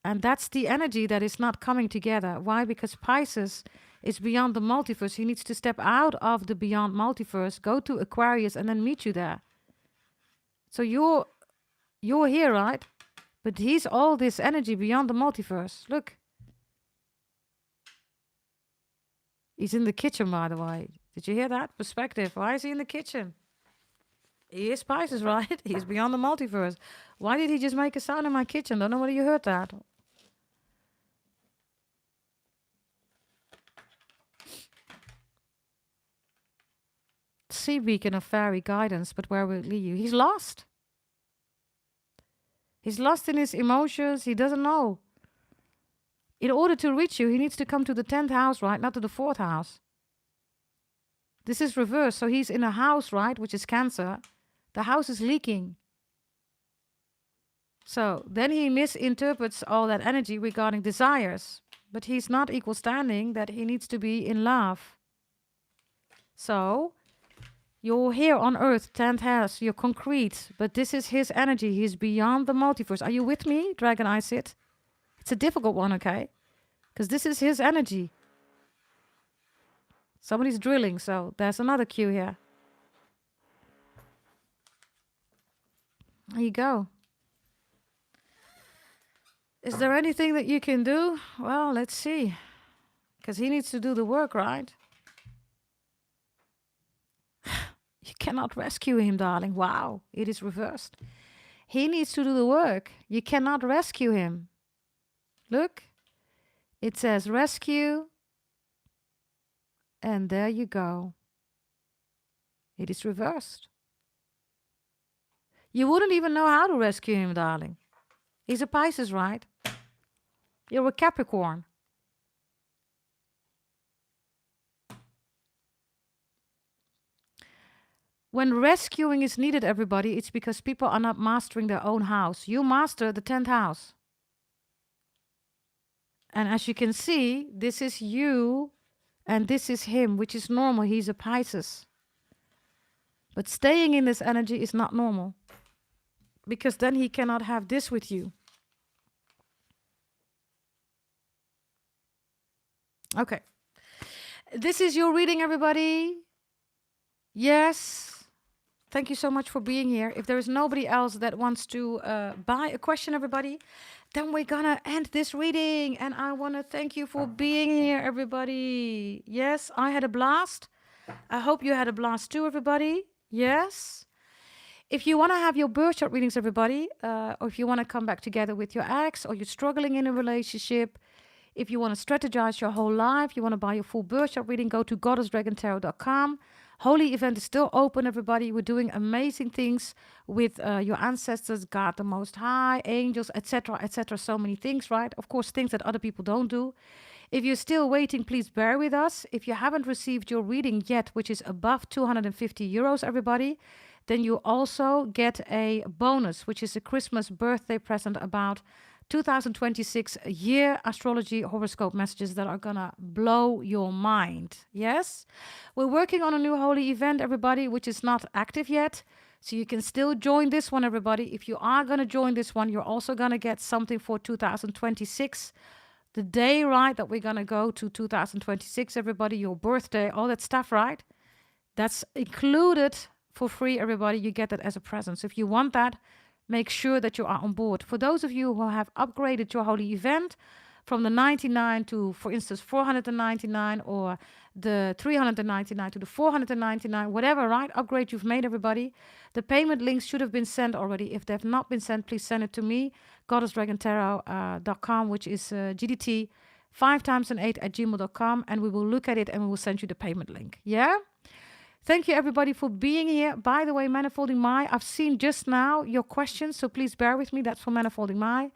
And that's the energy that is not coming together. Why? Because Pisces is beyond the multiverse. He needs to step out of the beyond multiverse, go to Aquarius, and then meet you there. So you're here, right? But he's all this energy beyond the multiverse. Look. He's in the kitchen, by the way. Did you hear that? Perspective. Why is he in the kitchen? He is Pisces, right? He's beyond the multiverse. Why did he just make a sound in my kitchen? Don't know whether you heard that. Sea beacon of fairy guidance, but where will it lead you? He's lost. He's lost in his emotions. He doesn't know. In order to reach you, he needs to come to the 10th house, right? Not to the 4th house. This is reversed. So he's in a house, right? Which is Cancer. The house is leaking. So then he misinterprets all that energy regarding desires. But he's not equal standing that he needs to be in love. So you're here on Earth, 10th house, you're concrete, but this is his energy. He's beyond the multiverse. Are you with me, Dragon Eye Sit? It's a difficult one, okay? Because this is his energy. Somebody's drilling, so there's another cue here. There you go. Is there anything that you can do? Well, let's see. Because he needs to do the work, right? You cannot rescue him, darling. Wow, it is reversed. He needs to do the work. You cannot rescue him. Look, it says rescue. And there you go. It is reversed. You wouldn't even know how to rescue him, darling. He's a Pisces, right? You're a Capricorn. When rescuing is needed, everybody, it's because people are not mastering their own house. You master the 10th house. And as you can see, this is you and this is him, which is normal. He's a Pisces. But staying in this energy is not normal. Because then he cannot have this with you. Okay. This is your reading, everybody. Yes. Thank you so much for being here. If there is nobody else that wants to buy a question, everybody, then we're gonna end this reading. And I want to thank you for being here, everybody. Yes, I had a blast. I hope you had a blast too, everybody. Yes. If you want to have your birth chart readings, everybody, or if you want to come back together with your ex, or you're struggling in a relationship, if you want to strategize your whole life, you want to buy your full birth chart reading, go to goddessdragontarot.com. Holy event is still open, everybody. We're doing amazing things with your ancestors, God the Most High, angels, etc., etc. So many things, right? Of course, things that other people don't do. If you're still waiting, please bear with us. If you haven't received your reading yet, which is above 250 euros, everybody, then you also get a bonus, which is a Christmas birthday present about 2026 year astrology horoscope messages that are gonna blow your mind. Yes, we're working on a new holy event, everybody, which is not active yet, so you can still join this one, everybody. If you are gonna join this one, you're also gonna get something for 2026, the day, right, that we're gonna go to 2026, everybody, your birthday, all that stuff, right? That's included for free, everybody. You get that as a present. So if you want that, make sure that you are on board. For those of you who have upgraded your holy event from the 99 to, for instance, 499, or the 399 to the 499, whatever, right? Upgrade you've made, everybody. The payment links should have been sent already. If they have not been sent, please send it to me, goddessdragontarot.com, which is GDT 5 times an 8 at gmail.com, and we will look at it and we will send you the payment link. Yeah? Thank you, everybody, for being here. By the way, Manifolding Mai, I've seen just now your questions, so please bear with me. That's for Manifolding Mai.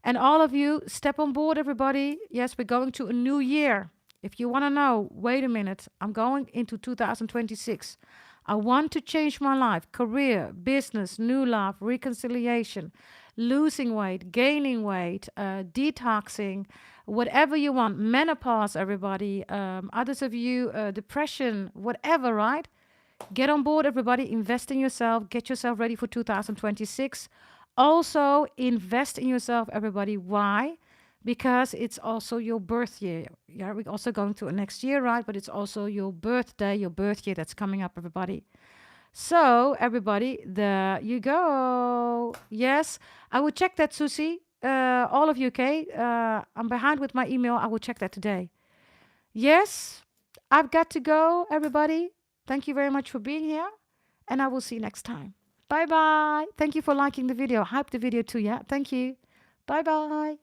And all of you, step on board, everybody. Yes, we're going to a new year. If you want to know, wait a minute, I'm going into 2026. I want to change my life, career, business, new love, reconciliation, losing weight, gaining weight, detoxing, whatever you want, menopause, everybody, others of you, depression, whatever, right? Get on board, everybody. Invest in yourself. Get yourself ready for 2026. Also, invest in yourself, everybody. Why? Because it's also your birth year. Yeah, we're also going to a next year, right? But it's also your birthday, your birth year that's coming up, everybody. So, everybody, there you go. Yes, I will check that, Susie. All of you, okay? I'm behind with my email. I will check that today. Yes, I've got to go, everybody. Thank you very much for being here, and I will see you next time. Bye-bye. Thank you for liking the video. Hype the video too, yeah? Thank you. Bye-bye.